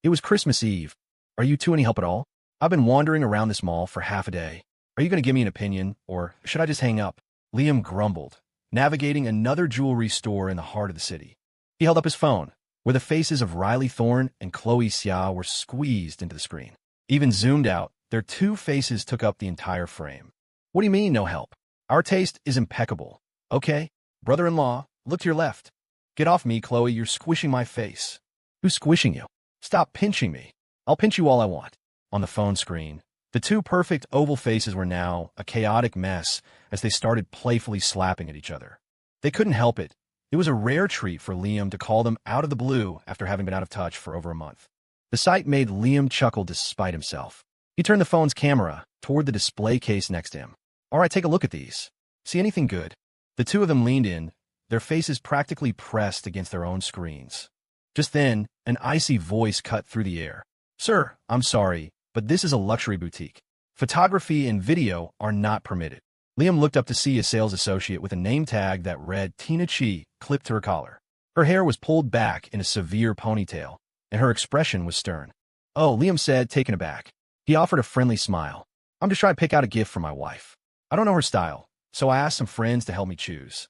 It was Christmas Eve. Are you two any help at all? I've been wandering around this mall for half a day. Are you going to give me an opinion, or should I just hang up? Liam grumbled, navigating another jewelry store in the heart of the city. He held up his phone, where the faces of Riley Thorne and Chloe Xia were squeezed into the screen. Even zoomed out, their two faces took up the entire frame. What do you mean, no help? Our taste is impeccable. Okay, brother-in-law, look to your left. Get off me, Chloe, you're squishing my face. Who's squishing you? Stop pinching me. I'll pinch you all I want. On the phone screen, the two perfect oval faces were now a chaotic mess as they started playfully slapping at each other. They couldn't help it. It was a rare treat for Liam to call them out of the blue after having been out of touch for over a month. The sight made Liam chuckle despite himself. He turned the phone's camera toward the display case next to him. All right, take a look at these. See anything good? The two of them leaned in, their faces practically pressed against their own screens. Just then, an icy voice cut through the air. Sir, I'm sorry, but this is a luxury boutique. Photography and video are not permitted. Liam looked up to see a sales associate with a name tag that read P17.She clipped to her collar. Her hair was pulled back in a severe ponytail, and her expression was stern. Oh, Liam said, taken aback. He offered a friendly smile. I'm just trying to pick out a gift for my wife. I don't know her style, so I asked some friends to help me choose.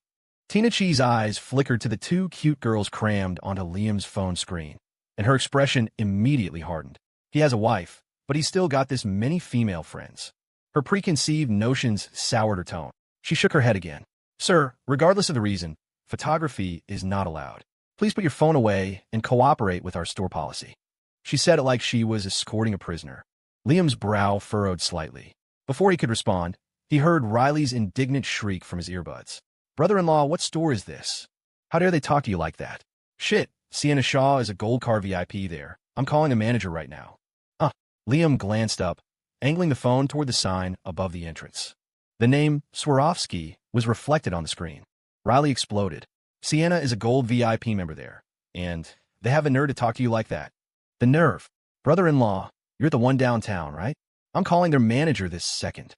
P17.She's eyes flickered to the two cute girls crammed onto Liam's phone screen, and her expression immediately hardened. He has a wife, but he's still got this many female friends. Her preconceived notions soured her tone. She shook her head again. Sir, regardless of the reason, photography is not allowed. Please put your phone away and cooperate with our store policy. She said it like she was escorting a prisoner. Liam's brow furrowed slightly. Before he could respond, he heard Riley's indignant shriek from his earbuds. Brother-in-law, what store is this? How dare they talk to you like that? Shit, Sienna Shaw is a gold car VIP there. I'm calling a manager right now. Liam glanced up, angling the phone toward the sign above the entrance. The name Swarovski was reflected on the screen. Riley exploded. Sienna is a gold VIP member there, and they have the nerve to talk to you like that. The nerve. Brother-in-law, you're the one downtown, right? I'm calling their manager this second.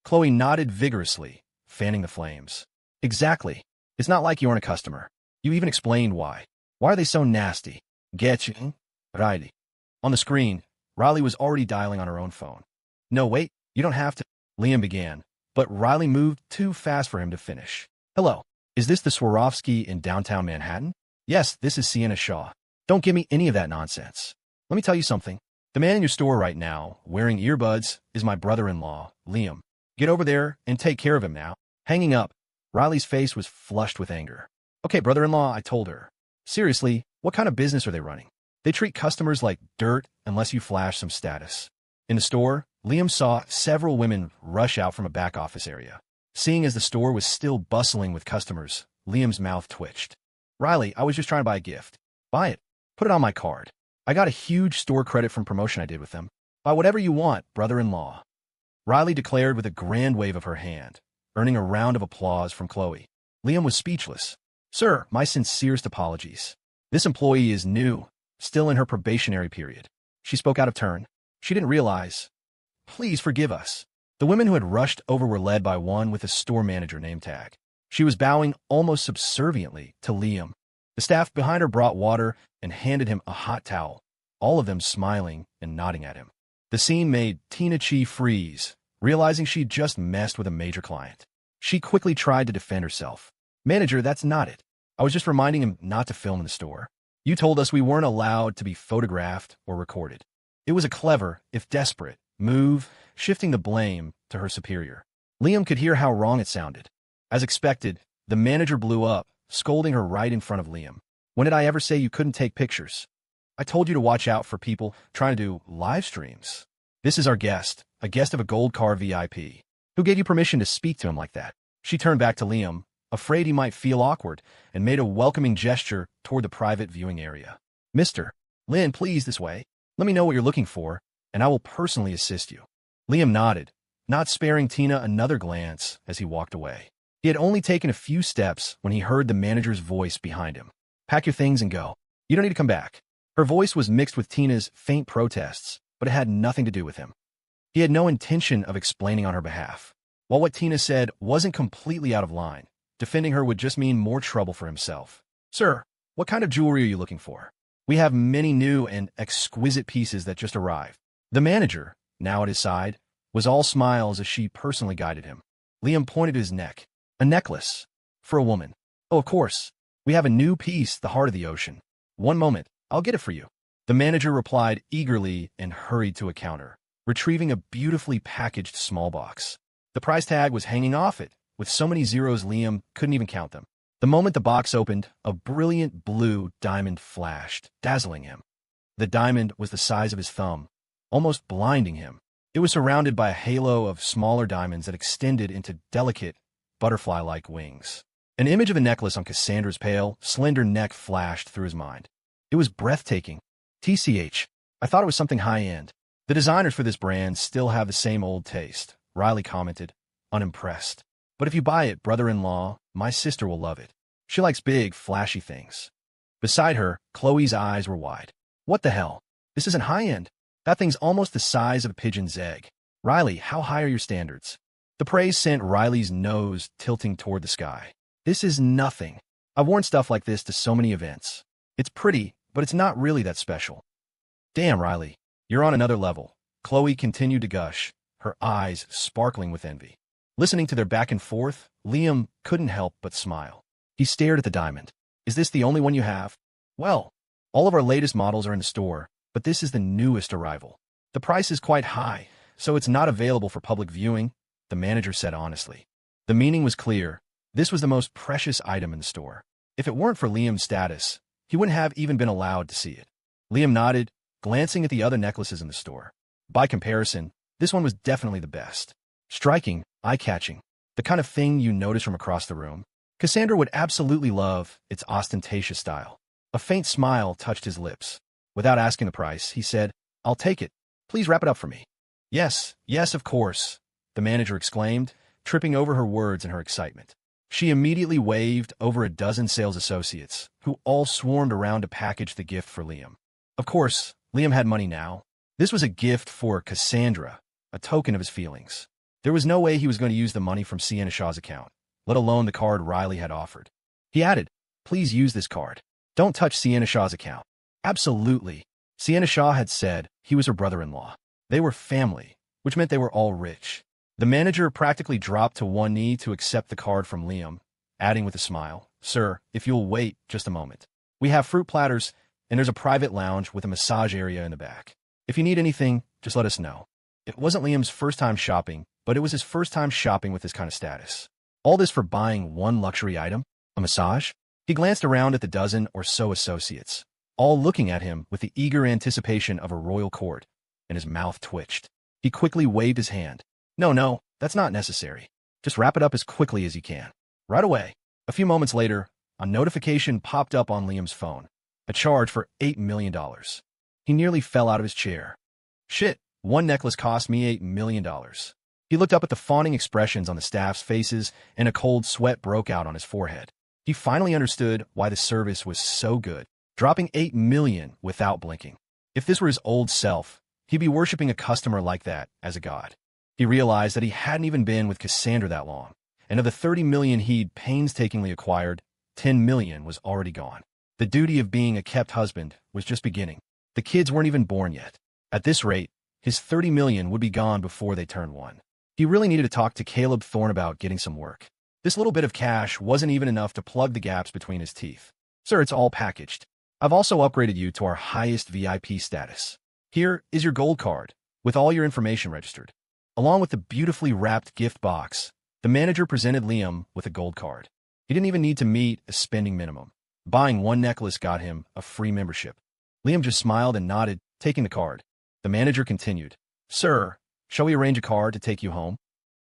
Chloe nodded vigorously, fanning the flames. Exactly. It's not like you aren't a customer. You even explained why. Why are they so nasty? Get you? Riley. On the screen, Riley was already dialing on her own phone. No, wait, you don't have to, Liam began, but Riley moved too fast for him to finish. Hello, is this the Swarovski in downtown Manhattan? Yes, this is Sienna Shaw. Don't give me any of that nonsense. Let me tell you something. The man in your store right now, wearing earbuds, is my brother-in-law, Liam. Get over there and take care of him now. Hanging up, Riley's face was flushed with anger. Okay, brother-in-law, I told her. Seriously, what kind of business are they running? They treat customers like dirt unless you flash some status. In the store, Liam saw several women rush out from a back office area. Seeing as the store was still bustling with customers, Liam's mouth twitched. Riley, I was just trying to buy a gift. Buy it. Put it on my card. I got a huge store credit from promotion I did with them. Buy whatever you want, brother-in-law. Riley declared with a grand wave of her hand, earning a round of applause from Chloe. Liam was speechless. Sir, my sincerest apologies. This employee is new, still in her probationary period. She spoke out of turn. She didn't realize. Please forgive us. The women who had rushed over were led by one with a store manager name tag. She was bowing almost subserviently to Liam. The staff behind her brought water and handed him a hot towel, all of them smiling and nodding at him. The scene made P17.She freeze, realizing she'd just messed with a major client. She quickly tried to defend herself. Manager, that's not it. I was just reminding him not to film in the store. You told us we weren't allowed to be photographed or recorded. It was a clever, if desperate, move, shifting the blame to her superior. Liam could hear how wrong it sounded. As expected, the manager blew up, scolding her right in front of Liam. When did I ever say you couldn't take pictures? I told you to watch out for people trying to do live streams. This is our guest, a guest of a gold car VIP. Who gave you permission to speak to him like that? She turned back to Liam, afraid he might feel awkward, and made a welcoming gesture toward the private viewing area. Mr. Lynn, please, this way. Let me know what you're looking for, and I will personally assist you. Liam nodded, not sparing Tina another glance as he walked away. He had only taken a few steps when he heard the manager's voice behind him. Pack your things and go. You don't need to come back. Her voice was mixed with Tina's faint protests, but it had nothing to do with him. He had no intention of explaining on her behalf. While what Tina said wasn't completely out of line, defending her would just mean more trouble for himself. Sir, what kind of jewelry are you looking for? We have many new and exquisite pieces that just arrived. The manager, now at his side, was all smiles as she personally guided him. Liam pointed to his neck. A necklace. For a woman. Oh, of course. We have a new piece, the heart of the ocean. One moment, I'll get it for you. The manager replied eagerly and hurried to a counter, retrieving a beautifully packaged small box. The price tag was hanging off it, with so many zeros Liam couldn't even count them. The moment the box opened, a brilliant blue diamond flashed, dazzling him. The diamond was the size of his thumb, almost blinding him. It was surrounded by a halo of smaller diamonds that extended into delicate, butterfly-like wings. An image of a necklace on Cassandra's pale, slender neck flashed through his mind. It was breathtaking. TCH. I thought it was something high-end. The designers for this brand still have the same old taste, Riley commented, unimpressed. But if you buy it, brother-in-law, my sister will love it. She likes big, flashy things. Beside her, Chloe's eyes were wide. What the hell? This isn't high-end. That thing's almost the size of a pigeon's egg. Riley, how high are your standards? The praise sent Riley's nose tilting toward the sky. This is nothing. I've worn stuff like this to so many events. It's pretty, but it's not really that special. Damn, Riley, you're on another level. Chloe continued to gush, her eyes sparkling with envy. Listening to their back and forth, Liam couldn't help but smile. He stared at the diamond. Is this the only one you have? Well, all of our latest models are in the store, but this is the newest arrival. The price is quite high, so it's not available for public viewing, the manager said honestly. The meaning was clear. This was the most precious item in the store. If it weren't for Liam's status, he wouldn't have even been allowed to see it. Liam nodded, glancing at the other necklaces in the store. By comparison, this one was definitely the best. Striking, eye-catching, the kind of thing you notice from across the room. Cassandra would absolutely love its ostentatious style. A faint smile touched his lips. Without asking the price, he said, I'll take it. Please wrap it up for me. Yes, of course, the manager exclaimed, tripping over her words in her excitement. She immediately waved over a dozen sales associates, who all swarmed around to package the gift for Liam. Of course, Liam had money now. This was a gift for Cassandra, a token of his feelings. There was no way he was going to use the money from Sienna Shaw's account, let alone the card Riley had offered. He added, please use this card. Don't touch Sienna Shaw's account. Absolutely. Sienna Shaw had said he was her brother-in-law. They were family, which meant they were all rich. The manager practically dropped to one knee to accept the card from Liam, adding with a smile, Sir, if you'll wait just a moment. We have fruit platters, and there's a private lounge with a massage area in the back. If you need anything, just let us know. It wasn't Liam's first time shopping, but it was his first time shopping with this kind of status. All this for buying one luxury item? A massage? He glanced around at the dozen or so associates, all looking at him with the eager anticipation of a royal court, and his mouth twitched. He quickly waved his hand. No, that's not necessary. Just wrap it up as quickly as you can. Right away. A few moments later, a notification popped up on Liam's phone. A charge for $8 million. He nearly fell out of his chair. Shit, one necklace cost me $8 million. He looked up at the fawning expressions on the staff's faces, and a cold sweat broke out on his forehead. He finally understood why the service was so good, dropping $8 million without blinking. If this were his old self, he'd be worshipping a customer like that as a god. He realized that he hadn't even been with Cassandra that long, and of the $30 million he'd painstakingly acquired, $10 million was already gone. The duty of being a kept husband was just beginning. The kids weren't even born yet. At this rate, his $30 million would be gone before they turned one. He really needed to talk to Caleb Thorne about getting some work. This little bit of cash wasn't even enough to plug the gaps between his teeth. Sir, it's all packaged. I've also upgraded you to our highest VIP status. Here is your gold card, with all your information registered. Along with the beautifully wrapped gift box, the manager presented Liam with a gold card. He didn't even need to meet a spending minimum. Buying one necklace got him a free membership. Liam just smiled and nodded, taking the card. The manager continued, Sir, shall we arrange a car to take you home?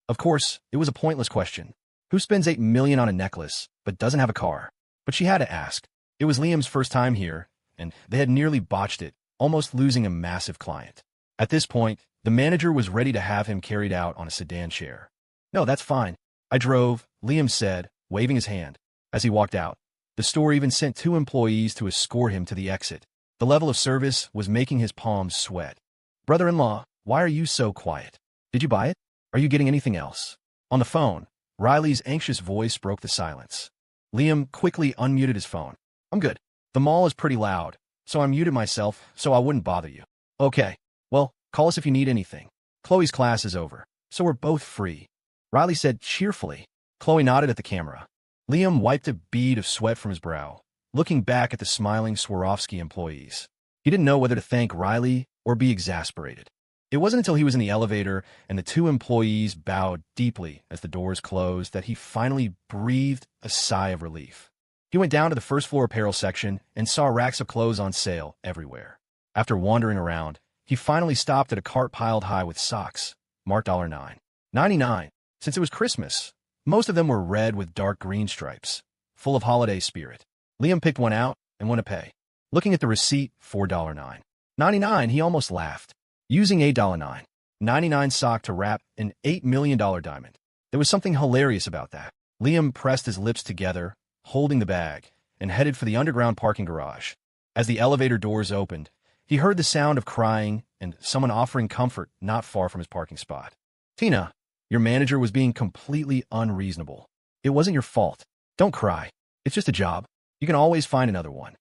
Of course, it was a pointless question. Who spends $8 million on a necklace, but doesn't have a car? But she had to ask. It was Liam's first time here, and they had nearly botched it, almost losing a massive client. At this point, the manager was ready to have him carried out on a sedan chair. No, that's fine. I drove, Liam said, waving his hand. As he walked out, the store even sent 2 employees to escort him to the exit. The level of service was making his palms sweat. Brother-in-law, why are you so quiet? Did you buy it? Are you getting anything else? On the phone, Riley's anxious voice broke the silence. Liam quickly unmuted his phone. I'm good. The mall is pretty loud, so I muted myself so I wouldn't bother you. Okay, well, call us if you need anything. Chloe's class is over, so we're both free, Riley said cheerfully. Chloe nodded at the camera. Liam wiped a bead of sweat from his brow, looking back at the smiling Swarovski employees. He didn't know whether to thank Riley or be exasperated. It wasn't until he was in the elevator and the two employees bowed deeply as the doors closed that he finally breathed a sigh of relief. He went down to the first floor apparel section and saw racks of clothes on sale everywhere. After wandering around, he finally stopped at a cart piled high with socks, marked $9.99. Since it was Christmas, most of them were red with dark green stripes, full of holiday spirit. Liam picked one out and went to pay. Looking at the receipt, $4.99, he almost laughed. Using $8.99 sock to wrap an $8 million diamond. There was something hilarious about that. Liam pressed his lips together, holding the bag, and headed for the underground parking garage. As the elevator doors opened, he heard the sound of crying and someone offering comfort not far from his parking spot. Tina, your manager was being completely unreasonable. It wasn't your fault. Don't cry. It's just a job. You can always find another one.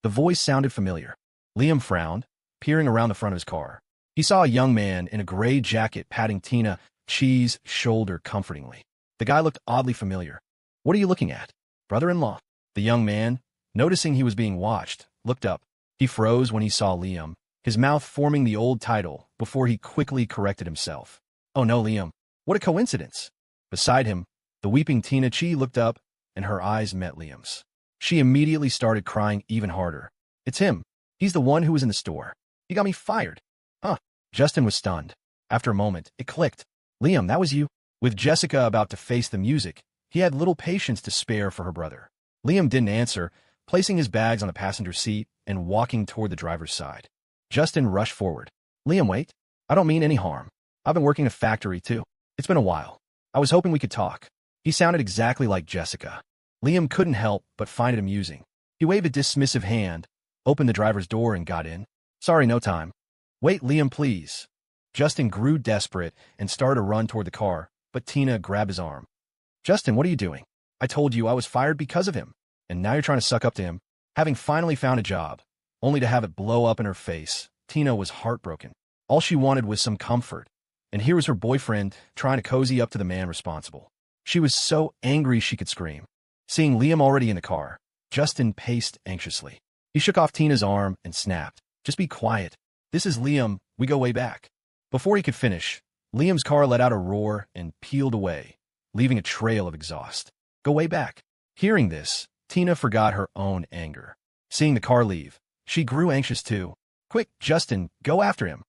The voice sounded familiar. Liam frowned, peering around the front of his car. He saw a young man in a gray jacket patting Tina.She's shoulder comfortingly. The guy looked oddly familiar. What are you looking at? Brother-in-law. The young man, noticing he was being watched, looked up. He froze when he saw Liam, his mouth forming the old title before he quickly corrected himself. Oh no, Liam. What a coincidence. Beside him, the weeping Tina.She looked up, and her eyes met Liam's. She immediately started crying even harder. It's him. He's the one who was in the store. He got me fired. Huh. Justin was stunned. After a moment, it clicked. Liam, that was you? With Jessica about to face the music, he had little patience to spare for her brother. Liam didn't answer, placing his bags on the passenger seat and walking toward the driver's side. Justin rushed forward. Liam, wait. I don't mean any harm. I've been working a factory, too. It's been a while. I was hoping we could talk. He sounded exactly like Jessica. Liam couldn't help but find it amusing. He waved a dismissive hand, opened the driver's door, and got in. Sorry, no time. Wait, Liam, please. Justin grew desperate and started to run toward the car, but Tina grabbed his arm. Justin, what are you doing? I told you I was fired because of him, and now you're trying to suck up to him. Having finally found a job, only to have it blow up in her face, Tina was heartbroken. All she wanted was some comfort, and here was her boyfriend trying to cozy up to the man responsible. She was so angry she could scream. Seeing Liam already in the car, Justin paced anxiously. He shook off Tina's arm and snapped. Just be quiet. This is Liam. We go way back. Before he could finish, Liam's car let out a roar and peeled away, leaving a trail of exhaust. Go way back. Hearing this, Tina forgot her own anger. Seeing the car leave, she grew anxious too. Quick, Justin, go after him.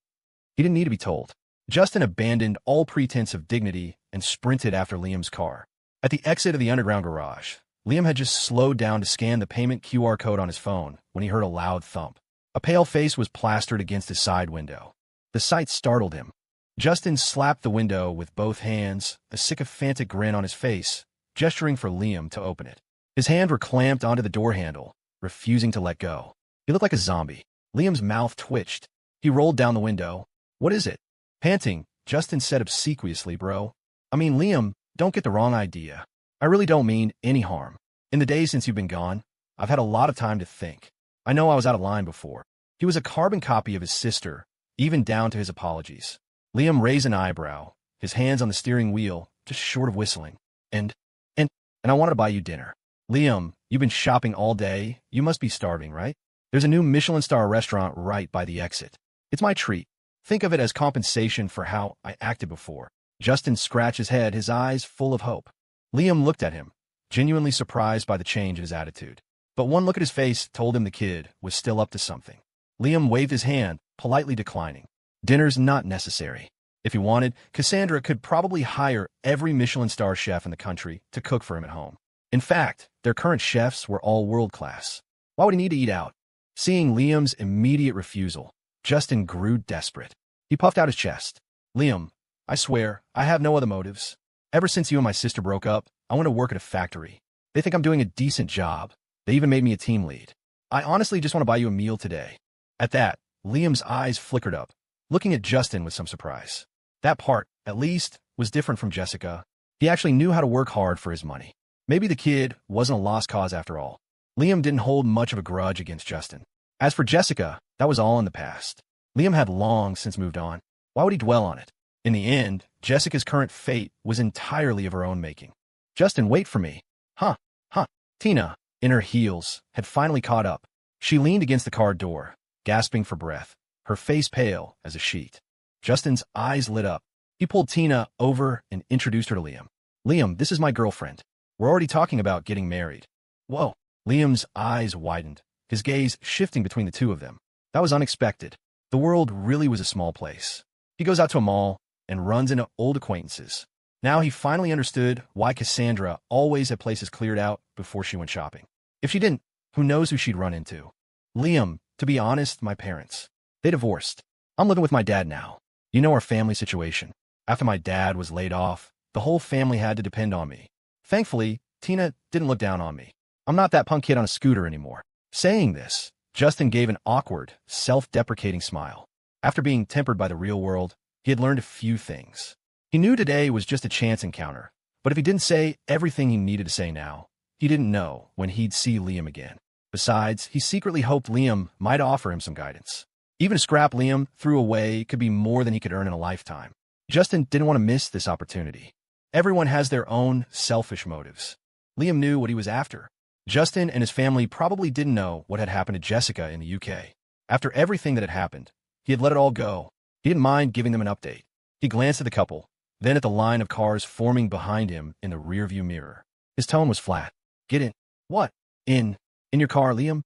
He didn't need to be told. Justin abandoned all pretense of dignity and sprinted after Liam's car. At the exit of the underground garage, Liam had just slowed down to scan the payment QR code on his phone when he heard a loud thump. A pale face was plastered against his side window. The sight startled him. Justin slapped the window with both hands, a sycophantic grin on his face, gesturing for Liam to open it. His hands were clamped onto the door handle, refusing to let go. He looked like a zombie. Liam's mouth twitched. He rolled down the window. What is it? Panting, Justin said obsequiously, bro. I mean, Liam, don't get the wrong idea. I really don't mean any harm. In the days since you've been gone, I've had a lot of time to think. I know I was out of line before. He was a carbon copy of his sister, even down to his apologies. Liam raised an eyebrow, his hands on the steering wheel, just short of whistling. And I wanted to buy you dinner. Liam, you've been shopping all day. You must be starving, right? There's a new Michelin star restaurant right by the exit. It's my treat. Think of it as compensation for how I acted before. Justin scratched his head, his eyes full of hope. Liam looked at him, genuinely surprised by the change in his attitude. But one look at his face told him the kid was still up to something. Liam waved his hand, politely declining. Dinner's not necessary. If he wanted, Cassandra could probably hire every Michelin star chef in the country to cook for him at home. In fact, their current chefs were all world-class. Why would he need to eat out? Seeing Liam's immediate refusal, Justin grew desperate. He puffed out his chest. Liam, I swear, I have no other motives. Ever since you and my sister broke up, I want to work at a factory. They think I'm doing a decent job. They even made me a team lead. I honestly just want to buy you a meal today. At that, Liam's eyes flickered up, looking at Justin with some surprise. That part, at least, was different from Jessica. He actually knew how to work hard for his money. Maybe the kid wasn't a lost cause after all. Liam didn't hold much of a grudge against Justin. As for Jessica, that was all in the past. Liam had long since moved on. Why would he dwell on it? In the end, Jessica's current fate was entirely of her own making. Justin, wait for me. Huh, huh. Tina, in her heels, had finally caught up. She leaned against the car door, gasping for breath, her face pale as a sheet. Justin's eyes lit up. He pulled Tina over and introduced her to Liam. Liam, this is my girlfriend. We're already talking about getting married. Whoa. Liam's eyes widened, his gaze shifting between the two of them. That was unexpected. The world really was a small place. He goes out to a mall and runs into old acquaintances. Now he finally understood why Cassandra always had places cleared out before she went shopping. If she didn't, who knows who she'd run into. Liam, to be honest, my parents. They divorced. I'm living with my dad now. You know our family situation. After my dad was laid off, the whole family had to depend on me. Thankfully, Tina didn't look down on me. I'm not that punk kid on a scooter anymore. Saying this, Justin gave an awkward, self-deprecating smile. After being tempered by the real world, he had learned a few things. He knew today was just a chance encounter, but if he didn't say everything he needed to say now, he didn't know when he'd see Liam again. Besides, he secretly hoped Liam might offer him some guidance. Even a scrap Liam threw away could be more than he could earn in a lifetime. Justin didn't want to miss this opportunity. Everyone has their own selfish motives. Liam knew what he was after. Justin and his family probably didn't know what had happened to Jessica in the UK. After everything that had happened, he had let it all go. He didn't mind giving them an update. He glanced at the couple, then at the line of cars forming behind him in the rearview mirror. His tone was flat. Get in. What? In your car, Liam?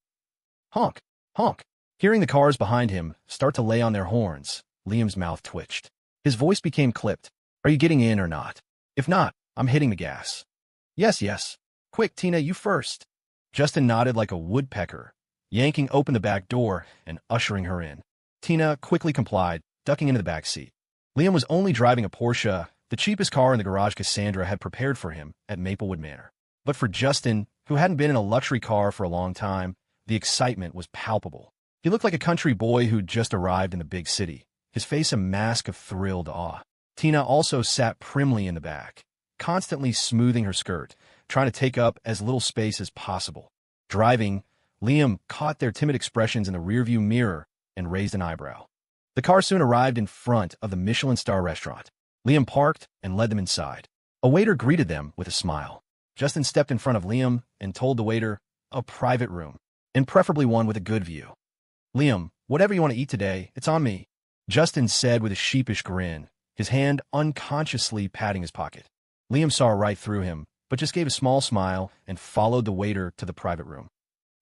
Honk. Honk. Hearing the cars behind him start to lay on their horns, Liam's mouth twitched. His voice became clipped. Are you getting in or not? If not, I'm hitting the gas. Yes, yes. Quick, Tina, you first. Justin nodded like a woodpecker, yanking open the back door and ushering her in. Tina quickly complied, ducking into the back seat. Liam was only driving a Porsche, the cheapest car in the garage Cassandra had prepared for him at Maplewood Manor. But for Justin, who hadn't been in a luxury car for a long time, the excitement was palpable. He looked like a country boy who'd just arrived in the big city, his face a mask of thrilled awe. Tina also sat primly in the back, constantly smoothing her skirt, trying to take up as little space as possible. Driving, Liam caught their timid expressions in the rearview mirror and raised an eyebrow. The car soon arrived in front of the Michelin star restaurant. Liam parked and led them inside. A waiter greeted them with a smile. Justin stepped in front of Liam and told the waiter, a private room, and preferably one with a good view. Liam, whatever you want to eat today, it's on me, Justin said with a sheepish grin, his hand unconsciously patting his pocket. Liam saw right through him, but just gave a small smile and followed the waiter to the private room.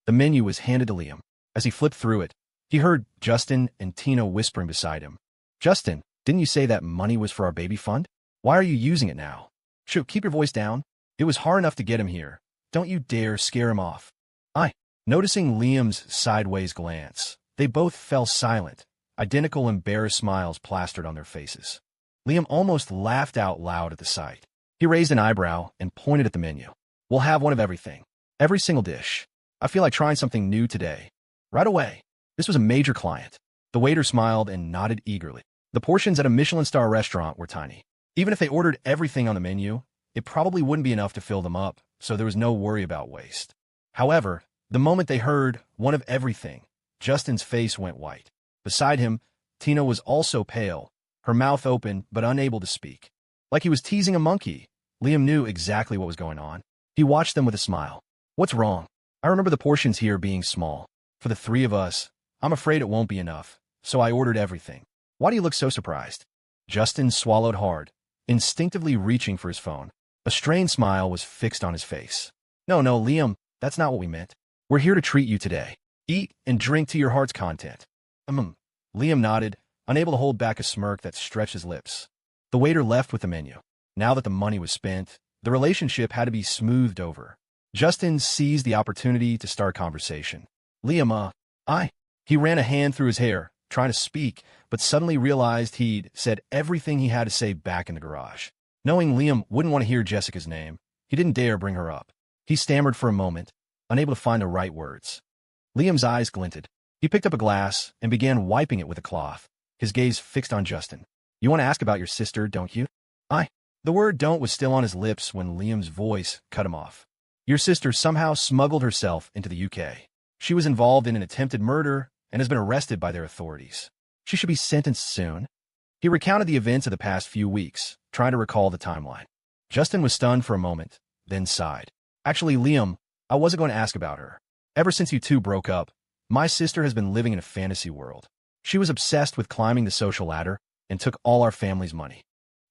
The menu was handed to Liam. As he flipped through it, he heard Justin and Tina whispering beside him. Justin, didn't you say that money was for our baby fund? Why are you using it now? Shoot, keep your voice down. It was hard enough to get him here. Don't you dare scare him off. Noticing Liam's sideways glance, they both fell silent, identical embarrassed smiles plastered on their faces. Liam almost laughed out loud at the sight. He raised an eyebrow and pointed at the menu. We'll have one of everything. Every single dish. I feel like trying something new today. Right away. This was a major client. The waiter smiled and nodded eagerly. The portions at a Michelin star restaurant were tiny. Even if they ordered everything on the menu, it probably wouldn't be enough to fill them up, so there was no worry about waste. However, the moment they heard one of everything, Justin's face went white. Beside him, Tina was also pale, her mouth open but unable to speak. Like he was teasing a monkey, Liam knew exactly what was going on. He watched them with a smile. What's wrong? I remember the portions here being small. For the three of us, I'm afraid it won't be enough, so I ordered everything. Why do you look so surprised? Justin swallowed hard, instinctively reaching for his phone. A strained smile was fixed on his face. No, Liam, that's not what we meant. We're here to treat you today. Eat and drink to your heart's content. Liam nodded, unable to hold back a smirk that stretched his lips. The waiter left with the menu. Now that the money was spent, the relationship had to be smoothed over. Justin seized the opportunity to start conversation. Liam, He ran a hand through his hair, trying to speak, but suddenly realized he'd said everything he had to say back in the garage. Knowing Liam wouldn't want to hear Jessica's name, he didn't dare bring her up. He stammered for a moment, unable to find the right words. Liam's eyes glinted. He picked up a glass and began wiping it with a cloth, his gaze fixed on Justin. You want to ask about your sister, don't you? The word don't was still on his lips when Liam's voice cut him off. Your sister somehow smuggled herself into the UK. She was involved in an attempted murder and has been arrested by their authorities. She should be sentenced soon. He recounted the events of the past few weeks, trying to recall the timeline. Justin was stunned for a moment, then sighed. Actually, Liam, I wasn't going to ask about her. Ever since you two broke up, my sister has been living in a fantasy world. She was obsessed with climbing the social ladder and took all our family's money.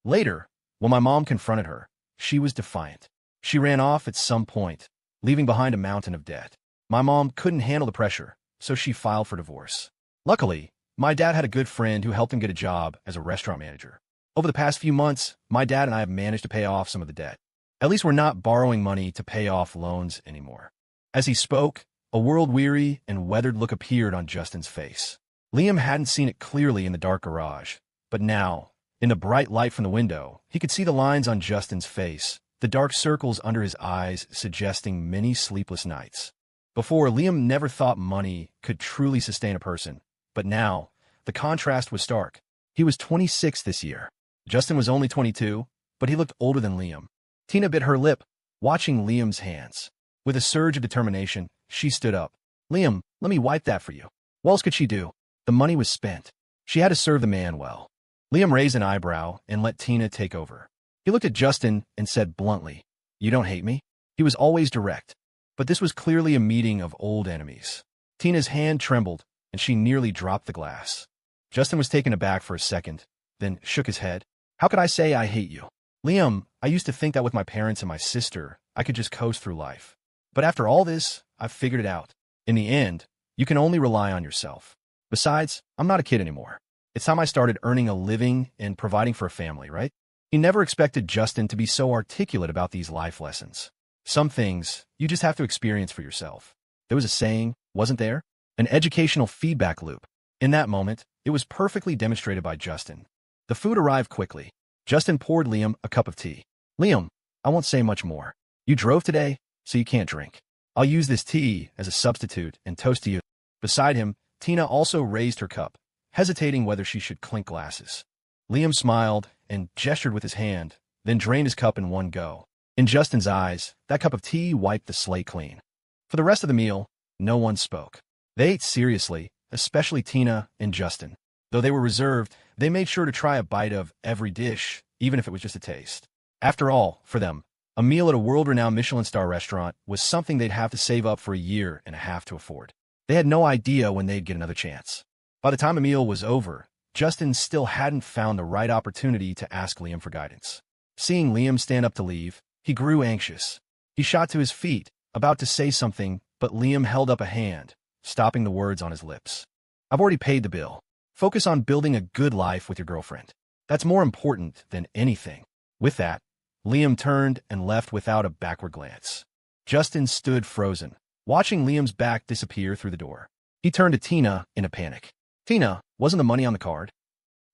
Later, when my mom confronted her, she was defiant. She ran off at some point, leaving behind a mountain of debt. My mom couldn't handle the pressure, so she filed for divorce. Luckily, my dad had a good friend who helped him get a job as a restaurant manager. Over the past few months, my dad and I have managed to pay off some of the debt. At least we're not borrowing money to pay off loans anymore. As he spoke, a world-weary and weathered look appeared on Justin's face. Liam hadn't seen it clearly in the dark garage, but now, in the bright light from the window, he could see the lines on Justin's face, the dark circles under his eyes suggesting many sleepless nights. Before, Liam never thought money could truly sustain a person, but now, the contrast was stark. He was 26 this year. Justin was only 22, but he looked older than Liam. Tina bit her lip, watching Liam's hands. With a surge of determination, she stood up. Liam, let me wipe that for you. What else could she do? The money was spent. She had to serve the man well. Liam raised an eyebrow and let Tina take over. He looked at Justin and said bluntly, "You don't hate me?" He was always direct, but this was clearly a meeting of old enemies. Tina's hand trembled, and she nearly dropped the glass. Justin was taken aback for a second, then shook his head. How could I say I hate you? Liam, I used to think that with my parents and my sister, I could just coast through life. But after all this, I've figured it out. In the end, you can only rely on yourself. Besides, I'm not a kid anymore. It's time I started earning a living and providing for a family, right? He never expected Justin to be so articulate about these life lessons. Some things, you just have to experience for yourself. There was a saying, wasn't there? An educational feedback loop. In that moment, it was perfectly demonstrated by Justin. The food arrived quickly. Justin poured Liam a cup of tea. Liam, I won't say much more. You drove today, so you can't drink. I'll use this tea as a substitute and toast to you. Beside him, Tina also raised her cup, hesitating whether she should clink glasses. Liam smiled and gestured with his hand, then drained his cup in one go. In Justin's eyes, that cup of tea wiped the slate clean. For the rest of the meal, no one spoke. They ate seriously, especially Tina and Justin. Though they were reserved, they made sure to try a bite of every dish, even if it was just a taste. After all, for them, a meal at a world-renowned Michelin star restaurant was something they'd have to save up for a year and a half to afford. They had no idea when they'd get another chance. By the time the meal was over, Justin still hadn't found the right opportunity to ask Liam for guidance. Seeing Liam stand up to leave, he grew anxious. He shot to his feet, about to say something, but Liam held up a hand, stopping the words on his lips. I've already paid the bill. Focus on building a good life with your girlfriend. That's more important than anything. With that, Liam turned and left without a backward glance. Justin stood frozen, watching Liam's back disappear through the door. He turned to Tina in a panic. Tina, wasn't the money on the card?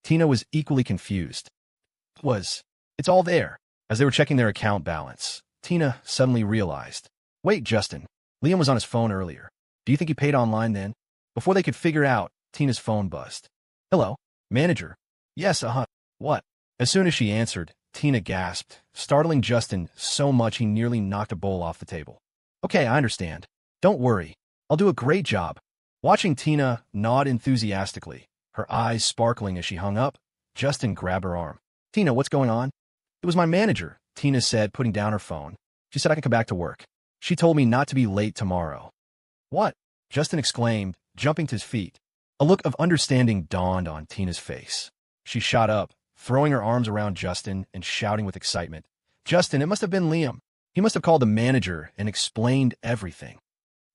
Tina was equally confused. It's all there. As they were checking their account balance, Tina suddenly realized. Wait, Justin. Liam was on his phone earlier. Do you think he paid online then? Before they could figure out, Tina's phone buzzed. Hello? Manager? Yes, What? As soon as she answered, Tina gasped, startling Justin so much he nearly knocked a bowl off the table. Okay, I understand. Don't worry. I'll do a great job. Watching Tina nod enthusiastically, her eyes sparkling as she hung up, Justin grabbed her arm. Tina, what's going on? It was my manager, Tina said, putting down her phone. She said I can come back to work. She told me not to be late tomorrow. What? Justin exclaimed, jumping to his feet. A look of understanding dawned on Tina's face. She shot up, throwing her arms around Justin and shouting with excitement. Justin, it must have been Liam. He must have called the manager and explained everything.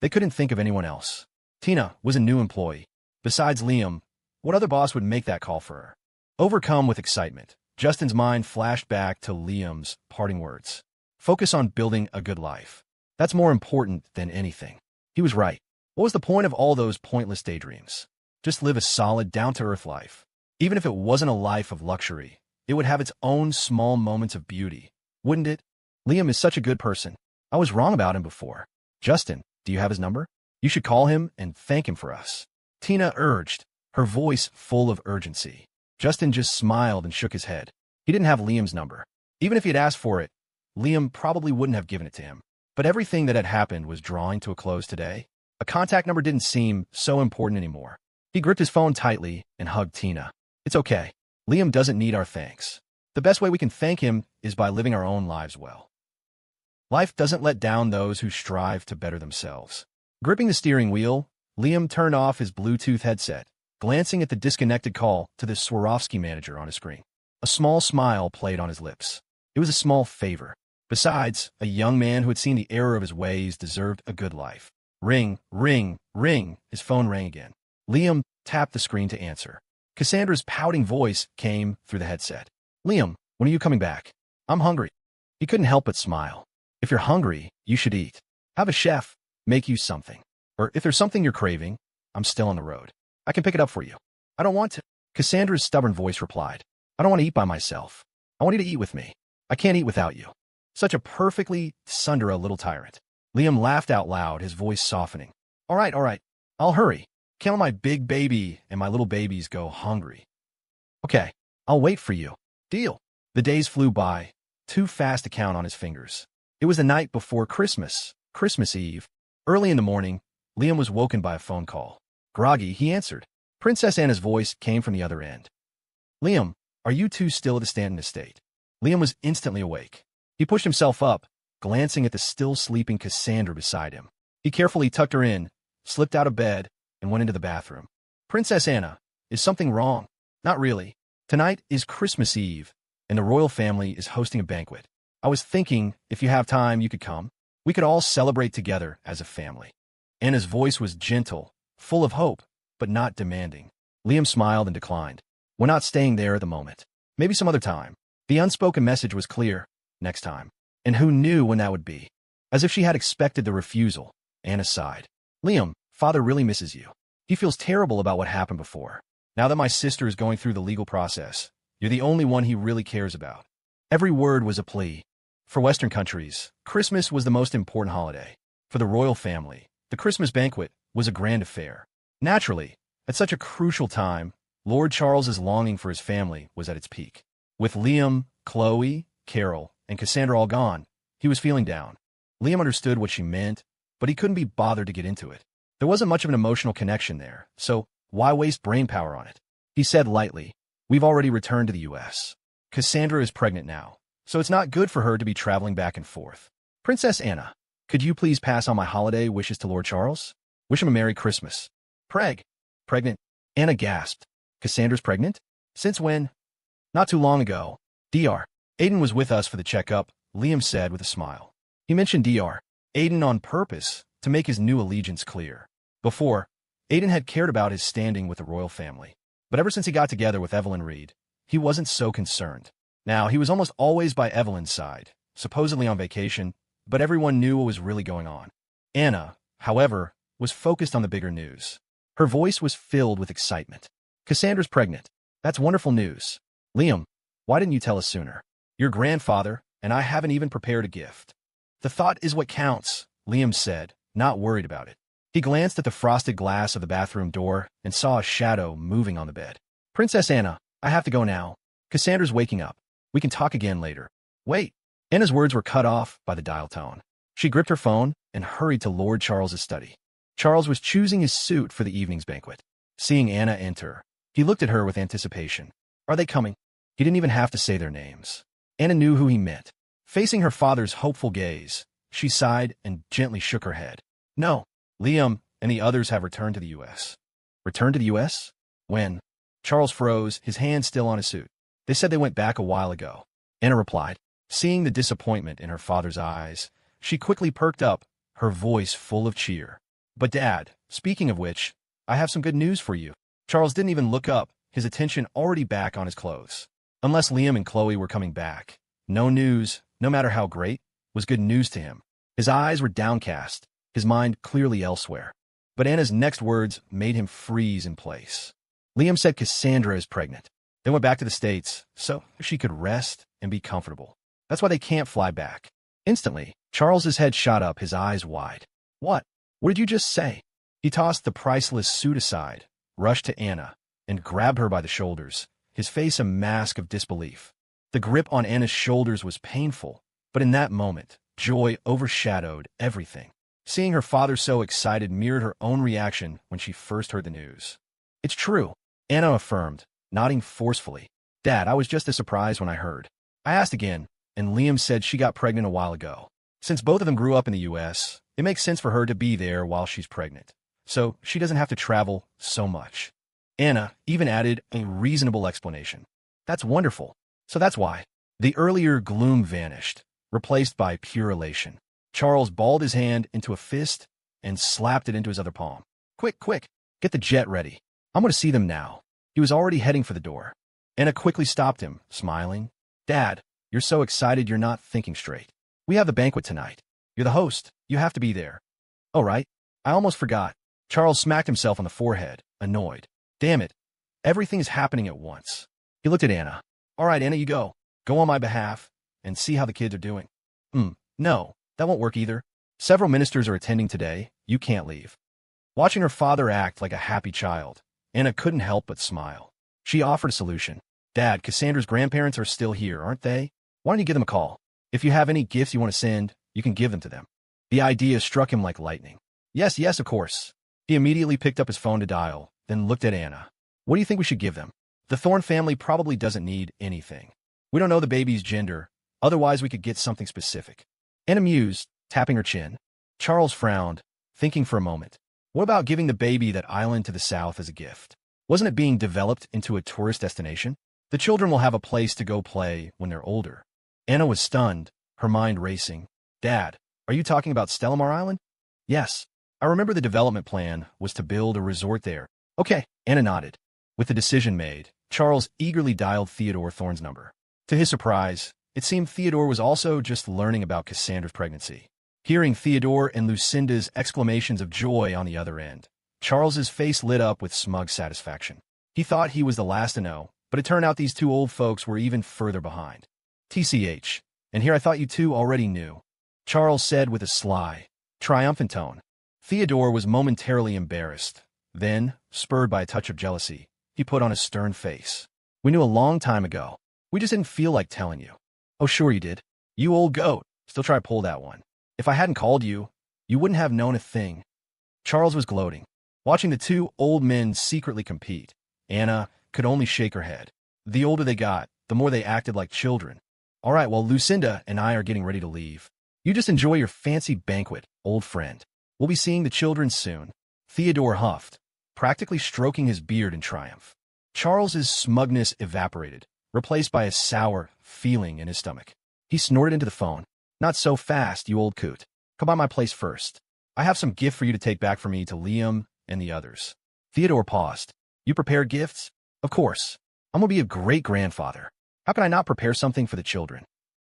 They couldn't think of anyone else. Tina was a new employee. Besides Liam, what other boss would make that call for her? Overcome with excitement, Justin's mind flashed back to Liam's parting words. Focus on building a good life. That's more important than anything. He was right. What was the point of all those pointless daydreams? Just live a solid, down-to-earth life. Even if it wasn't a life of luxury, it would have its own small moments of beauty, wouldn't it? Liam is such a good person. I was wrong about him before. Justin, do you have his number? You should call him and thank him for us. Tina urged, her voice full of urgency. Justin just smiled and shook his head. He didn't have Liam's number. Even if he had asked for it, Liam probably wouldn't have given it to him. But everything that had happened was drawing to a close today. A contact number didn't seem so important anymore. He gripped his phone tightly and hugged Tina. It's okay. Liam doesn't need our thanks. The best way we can thank him is by living our own lives well. Life doesn't let down those who strive to better themselves. Gripping the steering wheel, Liam turned off his Bluetooth headset, glancing at the disconnected call to the Swarovski manager on his screen. A small smile played on his lips. It was a small favor. Besides, a young man who had seen the error of his ways deserved a good life. Ring, ring, ring. His phone rang again. Liam tapped the screen to answer. Cassandra's pouting voice came through the headset. Liam, when are you coming back? I'm hungry. He couldn't help but smile. If you're hungry, you should eat. Have a chef make you something. Or if there's something you're craving, I'm still on the road. I can pick it up for you. I don't want to. Cassandra's stubborn voice replied. I don't want to eat by myself. I want you to eat with me. I can't eat without you. Such a perfectly Sundara little tyrant. Liam laughed out loud, his voice softening. All right. I'll hurry. Can't let my big baby and my little babies go hungry. Okay, I'll wait for you. Deal. The days flew by, too fast to count on his fingers. It was the night before Christmas Eve. Early in the morning, Liam was woken by a phone call. Groggy, he answered. Princess Anna's voice came from the other end. Liam, are you two still at the Stanton estate? Liam was instantly awake. He pushed himself up, glancing at the still sleeping Cassandra beside him. He carefully tucked her in, slipped out of bed, and went into the bathroom. Princess Anna, is something wrong? Not really. Tonight is Christmas Eve, and the royal family is hosting a banquet. I was thinking, if you have time, you could come. We could all celebrate together as a family. Anna's voice was gentle, full of hope, but not demanding. Liam smiled and declined. We're not staying there at the moment. Maybe some other time. The unspoken message was clear. Next time. And who knew when that would be? As if she had expected the refusal, Anna sighed. Liam, Father really misses you. He feels terrible about what happened before. Now that my sister is going through the legal process, you're the only one he really cares about. Every word was a plea. For Western countries, Christmas was the most important holiday. For the royal family, the Christmas banquet was a grand affair. Naturally, at such a crucial time, Lord Charles's longing for his family was at its peak. With Liam, Chloe, Carol, and Cassandra all gone, he was feeling down. Liam understood what she meant, but he couldn't be bothered to get into it. There wasn't much of an emotional connection there, so why waste brain power on it? He said lightly, We've already returned to the U.S. Cassandra is pregnant now, so it's not good for her to be traveling back and forth. Princess Anna, could you please pass on my holiday wishes to Lord Charles? Wish him a Merry Christmas. Pregnant? Anna gasped. Cassandra's pregnant? Since when? Not too long ago. Dr. Aiden was with us for the checkup, Liam said with a smile. He mentioned Dr. Aiden on purpose to make his new allegiance clear. Before, Aiden had cared about his standing with the royal family. But ever since he got together with Evelyn Reed, he wasn't so concerned. Now, he was almost always by Evelyn's side, supposedly on vacation, but everyone knew what was really going on. Anna, however, was focused on the bigger news. Her voice was filled with excitement. Cassandra's pregnant. That's wonderful news. Liam, why didn't you tell us sooner? Your grandfather and I haven't even prepared a gift. The thought is what counts, Liam said, not worried about it. He glanced at the frosted glass of the bathroom door and saw a shadow moving on the bed. Princess Anna, I have to go now. Cassandra's waking up. We can talk again later. Wait. Anna's words were cut off by the dial tone. She gripped her phone and hurried to Lord Charles's study. Charles was choosing his suit for the evening's banquet. Seeing Anna enter, he looked at her with anticipation. Are they coming? He didn't even have to say their names. Anna knew who he meant. Facing her father's hopeful gaze, she sighed and gently shook her head. No, Liam and the others have returned to the U.S. Returned to the U.S.? When? Charles froze, his hand still on his suit. They said they went back a while ago. Anna replied. Seeing the disappointment in her father's eyes, she quickly perked up, her voice full of cheer. But Dad, speaking of which, I have some good news for you. Charles didn't even look up, his attention already back on his clothes. Unless Liam and Chloe were coming back, no news, no matter how great, was good news to him. His eyes were downcast, his mind clearly elsewhere. But Anna's next words made him freeze in place. Liam said Cassandra is pregnant. They went back to the States, so she could rest and be comfortable. That's why they can't fly back. Instantly, Charles's head shot up, his eyes wide. What? What did you just say? He tossed the priceless suit aside, rushed to Anna, and grabbed her by the shoulders, his face a mask of disbelief. The grip on Anna's shoulders was painful, but in that moment, joy overshadowed everything. Seeing her father so excited mirrored her own reaction when she first heard the news. It's true, Anna affirmed, nodding forcefully. Dad, I was just as surprised when I heard. I asked again, and Liam said she got pregnant a while ago. Since both of them grew up in the U.S., it makes sense for her to be there while she's pregnant, so she doesn't have to travel so much. Anna even added a reasonable explanation. That's wonderful. So that's why. The earlier gloom vanished, replaced by pure elation. Charles balled his hand into a fist and slapped it into his other palm. Quick, quick, get the jet ready. I'm going to see them now. He was already heading for the door. Anna quickly stopped him, smiling. Dad, you're so excited you're not thinking straight. We have the banquet tonight. You're the host. You have to be there. Oh, right. I almost forgot. Charles smacked himself on the forehead, annoyed. Damn it. Everything is happening at once. He looked at Anna. All right, Anna, you go. Go on my behalf and see how the kids are doing. No, that won't work either. Several ministers are attending today. You can't leave. Watching her father act like a happy child, Anna couldn't help but smile. She offered a solution. Dad, Cassandra's grandparents are still here, aren't they? Why don't you give them a call? If you have any gifts you want to send, you can give them to them. The idea struck him like lightning. Yes, of course. He immediately picked up his phone to dial, then looked at Anna. What do you think we should give them? The Thorne family probably doesn't need anything. We don't know the baby's gender, otherwise we could get something specific. Anna mused, tapping her chin. Charles frowned, thinking for a moment. What about giving the baby that island to the south as a gift? Wasn't it being developed into a tourist destination? The children will have a place to go play when they're older. Anna was stunned, her mind racing. Dad, are you talking about Stellamar Island? Yes. I remember the development plan was to build a resort there. Okay, Anna nodded. With the decision made, Charles eagerly dialed Theodore Thorne's number. To his surprise, it seemed Theodore was also just learning about Cassandra's pregnancy. Hearing Theodore and Lucinda's exclamations of joy on the other end, Charles's face lit up with smug satisfaction. He thought he was the last to know, but it turned out these two old folks were even further behind. TCH, and here I thought you two already knew, Charles said with a sly, triumphant tone. Theodore was momentarily embarrassed. Then, spurred by a touch of jealousy, he put on a stern face. We knew a long time ago. We just didn't feel like telling you. Oh, sure you did. You old goat. Still try to pull that one. If I hadn't called you, you wouldn't have known a thing. Charles was gloating. Watching the two old men secretly compete, Anna could only shake her head. The older they got, the more they acted like children. All right, well, Lucinda and I are getting ready to leave. You just enjoy your fancy banquet, old friend. We'll be seeing the children soon. Theodore huffed, practically stroking his beard in triumph. Charles's smugness evaporated, replaced by a sour feeling in his stomach. He snorted into the phone. Not so fast, you old coot. Come by my place first. I have some gift for you to take back for me to Liam and the others. Theodore paused. You prepared gifts? Of course. I'm going to be a great-grandfather. How can I not prepare something for the children?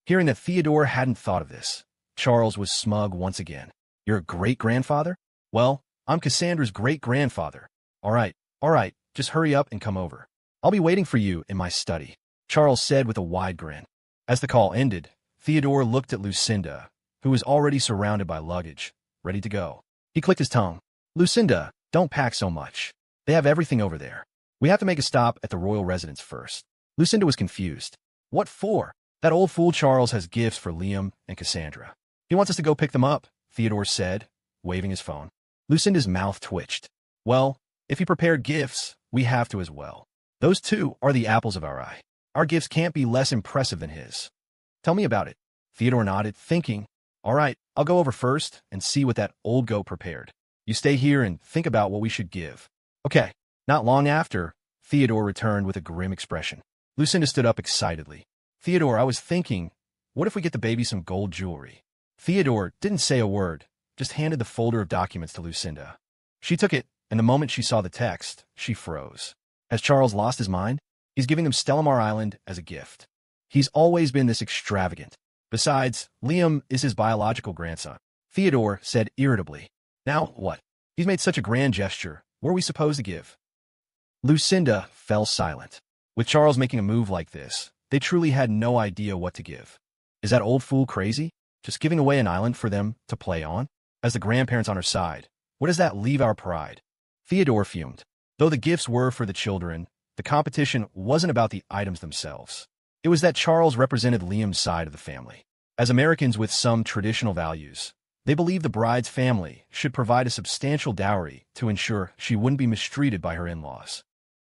Hearing that Theodore hadn't thought of this, Charles was smug once again. You're a great-grandfather? Well, I'm Cassandra's great-grandfather. All right, just hurry up and come over. I'll be waiting for you in my study, Charles said with a wide grin. As the call ended, Theodore looked at Lucinda, who was already surrounded by luggage, ready to go. He clicked his tongue. Lucinda, don't pack so much. They have everything over there. We have to make a stop at the royal residence first. Lucinda was confused. What for? That old fool Charles has gifts for Liam and Cassandra. He wants us to go pick them up, Theodore said, waving his phone. Lucinda's mouth twitched. Well, if he prepared gifts, we have to as well. Those two are the apples of our eye. Our gifts can't be less impressive than his. Tell me about it. Theodore nodded, thinking, all right, I'll go over first and see what that old goat prepared. You stay here and think about what we should give. Okay. Not long after, Theodore returned with a grim expression. Lucinda stood up excitedly. Theodore, I was thinking, what if we get the baby some gold jewelry? Theodore didn't say a word, just handed the folder of documents to Lucinda. She took it, and the moment she saw the text, she froze. Has Charles lost his mind? He's giving them Stellamar Island as a gift. He's always been this extravagant. Besides, Liam is his biological grandson. Theodore said irritably. Now what? He's made such a grand gesture. What are we supposed to give? Lucinda fell silent. With Charles making a move like this, they truly had no idea what to give. Is that old fool crazy? Just giving away an island for them to play on? As the grandparents on her side, what does that leave our pride? Theodore fumed. Though the gifts were for the children, the competition wasn't about the items themselves. It was that Charles represented Liam's side of the family. As Americans with some traditional values, They believed the bride's family should provide a substantial dowry to ensure she wouldn't be mistreated by her in-laws.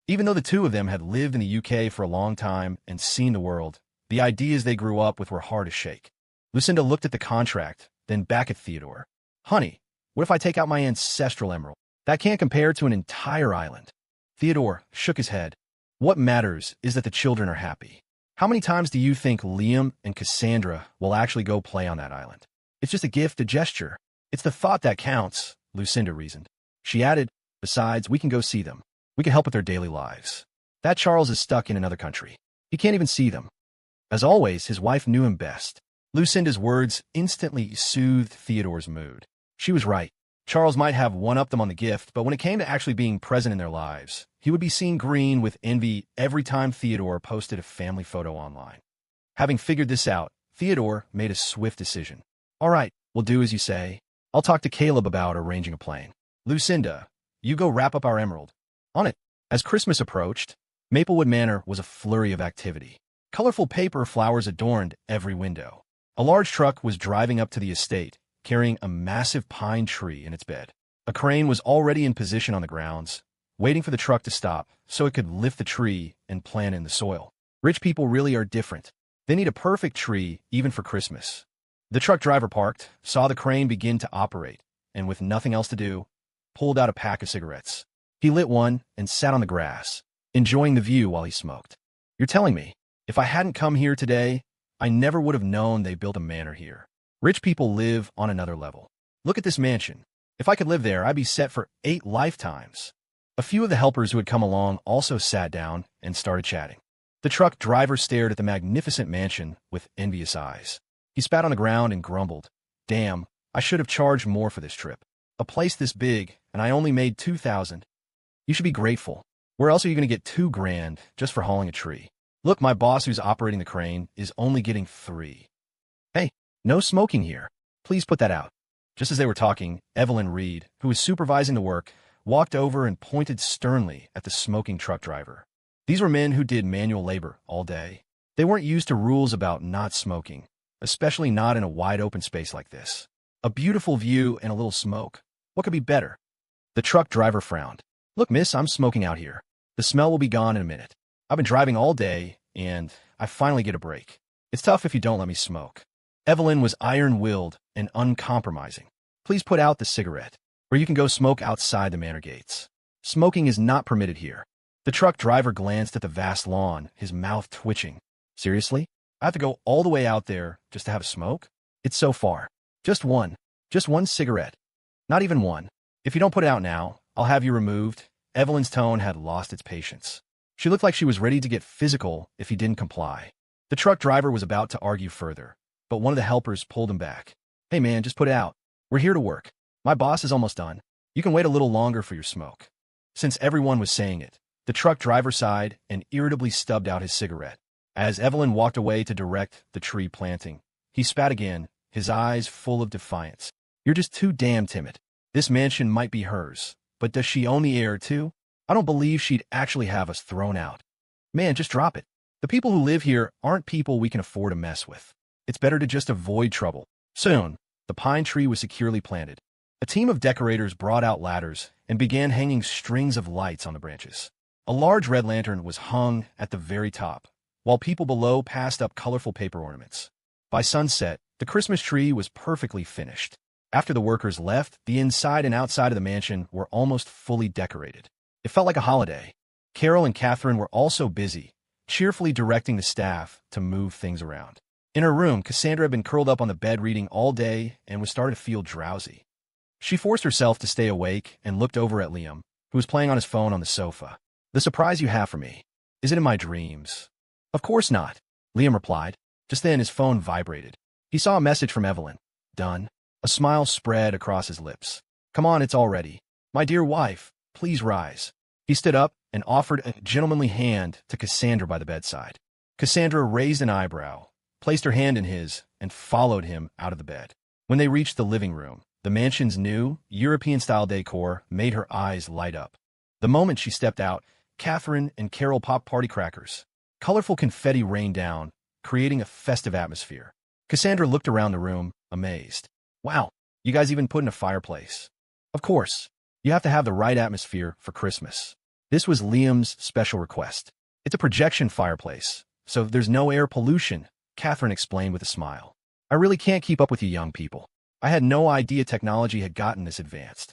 Even though the two of them had lived in the UK for a long time and seen the world, the ideas they grew up with were hard to shake. Lucinda looked at the contract, then back at Theodore. Honey, what if I take out my ancestral emerald? That can't compare to an entire island. Theodore shook his head. What matters is that the children are happy. How many times do you think Liam and Cassandra will actually go play on that island? It's just a gift, a gesture. It's the thought that counts, Lucinda reasoned. She added, besides, we can go see them. We can help with their daily lives. That Charles is stuck in another country. He can't even see them. As always, his wife knew him best. Lucinda's words instantly soothed Theodore's mood. She was right. Charles might have one-upped them on the gift, but when it came to actually being present in their lives, he would be seen green with envy every time Theodore posted a family photo online. Having figured this out, Theodore made a swift decision. All right, we'll do as you say. I'll talk to Caleb about arranging a plane. Lucinda, you go wrap up our emerald. On it. As Christmas approached, Maplewood Manor was a flurry of activity. Colorful paper flowers adorned every window. A large truck was driving up to the estate, carrying a massive pine tree in its bed. A crane was already in position on the grounds, waiting for the truck to stop so it could lift the tree and plant in the soil. Rich people really are different. They need a perfect tree, even for Christmas. The truck driver parked, saw the crane begin to operate, and with nothing else to do, pulled out a pack of cigarettes. He lit one and sat on the grass, enjoying the view while he smoked. You're telling me, if I hadn't come here today, I never would have known they built a manor here. Rich people live on another level. Look at this mansion. If I could live there, I'd be set for 8 lifetimes. A few of the helpers who had come along also sat down and started chatting. The truck driver stared at the magnificent mansion with envious eyes. He spat on the ground and grumbled, Damn, I should have charged more for this trip. A place this big, and I only made $2,000. You should be grateful. Where else are you going to get $2,000 just for hauling a tree? Look, my boss who's operating the crane is only getting $3. Hey, no smoking here. Please put that out. Just as they were talking, Evelyn Reed, who was supervising the work, walked over and pointed sternly at the smoking truck driver. These were men who did manual labor all day. They weren't used to rules about not smoking, especially not in a wide open space like this. A beautiful view and a little smoke. What could be better? The truck driver frowned. Look, miss, I'm smoking out here. The smell will be gone in a minute. I've been driving all day, and I finally get a break. It's tough if you don't let me smoke. Evelyn was iron-willed and uncompromising. Please put out the cigarette, or you can go smoke outside the manor gates. Smoking is not permitted here. The truck driver glanced at the vast lawn, his mouth twitching. Seriously? I have to go all the way out there just to have a smoke? It's so far. Just one cigarette. Not even one. If you don't put it out now, I'll have you removed. Evelyn's tone had lost its patience. She looked like she was ready to get physical if he didn't comply. The truck driver was about to argue further, but one of the helpers pulled him back. Hey man, just put it out. We're here to work. My boss is almost done. You can wait a little longer for your smoke. Since everyone was saying it, the truck driver sighed and irritably stubbed out his cigarette. As Evelyn walked away to direct the tree planting, he spat again, his eyes full of defiance. You're just too damn timid. This mansion might be hers, but does she own the heir too? I don't believe she'd actually have us thrown out. Man, just drop it. The people who live here aren't people we can afford to mess with. It's better to just avoid trouble. Soon, the pine tree was securely planted. A team of decorators brought out ladders and began hanging strings of lights on the branches. A large red lantern was hung at the very top, while people below passed up colorful paper ornaments. By sunset, the Christmas tree was perfectly finished. After the workers left, the inside and outside of the mansion were almost fully decorated. It felt like a holiday. Carol and Catherine were also busy, cheerfully directing the staff to move things around. In her room, Cassandra had been curled up on the bed reading all day and was starting to feel drowsy. She forced herself to stay awake and looked over at Liam, who was playing on his phone on the sofa. The surprise you have for me, is it in my dreams? Of course not, Liam replied. Just then his phone vibrated. He saw a message from Evelyn. Done. A smile spread across his lips. Come on, it's all ready. My dear wife, please rise. He stood up and offered a gentlemanly hand to Cassandra by the bedside. Cassandra raised an eyebrow, placed her hand in his, and followed him out of the bed. When they reached the living room, the mansion's new, European-style decor made her eyes light up. The moment she stepped out, Catherine and Carol popped party crackers. Colorful confetti rained down, creating a festive atmosphere. Cassandra looked around the room, amazed. Wow, You guys even put in a fireplace. Of course, you have to have the right atmosphere for Christmas. This was Liam's special request. It's a projection fireplace, so there's no air pollution, Catherine explained with a smile. I really can't keep up with you young people. I had no idea technology had gotten this advanced.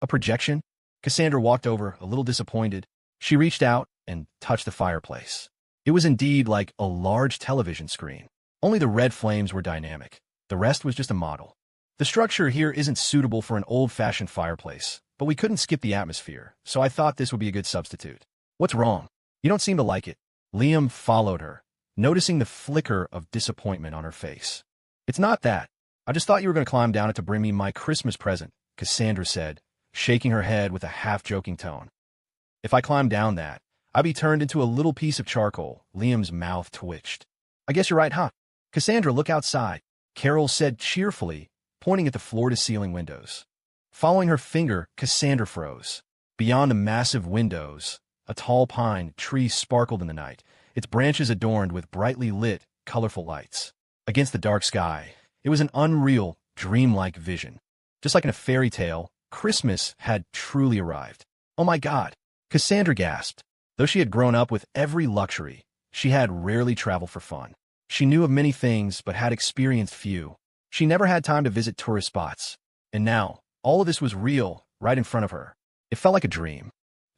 A projection? Cassandra walked over, a little disappointed. She reached out and touched the fireplace. It was indeed like a large television screen. Only the red flames were dynamic. The rest was just a model. The structure here isn't suitable for an old-fashioned fireplace, but we couldn't skip the atmosphere, so I thought this would be a good substitute. What's wrong? You don't seem to like it. Liam followed her, noticing the flicker of disappointment on her face. It's not that. I just thought you were going to climb down it to bring me my Christmas present, Cassandra said, shaking her head with a half-joking tone. If I climbed down that, I'd be turned into a little piece of charcoal. Liam's mouth twitched. I guess you're right, huh? Cassandra, look outside, Carol said cheerfully, pointing at the floor-to-ceiling windows. Following her finger, Cassandra froze. Beyond the massive windows, a tall pine tree sparkled in the night, its branches adorned with brightly lit, colorful lights. Against the dark sky, it was an unreal, dreamlike vision. Just like in a fairy tale, Christmas had truly arrived. Oh my God, Cassandra gasped. Though she had grown up with every luxury, she had rarely traveled for fun. She knew of many things but had experienced few. She never had time to visit tourist spots. And now, all of this was real, right in front of her. It felt like a dream.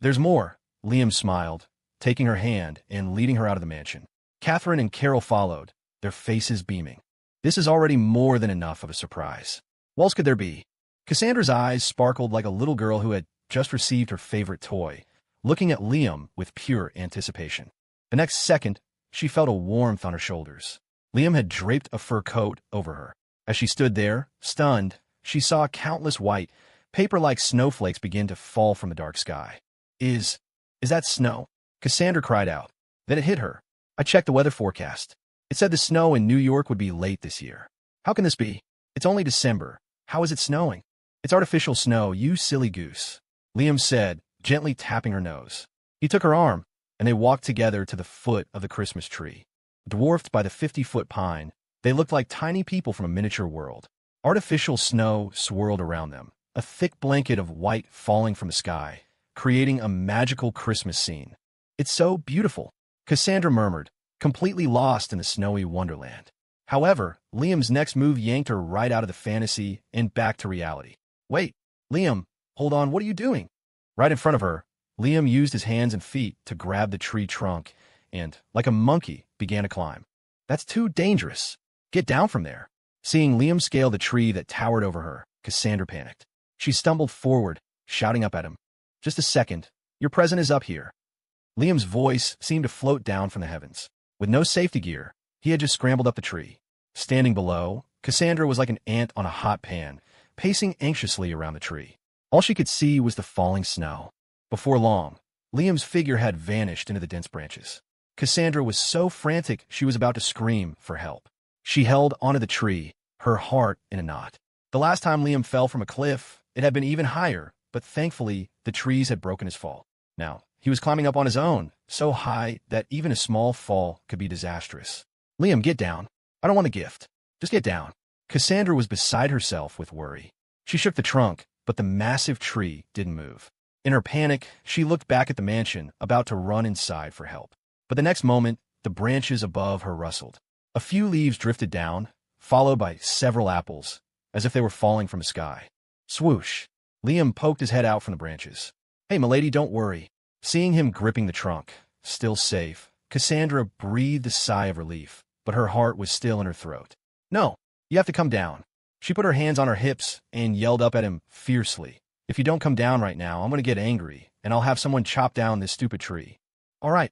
There's more, Liam smiled, taking her hand and leading her out of the mansion. Catherine and Carol followed, their faces beaming. This is already more than enough of a surprise. What else could there be? Cassandra's eyes sparkled like a little girl who had just received her favorite toy, looking at Liam with pure anticipation. The next second, she felt a warmth on her shoulders. Liam had draped a fur coat over her. As she stood there, stunned, she saw countless white, paper-like snowflakes begin to fall from the dark sky. Is that snow? Cassandra cried out. Then it hit her. I checked the weather forecast. It said the snow in New York would be late this year. How can this be? It's only December. How is it snowing? It's artificial snow, you silly goose, Liam said, gently tapping her nose. He took her arm, and they walked together to the foot of the Christmas tree. Dwarfed by the 50-foot pine, they looked like tiny people from a miniature world. Artificial snow swirled around them, a thick blanket of white falling from the sky, creating a magical Christmas scene. It's so beautiful, Cassandra murmured, completely lost in the snowy wonderland. However, Liam's next move yanked her right out of the fantasy and back to reality. Wait, Liam, hold on, what are you doing? Right in front of her, Liam used his hands and feet to grab the tree trunk and, like a monkey, began to climb. That's too dangerous. Get down from there. Seeing Liam scale the tree that towered over her, Cassandra panicked. She stumbled forward, shouting up at him. Just a second. Your present is up here. Liam's voice seemed to float down from the heavens. With no safety gear, he had just scrambled up the tree. Standing below, Cassandra was like an ant on a hot pan, pacing anxiously around the tree. All she could see was the falling snow. Before long, Liam's figure had vanished into the dense branches. Cassandra was so frantic she was about to scream for help. She held onto the tree, her heart in a knot. The last time Liam fell from a cliff, it had been even higher, but thankfully, the trees had broken his fall. Now, he was climbing up on his own, so high that even a small fall could be disastrous. Liam, get down. I don't want a gift. Just get down. Cassandra was beside herself with worry. She shook the trunk, but the massive tree didn't move. In her panic, she looked back at the mansion, about to run inside for help. But the next moment, the branches above her rustled. A few leaves drifted down, followed by several apples, as if they were falling from the sky. Swoosh! Liam poked his head out from the branches. Hey, milady, don't worry. Seeing him gripping the trunk, still safe, Cassandra breathed a sigh of relief, but her heart was still in her throat. No, you have to come down. She put her hands on her hips and yelled up at him fiercely. If you don't come down right now, I'm going to get angry, and I'll have someone chop down this stupid tree. All right,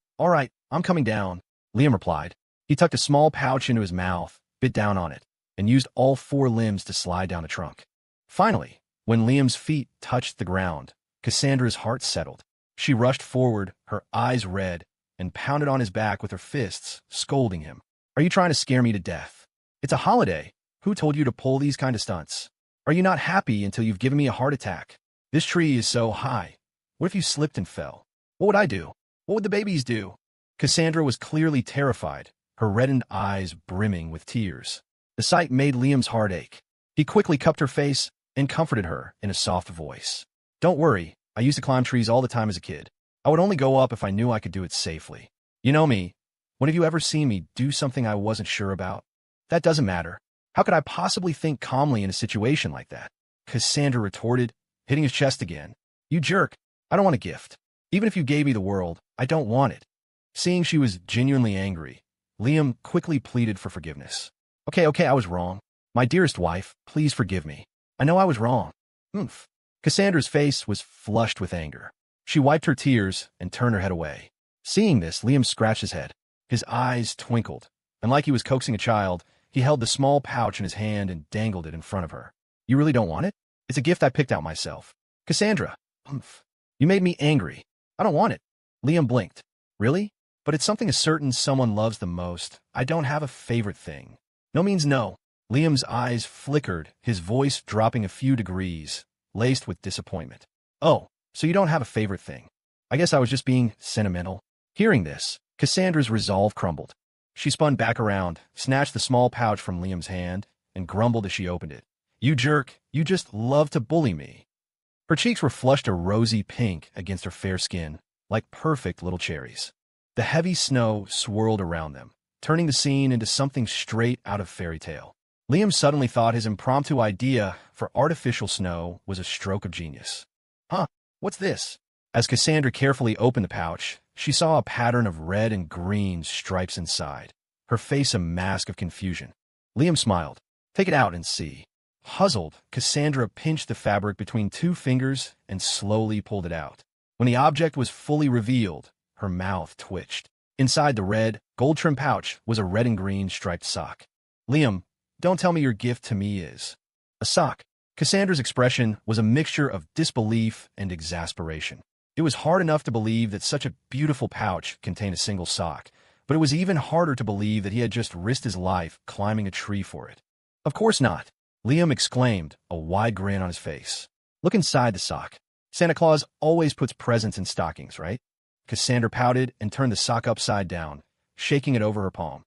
I'm coming down, Liam replied. He tucked a small pouch into his mouth, bit down on it, and used all 4 limbs to slide down the trunk. Finally, when Liam's feet touched the ground, Cassandra's heart settled. She rushed forward, her eyes red, and pounded on his back with her fists, scolding him. Are you trying to scare me to death? It's a holiday. Who told you to pull these kind of stunts? Are you not happy until you've given me a heart attack? This tree is so high. What if you slipped and fell? What would I do? What would the babies do? Cassandra was clearly terrified, her reddened eyes brimming with tears. The sight made Liam's heart ache. He quickly cupped her face, and comforted her in a soft voice. Don't worry, I used to climb trees all the time as a kid. I would only go up if I knew I could do it safely. You know me. When have you ever seen me do something I wasn't sure about? That doesn't matter. How could I possibly think calmly in a situation like that? Cassandra retorted, hitting his chest again. You jerk. I don't want a gift. Even if you gave me the world, I don't want it. Seeing she was genuinely angry, Liam quickly pleaded for forgiveness. Okay, I was wrong. My dearest wife, please forgive me. I know I was wrong. Oomph. Cassandra's face was flushed with anger. She wiped her tears and turned her head away. Seeing this, Liam scratched his head. His eyes twinkled, and like he was coaxing a child, he held the small pouch in his hand and dangled it in front of her. You really don't want it? It's a gift I picked out myself. Cassandra. Oomph. You made me angry. I don't want it. Liam blinked. Really? But it's something a certain someone loves the most. I don't have a favorite thing. No means no. Liam's eyes flickered, his voice dropping a few degrees, laced with disappointment. Oh, so you don't have a favorite thing. I guess I was just being sentimental. Hearing this, Cassandra's resolve crumbled. She spun back around, snatched the small pouch from Liam's hand, and grumbled as she opened it. You jerk, you just love to bully me. Her cheeks were flushed a rosy pink against her fair skin, like perfect little cherries. The heavy snow swirled around them, turning the scene into something straight out of fairy tale. Liam suddenly thought his impromptu idea for artificial snow was a stroke of genius. Huh, what's this? As Cassandra carefully opened the pouch, she saw a pattern of red and green stripes inside, her face a mask of confusion. Liam smiled. Take it out and see. Puzzled, Cassandra pinched the fabric between two fingers and slowly pulled it out. When the object was fully revealed, her mouth twitched. Inside the red, gold-trimmed pouch was a red and green striped sock. Liam, don't tell me your gift to me is a sock. Cassandra's expression was a mixture of disbelief and exasperation. It was hard enough to believe that such a beautiful pouch contained a single sock, but it was even harder to believe that he had just risked his life climbing a tree for it. Of course not, Liam exclaimed, a wide grin on his face. Look inside the sock. Santa Claus always puts presents in stockings, right? Cassandra pouted and turned the sock upside down, shaking it over her palm.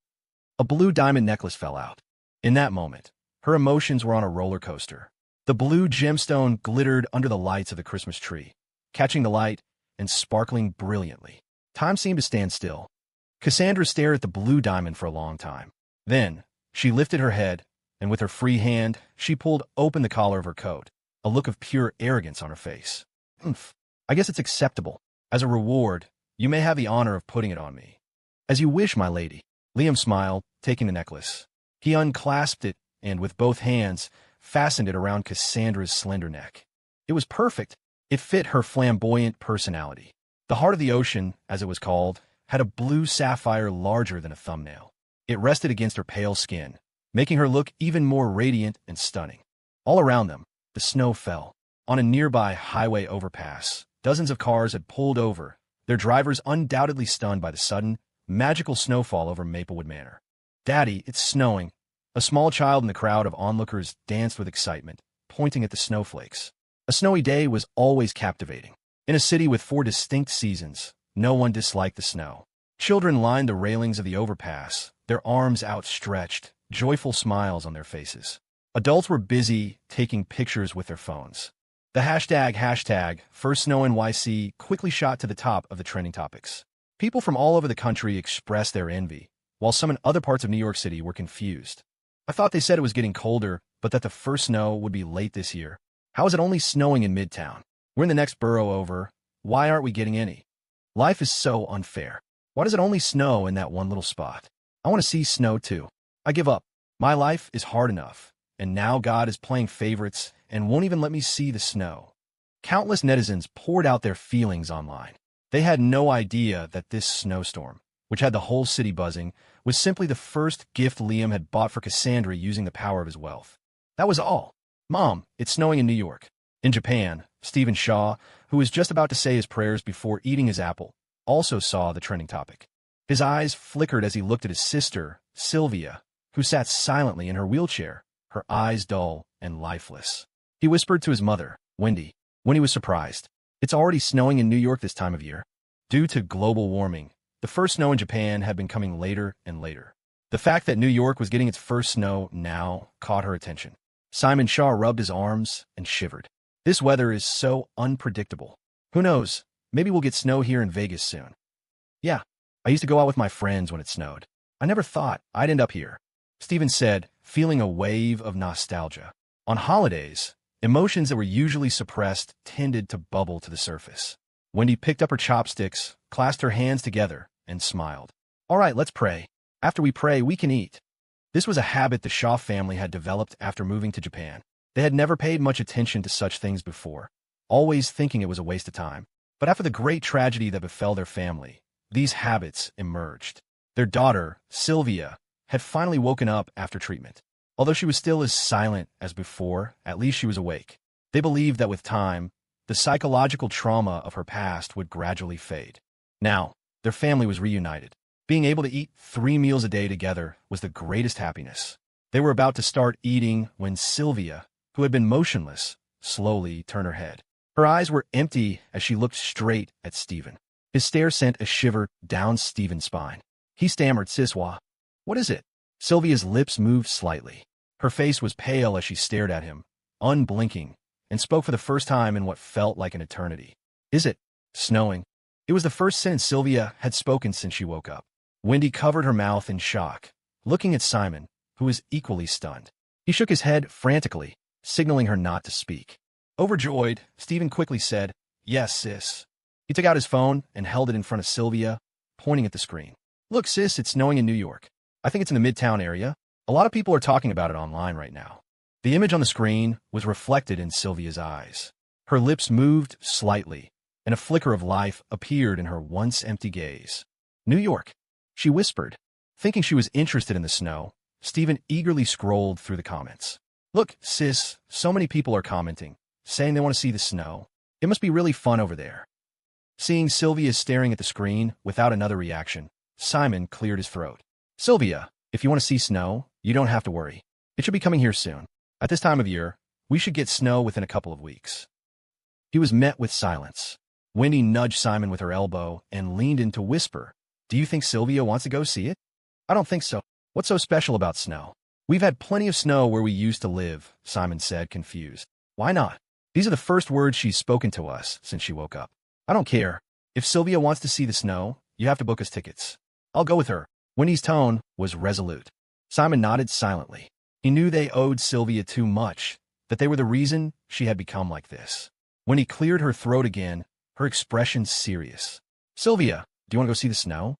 A blue diamond necklace fell out. In that moment, her emotions were on a roller coaster. The blue gemstone glittered under the lights of the Christmas tree, catching the light and sparkling brilliantly. Time seemed to stand still. Cassandra stared at the blue diamond for a long time. Then, she lifted her head, and with her free hand, she pulled open the collar of her coat, a look of pure arrogance on her face. Humph. I guess it's acceptable. As a reward, you may have the honor of putting it on me. As you wish, my lady. Liam smiled, taking the necklace. He unclasped it and, with both hands, fastened it around Cassandra's slender neck. It was perfect. It fit her flamboyant personality. The heart of the ocean, as it was called, had a blue sapphire larger than a thumbnail. It rested against her pale skin, making her look even more radiant and stunning. All around them, the snow fell. On a nearby highway overpass, dozens of cars had pulled over, their drivers undoubtedly stunned by the sudden, magical snowfall over Maplewood Manor. Daddy, it's snowing. A small child in the crowd of onlookers danced with excitement, pointing at the snowflakes. A snowy day was always captivating. In a city with 4 distinct seasons, no one disliked the snow. Children lined the railings of the overpass, their arms outstretched, joyful smiles on their faces. Adults were busy taking pictures with their phones. The hashtag #FirstSnowNYC quickly shot to the top of the trending topics. People from all over the country expressed their envy, while some in other parts of New York City were confused. I thought they said it was getting colder, but that the first snow would be late this year. How is it only snowing in Midtown? We're in the next borough over. Why aren't we getting any? Life is so unfair. Why does it only snow in that one little spot? I want to see snow too. I give up. My life is hard enough, and now God is playing favorites and won't even let me see the snow. Countless netizens poured out their feelings online. They had no idea that this snowstorm, which had the whole city buzzing, was simply the first gift Liam had bought for Cassandra using the power of his wealth. That was all. Mom, it's snowing in New York. In Japan, Stephen Shaw, who was just about to say his prayers before eating his apple, also saw the trending topic. His eyes flickered as he looked at his sister, Sylvia, who sat silently in her wheelchair, her eyes dull and lifeless. He whispered to his mother, Wendy, when he was surprised. It's already snowing in New York this time of year. Due to global warming, the first snow in Japan had been coming later and later. The fact that New York was getting its first snow now caught her attention. Simon.She rubbed his arms and shivered. This weather is so unpredictable. Who knows? Maybe we'll get snow here in Vegas soon. Yeah, I used to go out with my friends when it snowed. I never thought I'd end up here, Stephen said, feeling a wave of nostalgia. On holidays, emotions that were usually suppressed tended to bubble to the surface. Wendy picked up her chopsticks, clasped her hands together, and smiled. All right, let's pray. After we pray, we can eat. This was a habit the Shaw family had developed after moving to Japan. They had never paid much attention to such things before, always thinking it was a waste of time. But after the great tragedy that befell their family, these habits emerged. Their daughter, Sylvia, had finally woken up after treatment. Although she was still as silent as before, at least she was awake. They believed that with time, the psychological trauma of her past would gradually fade. Now, their family was reunited. Being able to eat 3 meals a day together was the greatest happiness. They were about to start eating when Sylvia, who had been motionless, slowly turned her head. Her eyes were empty as she looked straight at Stephen. His stare sent a shiver down Stephen's spine. He stammered, "Siswa, what is it?" Sylvia's lips moved slightly. Her face was pale as she stared at him, unblinking, and spoke for the first time in what felt like an eternity. "Is it snowing?" It was the first sentence Sylvia had spoken since she woke up. Wendy covered her mouth in shock, looking at Simon, who was equally stunned. He shook his head frantically, signaling her not to speak. Overjoyed, Stephen quickly said, "Yes, sis." He took out his phone and held it in front of Sylvia, pointing at the screen. "Look, sis, it's snowing in New York. I think it's in the Midtown area. A lot of people are talking about it online right now." The image on the screen was reflected in Sylvia's eyes. Her lips moved slightly, and a flicker of life appeared in her once empty gaze. "New York," she whispered. Thinking she was interested in the snow, Stephen eagerly scrolled through the comments. "Look, sis, so many people are commenting, saying they want to see the snow. It must be really fun over there." Seeing Sylvia staring at the screen without another reaction, Simon cleared his throat. "Sylvia, if you want to see snow, you don't have to worry. It should be coming here soon. At this time of year, we should get snow within a couple of weeks." He was met with silence. Wendy nudged Simon with her elbow and leaned in to whisper, "Do you think Sylvia wants to go see it?" "I don't think so. What's so special about snow?" "We've had plenty of snow where we used to live," Simon said, confused. "Why not? These are the first words she's spoken to us since she woke up." "I don't care. If Sylvia wants to see the snow, you have to book us tickets. I'll go with her." Wendy's tone was resolute. Simon nodded silently. He knew they owed Sylvia too much, that they were the reason she had become like this. When he cleared her throat again, her expression serious. "Sylvia, do you want to go see the snow?"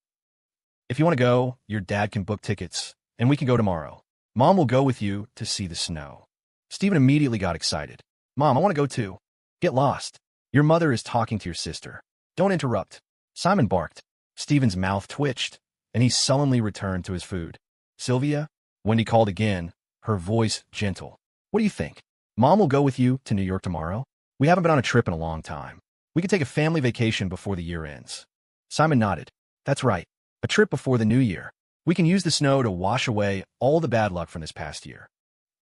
"If you want to go, your dad can book tickets, and we can go tomorrow. Mom will go with you to see the snow." Stephen immediately got excited. "Mom, I want to go too." "Get lost. Your mother is talking to your sister. Don't interrupt." Simon barked. Stephen's mouth twitched, and he sullenly returned to his food. "Sylvia," Wendy called again, her voice gentle. "What do you think? Mom will go with you to New York tomorrow? We haven't been on a trip in a long time. We could take a family vacation before the year ends." Simon nodded. "That's right. A trip before the new year. We can use the snow to wash away all the bad luck from this past year."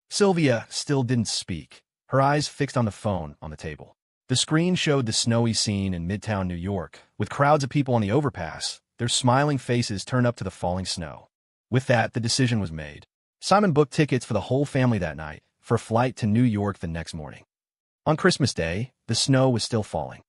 Sylvia still didn't speak, her eyes fixed on the phone on the table. The screen showed the snowy scene in Midtown New York, with crowds of people on the overpass, their smiling faces turned up to the falling snow. With that, the decision was made. Simon booked tickets for the whole family that night, for a flight to New York the next morning. On Christmas Day, the snow was still falling.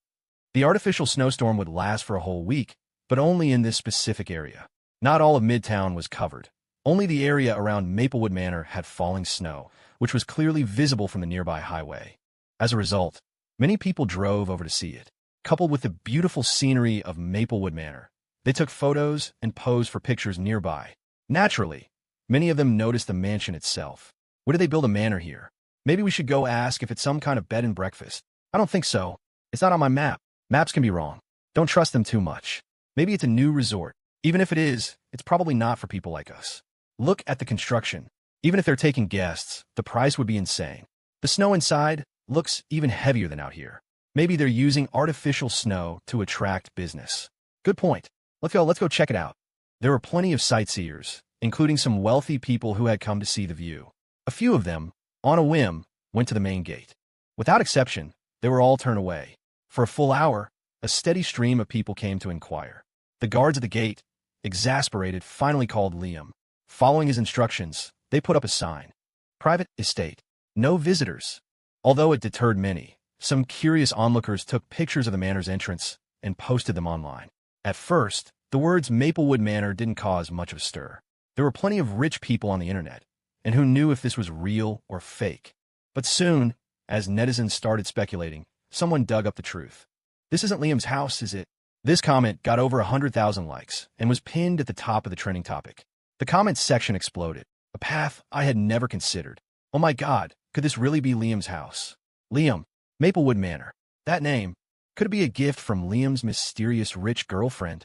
The artificial snowstorm would last for a whole week, but only in this specific area. Not all of Midtown was covered. Only the area around Maplewood Manor had falling snow, which was clearly visible from the nearby highway. As a result, many people drove over to see it. Coupled with the beautiful scenery of Maplewood Manor, they took photos and posed for pictures nearby. Naturally, many of them noticed the mansion itself. Where did they build a manor here? Maybe we should go ask if it's some kind of bed and breakfast. I don't think so. It's not on my map. Maps can be wrong. Don't trust them too much. Maybe it's a new resort. Even if it is, it's probably not for people like us. Look at the construction. Even if they're taking guests, the price would be insane. The snow inside looks even heavier than out here. Maybe they're using artificial snow to attract business. Good point. Let's go check it out. There were plenty of sightseers, including some wealthy people who had come to see the view. A few of them, on a whim, went to the main gate. Without exception, they were all turned away. For a full hour, a steady stream of people came to inquire. The guards at the gate, exasperated, finally called Liam. Following his instructions, they put up a sign. "Private estate. no visitors. Although it deterred many, some curious onlookers took pictures of the manor's entrance and posted them online. At first, the words Maplewood Manor didn't cause much of a stir. There were plenty of rich people on the internet, and who knew if this was real or fake. But soon, as netizens started speculating, someone dug up the truth. "This isn't Liam's house, is it?" This comment got over 100,000 likes and was pinned at the top of the trending topic. The comments section exploded. "A path I had never considered. Oh my God, could this really be Liam's house? Liam, Maplewood Manor. That name. Could it be a gift from Liam's mysterious rich girlfriend?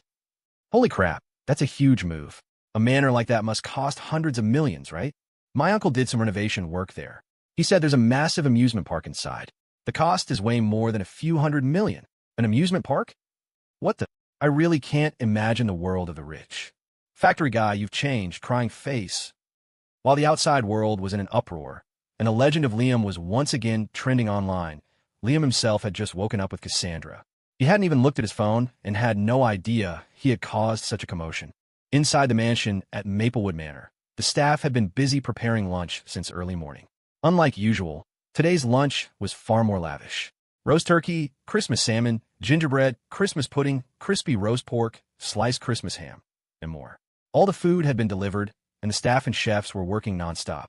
Holy crap, that's a huge move. A manor like that must cost hundreds of millions, right? My uncle did some renovation work there. He said there's a massive amusement park inside. The cost is way more than a few $100 million. An amusement park? What the? I really can't imagine the world of the rich. Factory guy, you've changed, crying face." While the outside world was in an uproar, and the legend of Liam was once again trending online, Liam himself had just woken up with Cassandra. He hadn't even looked at his phone and had no idea he had caused such a commotion. Inside the mansion at Maplewood Manor, the staff had been busy preparing lunch since early morning. Unlike usual, today's lunch was far more lavish. Roast turkey, Christmas salmon, gingerbread, Christmas pudding, crispy roast pork, sliced Christmas ham, and more. All the food had been delivered, and the staff and chefs were working nonstop.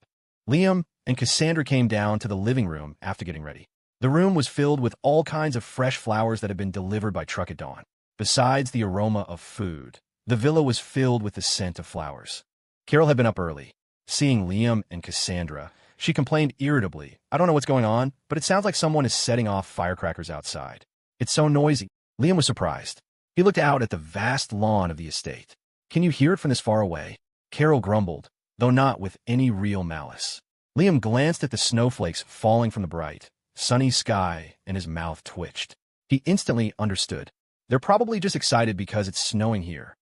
Liam and Cassandra came down to the living room after getting ready. The room was filled with all kinds of fresh flowers that had been delivered by truck at dawn. Besides the aroma of food, the villa was filled with the scent of flowers. Carol had been up early. Seeing Liam and Cassandra, she complained irritably, "I don't know what's going on, but it sounds like someone is setting off firecrackers outside. It's so noisy." Liam was surprised. He looked out at the vast lawn of the estate. "Can you hear it from this far away?" Carol grumbled, though not with any real malice. Liam glanced at the snowflakes falling from the bright, sunny sky, and his mouth twitched. He instantly understood. They're probably just excited because it's snowing here.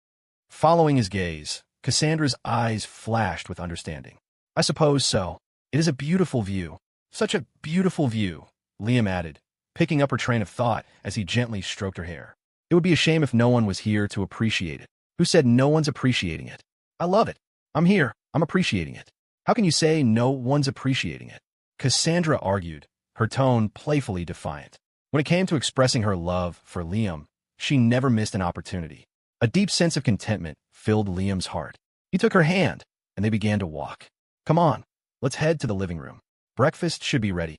Following his gaze, Cassandra's eyes flashed with understanding. "I suppose so. It is a beautiful view. Such a beautiful view," Liam added, picking up her train of thought as he gently stroked her hair. "It would be a shame if no one was here to appreciate it." "Who said no one's appreciating it? I love it. I'm here. I'm appreciating it." "How can you say no one's appreciating it?" Cassandra argued, her tone playfully defiant. When it came to expressing her love for Liam, she never missed an opportunity. A deep sense of contentment filled Liam's heart. He took her hand, and they began to walk. "Come on, let's head to the living room. Breakfast should be ready.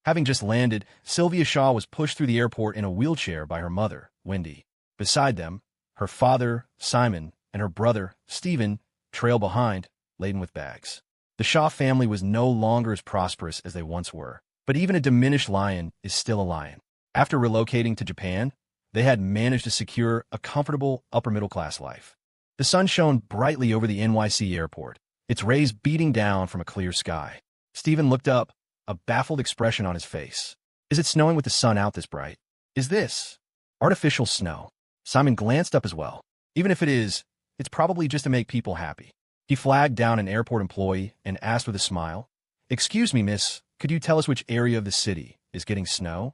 Having just landed, Sylvia Shaw was pushed through the airport in a wheelchair by her mother, Wendy. Beside them, her father, Simon, and her brother, Stephen, trailed behind, laden with bags. The Shaw family was no longer as prosperous as they once were, but even a diminished lion is still a lion. After relocating to Japan, they had managed to secure a comfortable upper-middle-class life. The sun shone brightly over the NYC airport, its rays beating down from a clear sky. Stephen looked up, a baffled expression on his face. "Is it snowing with the sun out this bright? Is this artificial snow?" Simon glanced up as well. "Even if it is, it's probably just to make people happy." He flagged down an airport employee and asked with a smile, "Excuse me, miss, could you tell us which area of the city is getting snow?"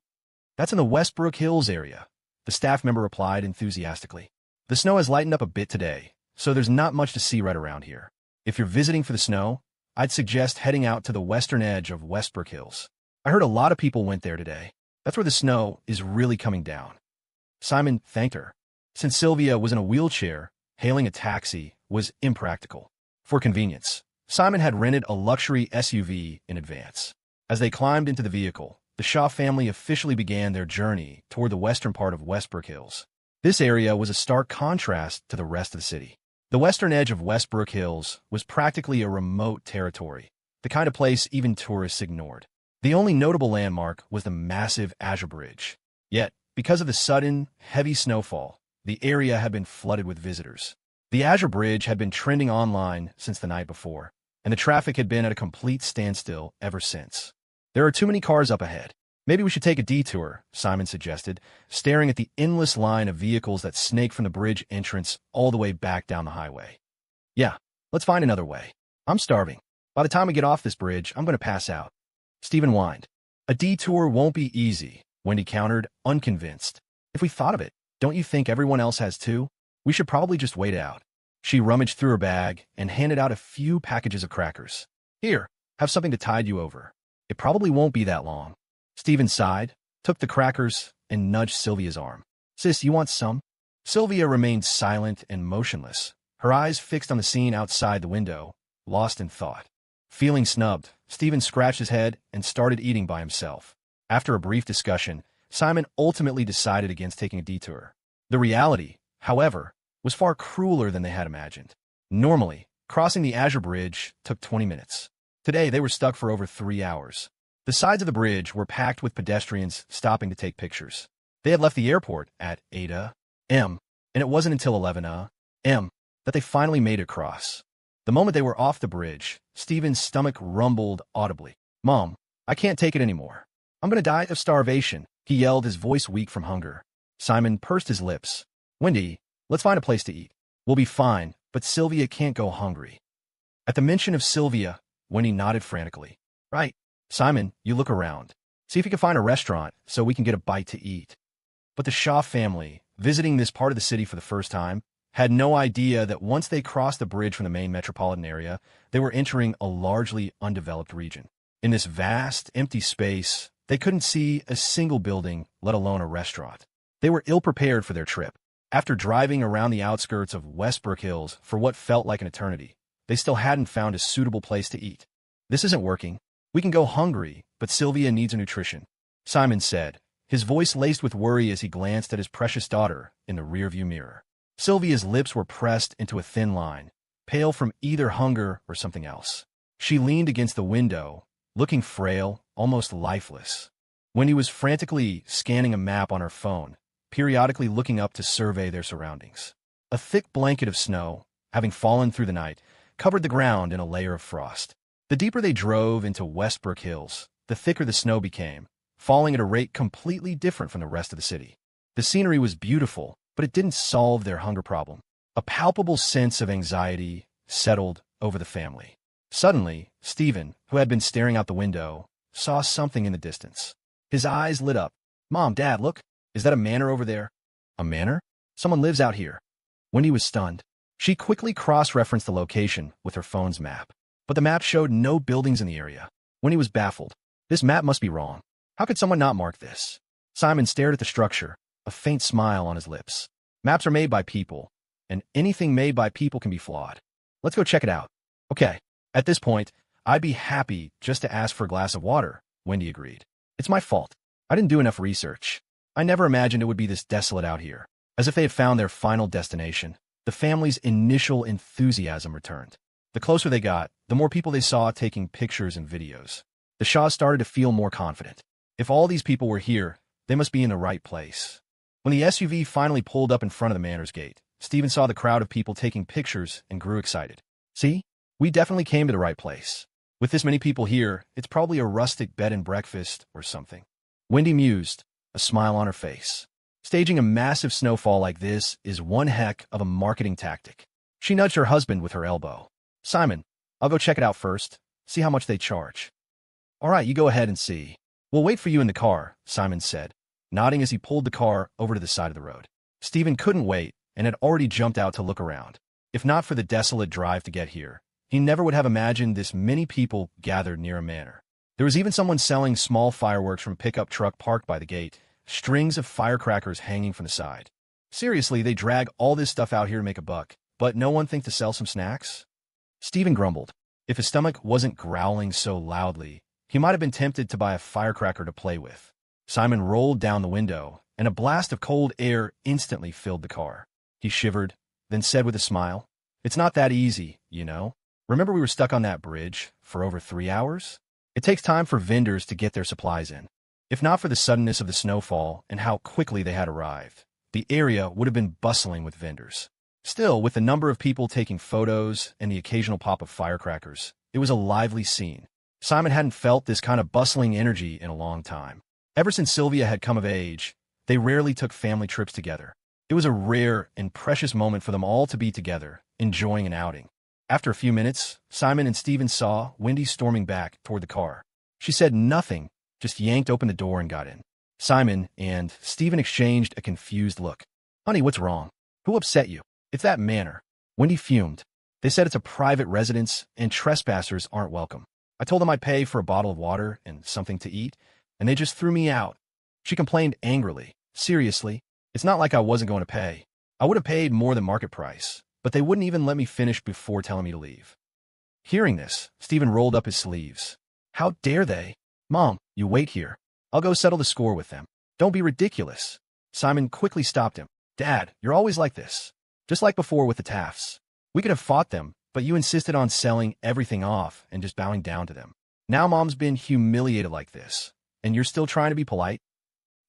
"That's in the Westbrook Hills area," the staff member replied enthusiastically. "The snow has lightened up a bit today, so there's not much to see right around here. If you're visiting for the snow, I'd suggest heading out to the western edge of Westbrook Hills. I heard a lot of people went there today. That's where the snow is really coming down." Simon thanked her. Since Sylvia was in a wheelchair, hailing a taxi was impractical. For convenience, Simon had rented a luxury SUV in advance. As they climbed into the vehicle, the Shaw family officially began their journey toward the western part of Westbrook Hills. This area was a stark contrast to the rest of the city. The western edge of Westbrook Hills was practically a remote territory, the kind of place even tourists ignored. The only notable landmark was the massive Azure Bridge. Yet, because of the sudden, heavy snowfall, the area had been flooded with visitors. The Azure Bridge had been trending online since the night before, and the traffic had been at a complete standstill ever since. "There are too many cars up ahead. Maybe we should take a detour," Simon suggested, staring at the endless line of vehicles that snaked from the bridge entrance all the way back down the highway. "Yeah, let's find another way. I'm starving. By the time we get off this bridge, I'm going to pass out." Stephen whined. "A detour won't be easy," Wendy countered, unconvinced. "If we thought of it, don't you think everyone else has too? We should probably just wait it out." She rummaged through her bag and handed out a few packages of crackers. "Here, Have something to tide you over. It probably won't be that long. Stephen sighed, took the crackers, and nudged Sylvia's arm. Sis, you want some? Sylvia remained silent and motionless, her eyes fixed on the scene outside the window, lost in thought. Feeling snubbed, Stephen scratched his head and started eating by himself. After a brief discussion, Simon ultimately decided against taking a detour. The reality, however, was far crueler than they had imagined. Normally, crossing the Azure Bridge took 20 minutes. Today, they were stuck for over 3 hours. The sides of the bridge were packed with pedestrians stopping to take pictures. They had left the airport at 8 a.m., and it wasn't until 11 a.m. that they finally made it across. The moment they were off the bridge, Stephen's stomach rumbled audibly. Mom, I can't take it anymore. I'm going to die of starvation, he yelled, his voice weak from hunger. Simon pursed his lips. Wendy, let's find a place to eat. We'll be fine, but Sylvia can't go hungry. At the mention of Sylvia, Wendy nodded frantically. Right. Simon, you look around. See if you can find a restaurant so we can get a bite to eat. But the Shaw family, visiting this part of the city for the first time, had no idea that once they crossed the bridge from the main metropolitan area, they were entering a largely undeveloped region. In this vast, empty space, they couldn't see a single building, let alone a restaurant. They were ill-prepared for their trip. After driving around the outskirts of Westbrook Hills for what felt like an eternity, they still hadn't found a suitable place to eat. This isn't working. We can go hungry, but Sylvia needs a nutrition, Simon said, his voice laced with worry as he glanced at his precious daughter in the rearview mirror. Sylvia's lips were pressed into a thin line, pale from either hunger or something else. She leaned against the window, looking frail, almost lifeless. Wendy was frantically scanning a map on her phone, periodically looking up to survey their surroundings. A thick blanket of snow, having fallen through the night, covered the ground in a layer of frost. The deeper they drove into Westbrook Hills, the thicker the snow became, falling at a rate completely different from the rest of the city. The scenery was beautiful, but it didn't solve their hunger problem. A palpable sense of anxiety settled over the family. Suddenly, Stephen, who had been staring out the window, saw something in the distance. His eyes lit up. Mom, Dad, look. Is that a manor over there? A manor? Someone lives out here. Wendy was stunned. She quickly cross-referenced the location with her phone's map. But the map showed no buildings in the area. Wendy was baffled. This map must be wrong. How could someone not mark this? Simon stared at the structure, a faint smile on his lips. Maps are made by people, and anything made by people can be flawed. Let's go check it out. Okay. At this point, I'd be happy just to ask for a glass of water, Wendy agreed. It's my fault. I didn't do enough research. I never imagined it would be this desolate out here. As if they had found their final destination, the family's initial enthusiasm returned. The closer they got, the more people they saw taking pictures and videos. The Shaws started to feel more confident. If all these people were here, they must be in the right place. When the SUV finally pulled up in front of the manor's gate, Stephen saw the crowd of people taking pictures and grew excited. See? We definitely came to the right place. With this many people here, it's probably a rustic bed and breakfast or something. Wendy mused, a smile on her face. Staging a massive snowfall like this is one heck of a marketing tactic. She nudged her husband with her elbow. Simon, I'll go check it out first, see how much they charge. All right, you go ahead and see. We'll wait for you in the car, Simon said, nodding as he pulled the car over to the side of the road. Stephen couldn't wait and had already jumped out to look around. If not for the desolate drive to get here, he never would have imagined this many people gathered near a manor. There was even someone selling small fireworks from a pickup truck parked by the gate, strings of firecrackers hanging from the side. Seriously, they drag all this stuff out here to make a buck, but no one think to sell some snacks? Stephen grumbled. If his stomach wasn't growling so loudly, he might have been tempted to buy a firecracker to play with. Simon rolled down the window, and a blast of cold air instantly filled the car. He shivered, then said with a smile, It's not that easy, you know. Remember we were stuck on that bridge for over 3 hours? It takes time for vendors to get their supplies in. If not for the suddenness of the snowfall and how quickly they had arrived, the area would have been bustling with vendors. Still, with the number of people taking photos and the occasional pop of firecrackers, it was a lively scene. Simon hadn't felt this kind of bustling energy in a long time. Ever since Sylvia had come of age, they rarely took family trips together. It was a rare and precious moment for them all to be together, enjoying an outing. After a few minutes, Simon and Stephen saw Wendy storming back toward the car. She said nothing, just yanked open the door and got in. Simon and Stephen exchanged a confused look. Honey, what's wrong? Who upset you? It's that manor. Wendy fumed. They said it's a private residence and trespassers aren't welcome. I told them I'd pay for a bottle of water and something to eat, and they just threw me out. She complained angrily. Seriously, it's not like I wasn't going to pay. I would have paid more than market price, but they wouldn't even let me finish before telling me to leave. Hearing this, Stephen rolled up his sleeves. How dare they? Mom, you wait here. I'll go settle the score with them. Don't be ridiculous. Simon quickly stopped him. Dad, you're always like this. Just like before with the Tafts. We could have fought them, but you insisted on selling everything off and just bowing down to them. Now Mom's been humiliated like this, and you're still trying to be polite?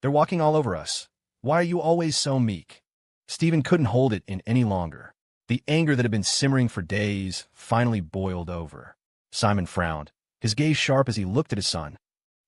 They're walking all over us. Why are you always so meek? Stephen couldn't hold it in any longer. The anger that had been simmering for days finally boiled over. Simon frowned, his gaze sharp as he looked at his son.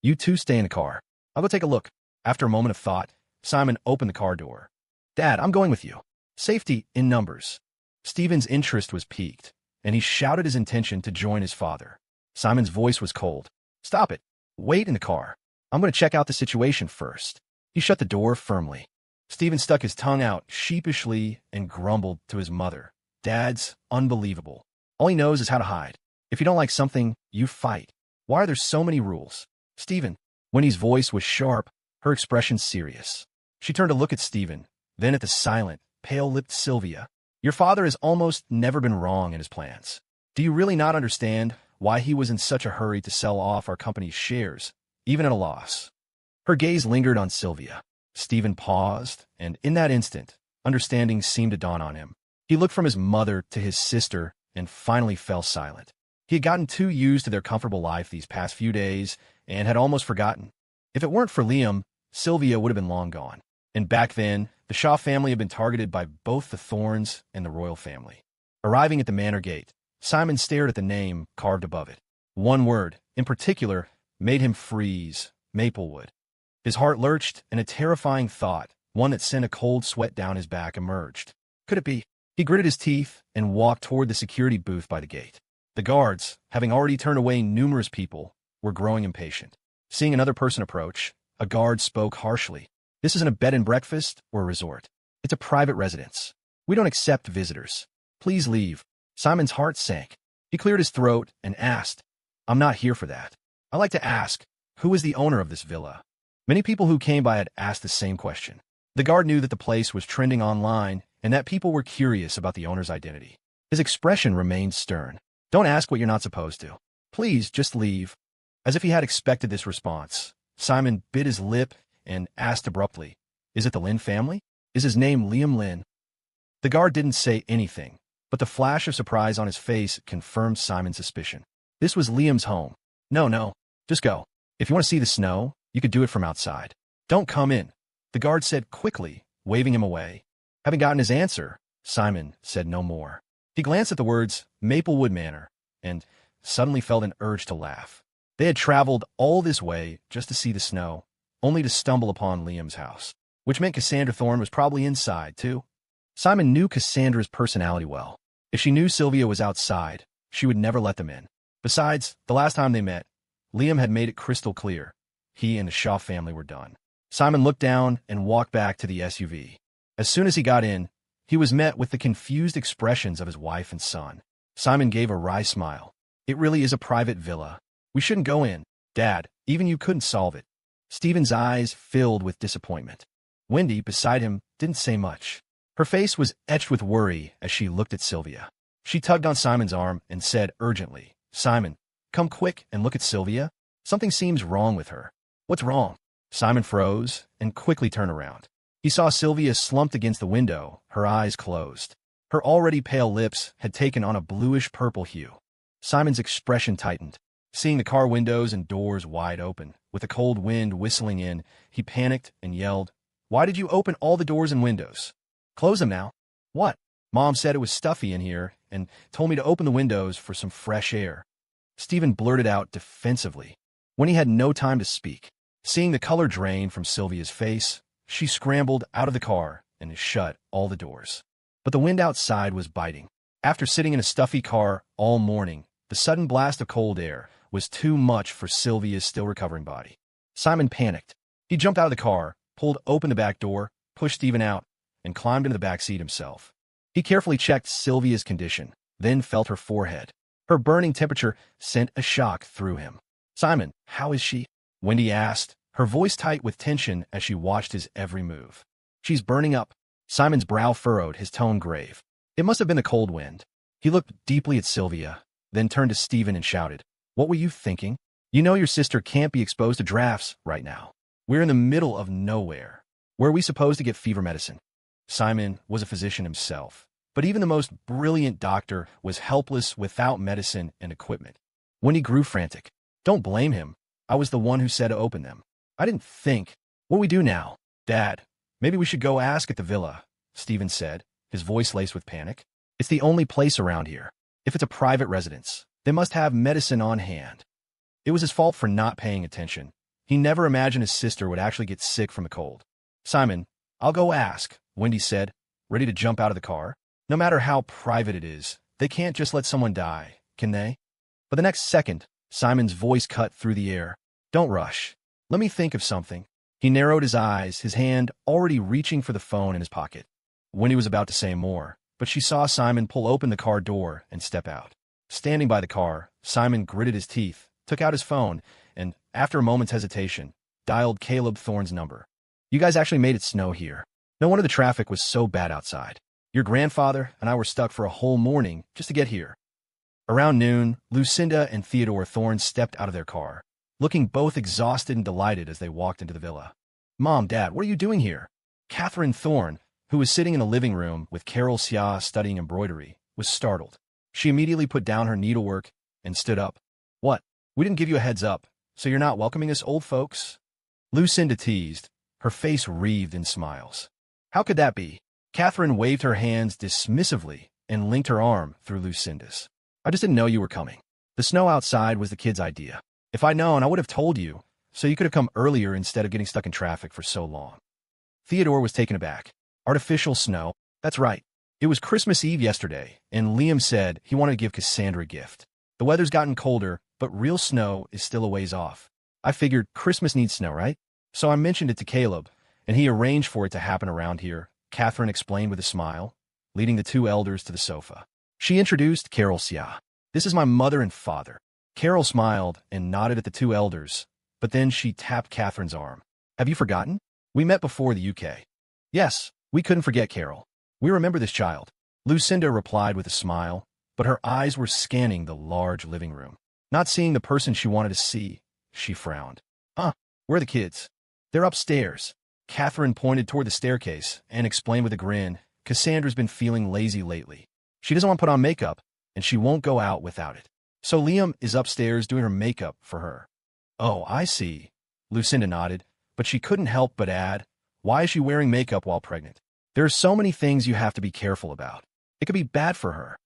You two stay in the car. I'll go take a look. After a moment of thought, Simon opened the car door. Dad, I'm going with you. Safety in numbers. Stephen's interest was piqued, and he shouted his intention to join his father. Simon's voice was cold. Stop it. Wait in the car. I'm going to check out the situation first. He shut the door firmly. Stephen stuck his tongue out sheepishly and grumbled to his mother. Dad's unbelievable. All he knows is how to hide. If you don't like something, you fight. Why are there so many rules? Stephen. Winnie's voice was sharp, her expression serious. She turned to look at Stephen, then at the silent, pale-lipped Sylvia. Your father has almost never been wrong in his plans. Do you really not understand why he was in such a hurry to sell off our company's shares, even at a loss? Her gaze lingered on Sylvia. Stephen paused, and in that instant, understanding seemed to dawn on him. He looked from his mother to his sister and finally fell silent. He had gotten too used to their comfortable life these past few days and had almost forgotten. If it weren't for Liam, Sylvia would have been long gone. And back then, the Shaw family had been targeted by both the Thorns and the royal family. Arriving at the manor gate, Simon stared at the name carved above it. One word, in particular, made him freeze: Maplewood. His heart lurched, and a terrifying thought, one that sent a cold sweat down his back, emerged. Could it be? He gritted his teeth and walked toward the security booth by the gate. The guards, having already turned away numerous people, were growing impatient. Seeing another person approach, a guard spoke harshly. This isn't a bed and breakfast or a resort. It's a private residence. We don't accept visitors. Please leave. Simon's heart sank. He cleared his throat and asked, I'm not here for that. I'd like to ask, who is the owner of this villa? Many people who came by had asked the same question. The guard knew that the place was trending online and that people were curious about the owner's identity. His expression remained stern. Don't ask what you're not supposed to. Please, just leave. As if he had expected this response, Simon bit his lip and asked abruptly, Is it the Lynn family? Is his name Liam Lynn? The guard didn't say anything, but the flash of surprise on his face confirmed Simon's suspicion. This was Liam's home. No, just go. If you want to see the snow, you could do it from outside. Don't come in, the guard said quickly, waving him away. Having gotten his answer, Simon said no more. He glanced at the words Maplewood Manor and suddenly felt an urge to laugh. They had traveled all this way just to see the snow, only to stumble upon Liam's house, which meant Cassandra Thorne was probably inside, too. Simon knew Cassandra's personality well. If she knew Sylvia was outside, she would never let them in. Besides, the last time they met, Liam had made it crystal clear. He and the Shaw family were done. Simon looked down and walked back to the SUV. As soon as he got in, he was met with the confused expressions of his wife and son. Simon gave a wry smile. It really is a private villa. We shouldn't go in. Dad, even you couldn't solve it. Stephen's eyes filled with disappointment. Wendy, beside him, didn't say much. Her face was etched with worry as she looked at Sylvia. She tugged on Simon's arm and said urgently, Simon, come quick and look at Sylvia. Something seems wrong with her. What's wrong? Simon froze and quickly turned around. He saw Sylvia slumped against the window, her eyes closed. Her already pale lips had taken on a bluish-purple hue. Simon's expression tightened. Seeing the car windows and doors wide open, with a cold wind whistling in, he panicked and yelled, Why did you open all the doors and windows? Close them now. What? Mom said it was stuffy in here and told me to open the windows for some fresh air. Stephen blurted out defensively, when he had no time to speak. Seeing the color drain from Sylvia's face, she scrambled out of the car and shut all the doors. But the wind outside was biting. After sitting in a stuffy car all morning, the sudden blast of cold air was too much for Sylvia's still recovering body. Simon panicked. He jumped out of the car, pulled open the back door, pushed Stephen out, and climbed into the back seat himself. He carefully checked Sylvia's condition, then felt her forehead. Her burning temperature sent a shock through him. "Simon, how is she?" Wendy asked, her voice tight with tension as she watched his every move. "She's burning up." Simon's brow furrowed, his tone grave. It must have been the cold wind. He looked deeply at Sylvia, then turned to Stephen and shouted, "What were you thinking? You know your sister can't be exposed to drafts right now. We're in the middle of nowhere. Where are we supposed to get fever medicine?" Simon was a physician himself, but even the most brilliant doctor was helpless without medicine and equipment. Wendy grew frantic. "Don't blame him. I was the one who said to open them. I didn't think. What do we do now?" "Dad, maybe we should go ask at the villa," Stephen said, his voice laced with panic. "It's the only place around here. If it's a private residence, they must have medicine on hand." It was his fault for not paying attention. He never imagined his sister would actually get sick from a cold. "Simon, I'll go ask," Wendy said, ready to jump out of the car. No matter how private it is, they can't just let someone die, can they? But the next second, Simon's voice cut through the air. "Don't rush. Let me think of something." He narrowed his eyes, his hand already reaching for the phone in his pocket. Wendy was about to say more, but she saw Simon pull open the car door and step out. Standing by the car, Simon gritted his teeth, took out his phone, and, after a moment's hesitation, dialed Caleb Thorne's number. "You guys actually made it snow here. No wonder the traffic was so bad outside. Your grandfather and I were stuck for a whole morning just to get here." Around noon, Lucinda and Theodore Thorne stepped out of their car, looking both exhausted and delighted as they walked into the villa. "Mom, Dad, what are you doing here?" Catherine Thorne, who was sitting in the living room with Carol Sia studying embroidery, was startled. She immediately put down her needlework and stood up. "What? We didn't give you a heads up, so you're not welcoming us old folks?" Lucinda teased, her face wreathed in smiles. "How could that be?" Catherine waved her hands dismissively and linked her arm through Lucinda's. "I just didn't know you were coming. The snow outside was the kids' idea. If I'd known, I would have told you, so you could have come earlier instead of getting stuck in traffic for so long." Theodore was taken aback. "Artificial snow? That's right. It was Christmas Eve yesterday, and Liam said he wanted to give Cassandra a gift. The weather's gotten colder, but real snow is still a ways off. I figured Christmas needs snow, right? So I mentioned it to Caleb, and he arranged for it to happen around here," Catherine explained with a smile, leading the two elders to the sofa. She introduced Carol Sia. "This is my mother and father." Carol smiled and nodded at the two elders, but then she tapped Catherine's arm. "Have you forgotten? We met before the UK." "Yes, we couldn't forget, Carol. We remember this child," Lucinda replied with a smile, but her eyes were scanning the large living room. Not seeing the person she wanted to see, she frowned. Where are the kids?" "They're upstairs." Catherine pointed toward the staircase and explained with a grin, "Cassandra's been feeling lazy lately. She doesn't want to put on makeup, and she won't go out without it. So Liam is upstairs doing her makeup for her." "Oh, I see." Lucinda nodded, but she couldn't help but add, "Why is she wearing makeup while pregnant? There are so many things you have to be careful about. It could be bad for her."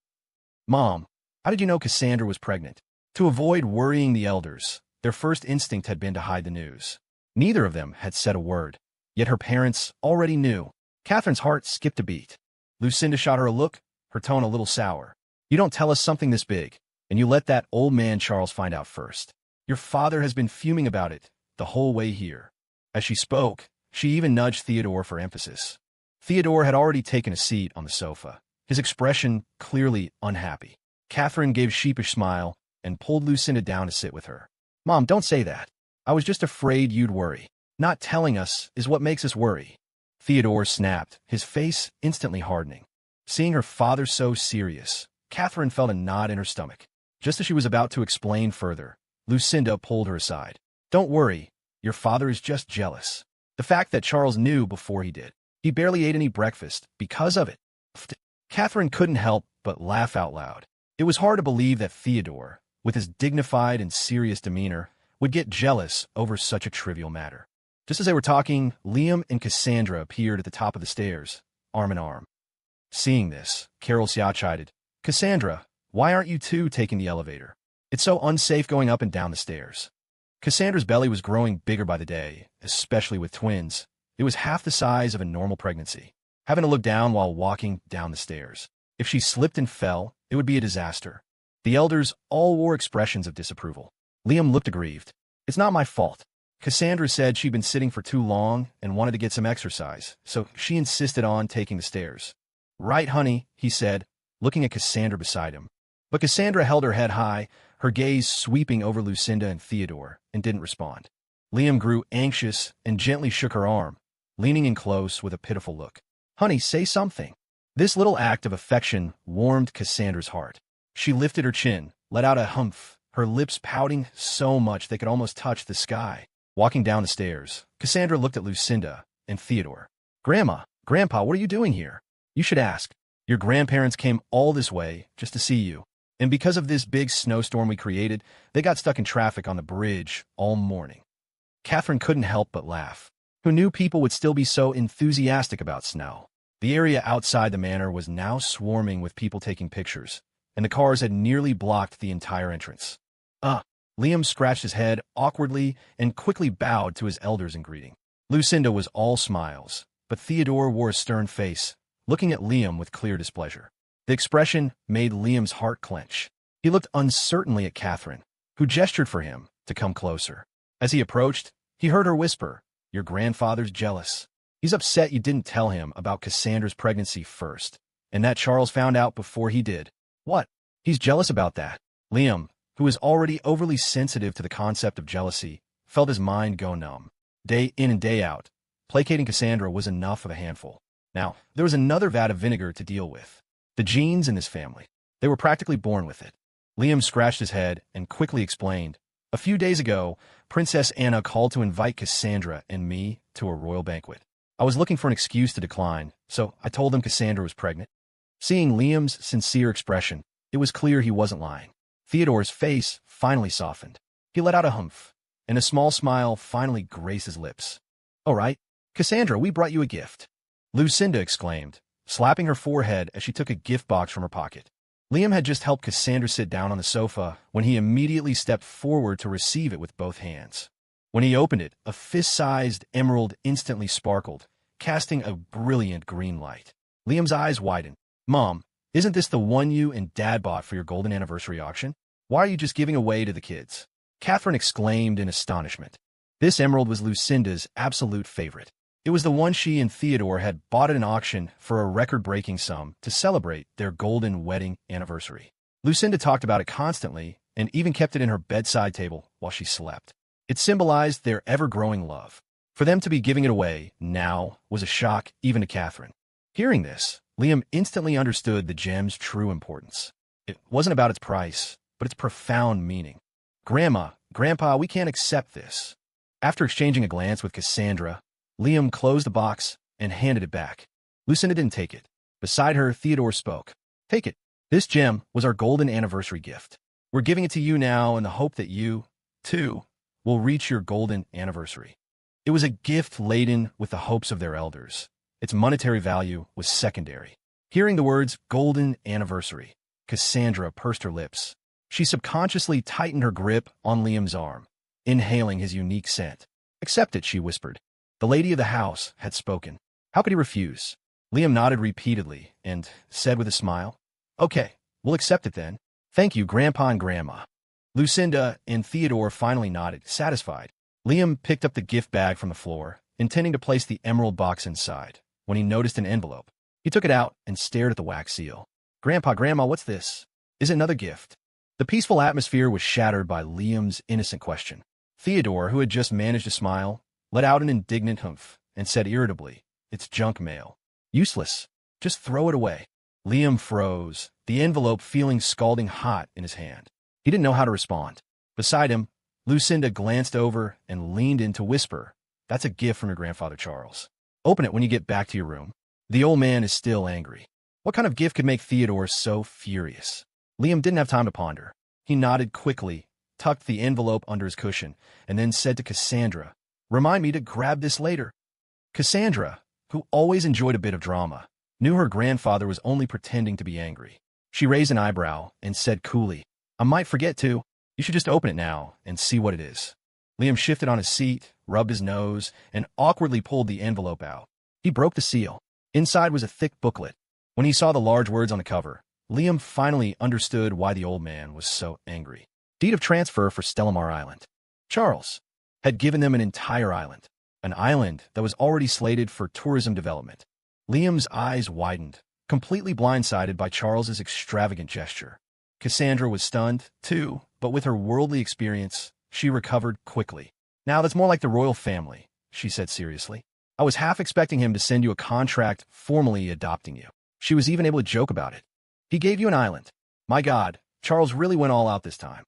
"Mom, how did you know Cassandra was pregnant?" To avoid worrying the elders, their first instinct had been to hide the news. Neither of them had said a word, yet her parents already knew. Catherine's heart skipped a beat. Lucinda shot her a look, her tone a little sour. "You don't tell us something this big, and you let that old man Charles find out first. Your father has been fuming about it the whole way here." As she spoke, she even nudged Theodore for emphasis. Theodore had already taken a seat on the sofa, his expression clearly unhappy. Catherine gave a sheepish smile and pulled Lucinda down to sit with her. "Mom, don't say that. I was just afraid you'd worry. Not telling us is what makes us worry." Theodore snapped, his face instantly hardening. Seeing her father so serious, Catherine felt a knot in her stomach. Just as she was about to explain further, Lucinda pulled her aside. "Don't worry. Your father is just jealous. The fact that Charles knew before he did. He barely ate any breakfast because of it." Catherine couldn't help but laugh out loud. It was hard to believe that Theodore, with his dignified and serious demeanor, would get jealous over such a trivial matter. Just as they were talking, Liam and Cassandra appeared at the top of the stairs, arm in arm. Seeing this, Carol Sia chided, "Cassandra, why aren't you two taking the elevator? It's so unsafe going up and down the stairs." Cassandra's belly was growing bigger by the day, especially with twins. It was half the size of a normal pregnancy. Having to look down while walking down the stairs. If she slipped and fell, it would be a disaster. The elders all wore expressions of disapproval. Liam looked aggrieved. "It's not my fault. Cassandra said she'd been sitting for too long and wanted to get some exercise, so she insisted on taking the stairs." "Right, honey," he said, looking at Cassandra beside him. But Cassandra held her head high, her gaze sweeping over Lucinda and Theodore, and didn't respond. Liam grew anxious and gently shook her arm, leaning in close with a pitiful look. "Honey, say something." This little act of affection warmed Cassandra's heart. She lifted her chin, let out a humph, her lips pouting so much they could almost touch the sky. Walking down the stairs, Cassandra looked at Lucinda and Theodore. "Grandma, Grandpa, what are you doing here? You should ask. Your grandparents came all this way just to see you. And because of this big snowstorm we created, they got stuck in traffic on the bridge all morning." Catherine couldn't help but laugh. Who knew people would still be so enthusiastic about snow? The area outside the manor was now swarming with people taking pictures, and the cars had nearly blocked the entire entrance. Liam scratched his head awkwardly and quickly bowed to his elders in greeting. Lucinda was all smiles, but Theodore wore a stern face, looking at Liam with clear displeasure. The expression made Liam's heart clench. He looked uncertainly at Catherine, who gestured for him to come closer. As he approached, he heard her whisper, "Your grandfather's jealous. He's upset you didn't tell him about Cassandra's pregnancy first, and that Charles found out before he did." "What? He's jealous about that?" Liam, who was already overly sensitive to the concept of jealousy, felt his mind go numb. Day in and day out, placating Cassandra was enough of a handful. Now, there was another vat of vinegar to deal with. The genes in this family. They were practically born with it. Liam scratched his head and quickly explained. "A few days ago, Princess Anna called to invite Cassandra and me to a royal banquet. I was looking for an excuse to decline, so I told them Cassandra was pregnant." Seeing Liam's sincere expression, it was clear he wasn't lying. Theodore's face finally softened. He let out a humph, and a small smile finally graced his lips. "All right, Cassandra, we brought you a gift," Lucinda exclaimed, slapping her forehead as she took a gift box from her pocket. Liam had just helped Cassandra sit down on the sofa when he immediately stepped forward to receive it with both hands. When he opened it, a fist-sized emerald instantly sparkled, casting a brilliant green light. Liam's eyes widened. "Mom, isn't this the one you and Dad bought for your golden anniversary auction? Why are you just giving away to the kids?" Catherine exclaimed in astonishment. This emerald was Lucinda's absolute favorite. It was the one she and Theodore had bought at an auction for a record-breaking sum to celebrate their golden wedding anniversary. Lucinda talked about it constantly and even kept it in her bedside table while she slept. It symbolized their ever-growing love. For them to be giving it away now was a shock even to Catherine. Hearing this, Liam instantly understood the gem's true importance. It wasn't about its price, but its profound meaning. "Grandma, Grandpa, we can't accept this." After exchanging a glance with Cassandra, Liam closed the box and handed it back. Lucinda didn't take it. Beside her, Theodore spoke. "Take it. This gem was our golden anniversary gift. We're giving it to you now in the hope that you, too, will reach your golden anniversary." It was a gift laden with the hopes of their elders. Its monetary value was secondary. Hearing the words golden anniversary, Cassandra pursed her lips. She subconsciously tightened her grip on Liam's arm, inhaling his unique scent. "Accept it," she whispered. The lady of the house had spoken. How could he refuse? Liam nodded repeatedly and said with a smile, "Okay, we'll accept it then. Thank you, Grandpa and Grandma." Lucinda and Theodore finally nodded, satisfied. Liam picked up the gift bag from the floor, intending to place the emerald box inside, when he noticed an envelope. He took it out and stared at the wax seal. "Grandpa, Grandma, what's this? Is it another gift?" The peaceful atmosphere was shattered by Liam's innocent question. Theodore, who had just managed to smile, let out an indignant humph and said irritably, "It's junk mail. Useless. Just throw it away." Liam froze, the envelope feeling scalding hot in his hand. He didn't know how to respond. Beside him, Lucinda glanced over and leaned in to whisper, "That's a gift from your grandfather Charles. Open it when you get back to your room. The old man is still angry." What kind of gift could make Theodore so furious? Liam didn't have time to ponder. He nodded quickly, tucked the envelope under his cushion, and then said to Cassandra, "Remind me to grab this later." Cassandra, who always enjoyed a bit of drama, knew her grandfather was only pretending to be angry. She raised an eyebrow and said coolly, "I might forget to. You should just open it now and see what it is." Liam shifted on his seat, rubbed his nose, and awkwardly pulled the envelope out. He broke the seal. Inside was a thick booklet. When he saw the large words on the cover, Liam finally understood why the old man was so angry. Deed of transfer for Stellamar Island. Charles had given them an entire island, an island that was already slated for tourism development. Liam's eyes widened, completely blindsided by Charles's extravagant gesture. Cassandra was stunned, too, but with her worldly experience, she recovered quickly. Now that's more like the royal family, she said seriously. I was half expecting him to send you a contract formally adopting you. She was even able to joke about it. He gave you an island. My God, Charles really went all out this time.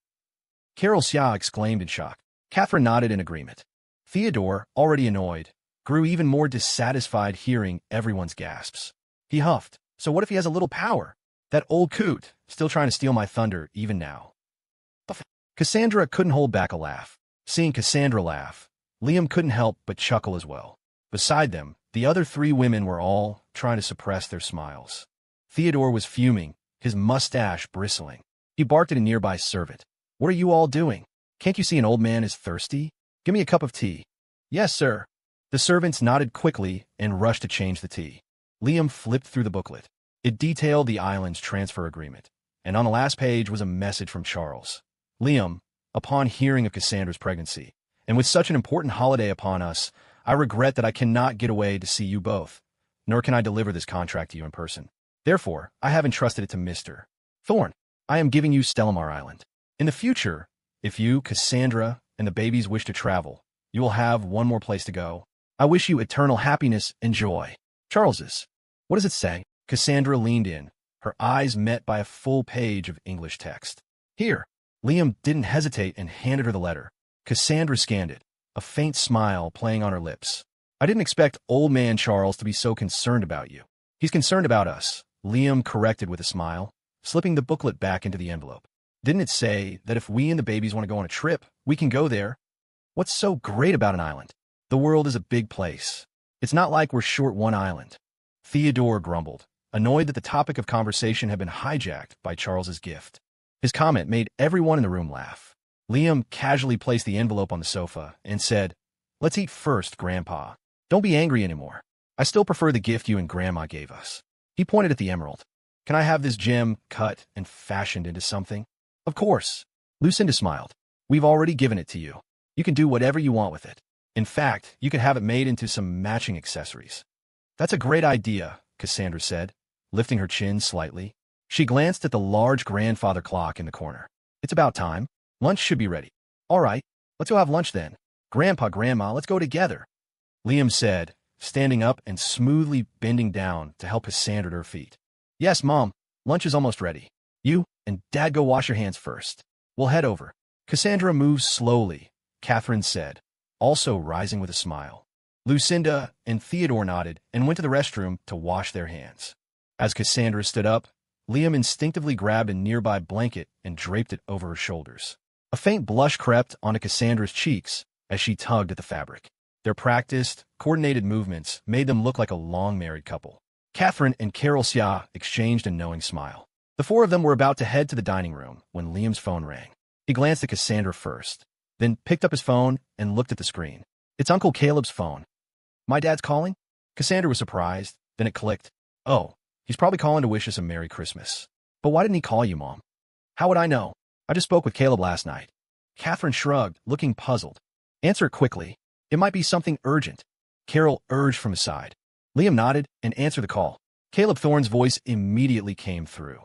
P17.She exclaimed in shock. Catherine nodded in agreement. Theodore, already annoyed, grew even more dissatisfied hearing everyone's gasps. He huffed. So what if he has a little power? That old coot, still trying to steal my thunder even now. Cassandra couldn't hold back a laugh. Seeing Cassandra laugh, Liam couldn't help but chuckle as well. Beside them, the other three women were all trying to suppress their smiles. Theodore was fuming, his mustache bristling. He barked at a nearby servant. What are you all doing? Can't you see an old man is thirsty? Give me a cup of tea. Yes, sir. The servants nodded quickly and rushed to change the tea. Liam flipped through the booklet. It detailed the island's transfer agreement, and on the last page was a message from Charles. Liam, upon hearing of Cassandra's pregnancy, and with such an important holiday upon us, I regret that I cannot get away to see you both, nor can I deliver this contract to you in person. Therefore, I have entrusted it to Mr. Thorne. I am giving you Stellamar Island. In the future, if you, Cassandra, and the babies wish to travel, you will have one more place to go. I wish you eternal happiness and joy. Charles's. What does it say? Cassandra leaned in, her eyes met by a full page of English text. Here. Liam didn't hesitate and handed her the letter. Cassandra scanned it, a faint smile playing on her lips. I didn't expect old man Charles to be so concerned about you. He's concerned about us, Liam corrected with a smile, slipping the booklet back into the envelope. Didn't it say that if we and the babies want to go on a trip, we can go there? What's so great about an island? The world is a big place. It's not like we're short one island. Theodore grumbled, annoyed that the topic of conversation had been hijacked by Charles's gift. His comment made everyone in the room laugh. Liam casually placed the envelope on the sofa and said, Let's eat first, Grandpa. Don't be angry anymore. I still prefer the gift you and Grandma gave us. He pointed at the emerald. Can I have this gem cut and fashioned into something? Of course. Lucinda smiled. We've already given it to you. You can do whatever you want with it. In fact, you can have it made into some matching accessories. That's a great idea, Cassandra said, lifting her chin slightly. She glanced at the large grandfather clock in the corner. It's about time. Lunch should be ready. All right, let's go have lunch then. Grandpa, Grandma, let's go together. Liam said, standing up and smoothly bending down to help Cassandra to her feet. Yes, Mom, lunch is almost ready. You and Dad go wash your hands first. We'll head over. Cassandra moved slowly, Catherine said, also rising with a smile. Lucinda and Theodore nodded and went to the restroom to wash their hands. As Cassandra stood up, Liam instinctively grabbed a nearby blanket and draped it over her shoulders. A faint blush crept onto Cassandra's cheeks as she tugged at the fabric. Their practiced, coordinated movements made them look like a long-married couple. Catherine and P17.She exchanged a knowing smile. The four of them were about to head to the dining room when Liam's phone rang. He glanced at Cassandra first, then picked up his phone and looked at the screen. It's Uncle Caleb's phone. My dad's calling? Cassandra was surprised, then it clicked. Oh. He's probably calling to wish us a Merry Christmas. But why didn't he call you, Mom? How would I know? I just spoke with Caleb last night. Catherine shrugged, looking puzzled. Answer it quickly. It might be something urgent. Carol urged from his side. Liam nodded and answered the call. Caleb Thorne's voice immediately came through.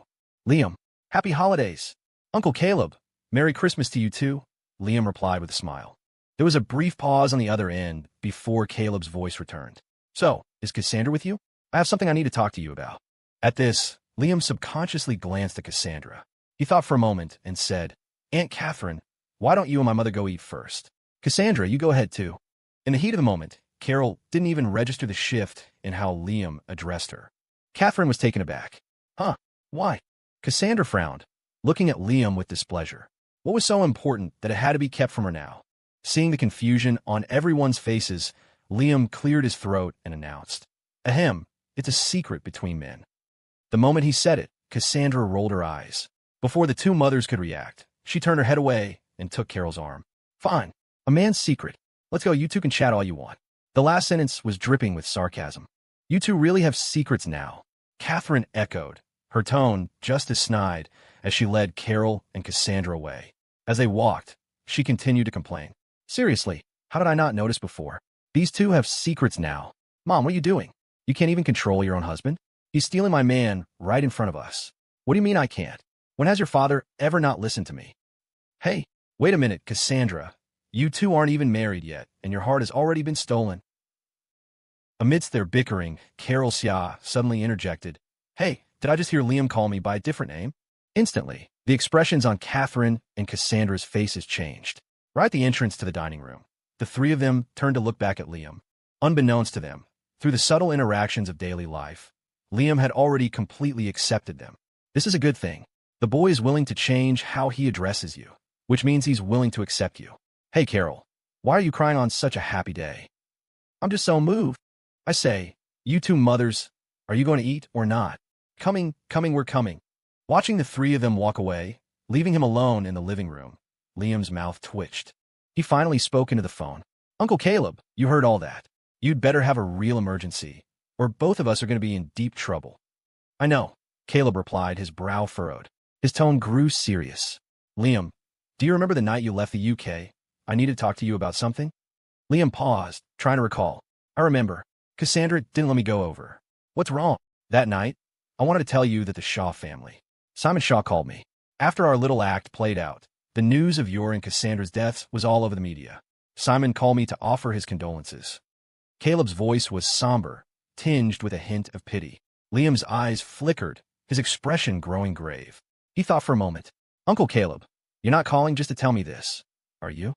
Liam, happy holidays. Uncle Caleb, Merry Christmas to you too, Liam replied with a smile. There was a brief pause on the other end before Caleb's voice returned. So, is Cassandra with you? I have something I need to talk to you about. At this, Liam subconsciously glanced at Cassandra. He thought for a moment and said, Aunt Catherine, why don't you and my mother go eat first? Cassandra, you go ahead too. In the heat of the moment, Carol didn't even register the shift in how Liam addressed her. Catherine was taken aback. Huh, why? Cassandra frowned, looking at Liam with displeasure. What was so important that it had to be kept from her now? Seeing the confusion on everyone's faces, Liam cleared his throat and announced, Ahem, it's a secret between men. The moment he said it, Cassandra rolled her eyes. Before the two mothers could react, she turned her head away and took Carol's arm. Fine, a man's secret. Let's go, you two can chat all you want. The last sentence was dripping with sarcasm. You two really have secrets now, Catherine echoed, her tone just as snide as she led Carol and Cassandra away. As they walked, she continued to complain. Seriously, how did I not notice before? These two have secrets now. Mom, what are you doing? You can't even control your own husband? He's stealing my man right in front of us. What do you mean I can't? When has your father ever not listened to me? Hey, wait a minute, Cassandra. You two aren't even married yet, and your heart has already been stolen. Amidst their bickering, Carol Xia suddenly interjected, Hey, did I just hear Liam call me by a different name? Instantly, the expressions on Catherine and Cassandra's faces changed. Right at the entrance to the dining room, the three of them turned to look back at Liam. Unbeknownst to them, through the subtle interactions of daily life, Liam had already completely accepted them. This is a good thing. The boy is willing to change how he addresses you, which means he's willing to accept you. Hey, Carol, why are you crying on such a happy day? I'm just so moved. I say, you two mothers, are you going to eat or not? Coming, we're coming. Watching the three of them walk away, leaving him alone in the living room, Liam's mouth twitched. He finally spoke into the phone. Uncle Caleb, you heard all that. You'd better have a real emergency, or both of us are going to be in deep trouble. I know, Caleb replied, his brow furrowed. His tone grew serious. Liam, do you remember the night you left the UK? I need to talk to you about something. Liam paused, trying to recall. I remember. Cassandra didn't let me go over. What's wrong? That night, I wanted to tell you that the Shaw family. Simon Shaw called me. After our little act played out, the news of your and Cassandra's deaths was all over the media. Simon called me to offer his condolences. Caleb's voice was somber, tinged with a hint of pity. Liam's eyes flickered, his expression growing grave. He thought for a moment. Uncle Caleb, you're not calling just to tell me this, are you?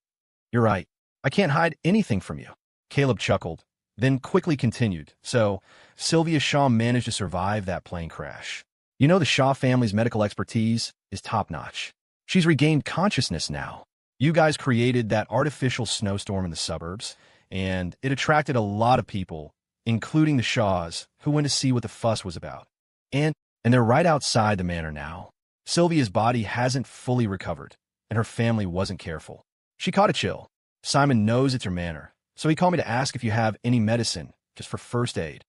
You're right. I can't hide anything from you. Caleb chuckled, then quickly continued. So, Sylvia Shaw managed to survive that plane crash. You know the Shaw family's medical expertise is top-notch. She's regained consciousness now. You guys created that artificial snowstorm in the suburbs, and it attracted a lot of people, including the Shaws, who went to see what the fuss was about. And they're right outside the manor now. Sylvia's body hasn't fully recovered, and her family wasn't careful. She caught a chill. Simon knows it's her manor, so he called me to ask if you have any medicine, just for first aid.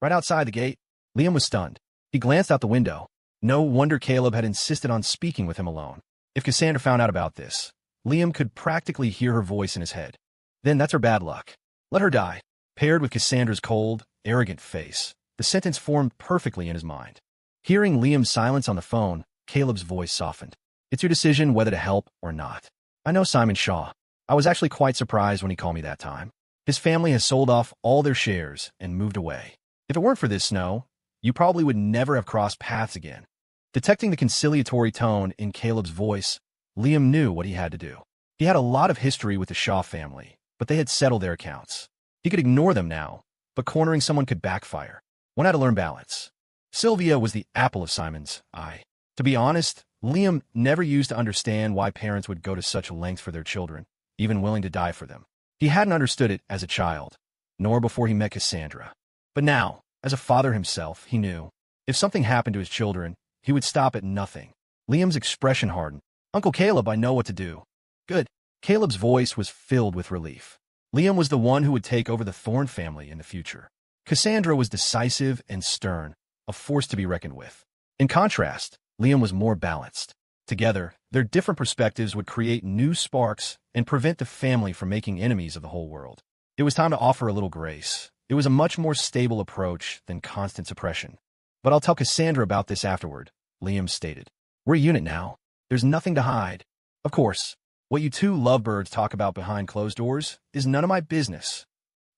Right outside the gate, Liam was stunned. He glanced out the window. No wonder Caleb had insisted on speaking with him alone. If Cassandra found out about this, Liam could practically hear her voice in his head. Then that's her bad luck. Let her die. Paired with Cassandra's cold, arrogant face, the sentence formed perfectly in his mind. Hearing Liam's silence on the phone, Caleb's voice softened. It's your decision whether to help or not. I know Simon Shaw. I was actually quite surprised when he called me that time. His family has sold off all their shares and moved away. If it weren't for this snow, you probably would never have crossed paths again. Detecting the conciliatory tone in Caleb's voice, Liam knew what he had to do. He had a lot of history with the Shaw family, but they had settled their accounts. He could ignore them now, but cornering someone could backfire. One had to learn balance. Sylvia was the apple of Simon's eye. To be honest, Liam never used to understand why parents would go to such lengths for their children, even willing to die for them. He hadn't understood it as a child, nor before he met Cassandra. But now, as a father himself, he knew. If something happened to his children, he would stop at nothing. Liam's expression hardened. Uncle Caleb, I know what to do. Good. Caleb's voice was filled with relief. Liam was the one who would take over the Thorne family in the future. Cassandra was decisive and stern, a force to be reckoned with. In contrast, Liam was more balanced. Together, their different perspectives would create new sparks and prevent the family from making enemies of the whole world. It was time to offer a little grace. It was a much more stable approach than constant suppression. But I'll tell Cassandra about this afterward, Liam stated. We're a unit now. There's nothing to hide. Of course, what you two lovebirds talk about behind closed doors is none of my business.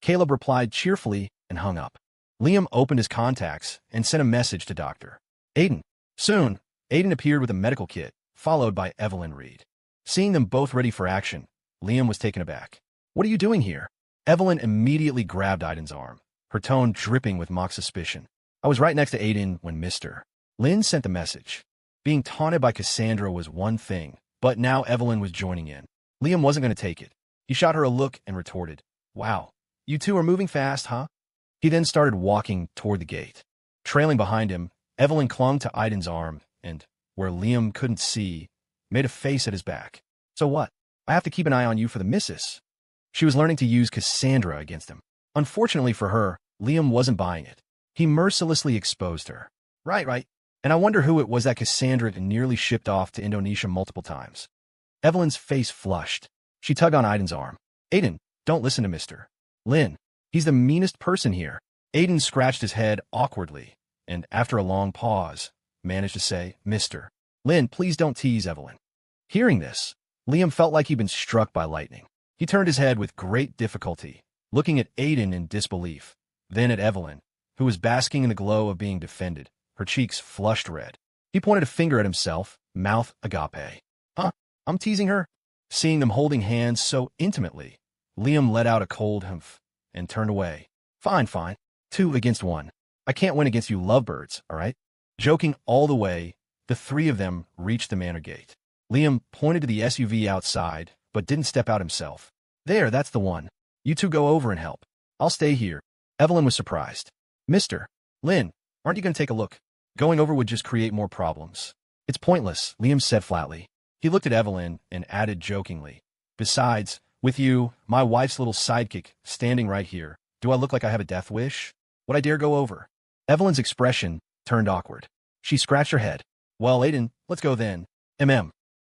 Caleb replied cheerfully and hung up. Liam opened his contacts and sent a message to Dr. Aiden. Soon, Aiden appeared with a medical kit, followed by Evelyn Reed. Seeing them both ready for action, Liam was taken aback. What are you doing here? Evelyn immediately grabbed Aiden's arm, her tone dripping with mock suspicion. I was right next to Aiden when Mr. Lynn sent the message. Being taunted by Cassandra was one thing, but now Evelyn was joining in. Liam wasn't going to take it. He shot her a look and retorted, Wow, you two are moving fast, huh? He then started walking toward the gate. Trailing behind him, Evelyn clung to Aiden's arm and, where Liam couldn't see, made a face at his back. So what? I have to keep an eye on you for the missus. She was learning to use Cassandra against him. Unfortunately for her, Liam wasn't buying it. He mercilessly exposed her. Right. And I wonder who it was that Cassandra had nearly shipped off to Indonesia multiple times. Evelyn's face flushed. She tugged on Aiden's arm. Aiden, don't listen to Mr. Lynn. He's the meanest person here. Aiden scratched his head awkwardly, and after a long pause, managed to say, Mr. Lynn, please don't tease Evelyn. Hearing this, Liam felt like he'd been struck by lightning. He turned his head with great difficulty, looking at Aiden in disbelief, then at Evelyn, who was basking in the glow of being defended, her cheeks flushed red. He pointed a finger at himself, mouth agape. Huh? I'm teasing her? Seeing them holding hands so intimately, Liam let out a cold humph and turned away. Fine, fine. 2 against 1. I can't win against you lovebirds, all right? Joking all the way, the 3 of them reached the manor gate. Liam pointed to the SUV outside, but didn't step out himself. There, that's the one. You 2 go over and help. I'll stay here. Evelyn was surprised. Mr. Lynn, aren't you going to take a look? Going over would just create more problems. It's pointless, Liam said flatly. He looked at Evelyn and added jokingly, besides, with you, my wife's little sidekick, standing right here, do I look like I have a death wish? Would I dare go over? Evelyn's expression turned awkward. She scratched her head. Well, Aiden, let's go then.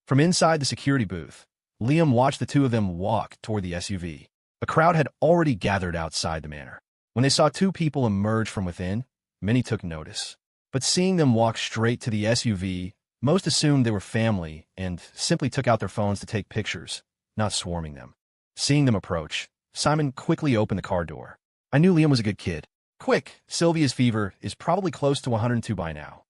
From inside the security booth, Liam watched the 2 of them walk toward the SUV. A crowd had already gathered outside the manor. When they saw 2 people emerge from within, many took notice. But seeing them walk straight to the SUV, most assumed they were family and simply took out their phones to take pictures, not swarming them. Seeing them approach, Simon quickly opened the car door. I knew Liam was a good kid. Quick, Sylvia's fever is probably close to 102 by now.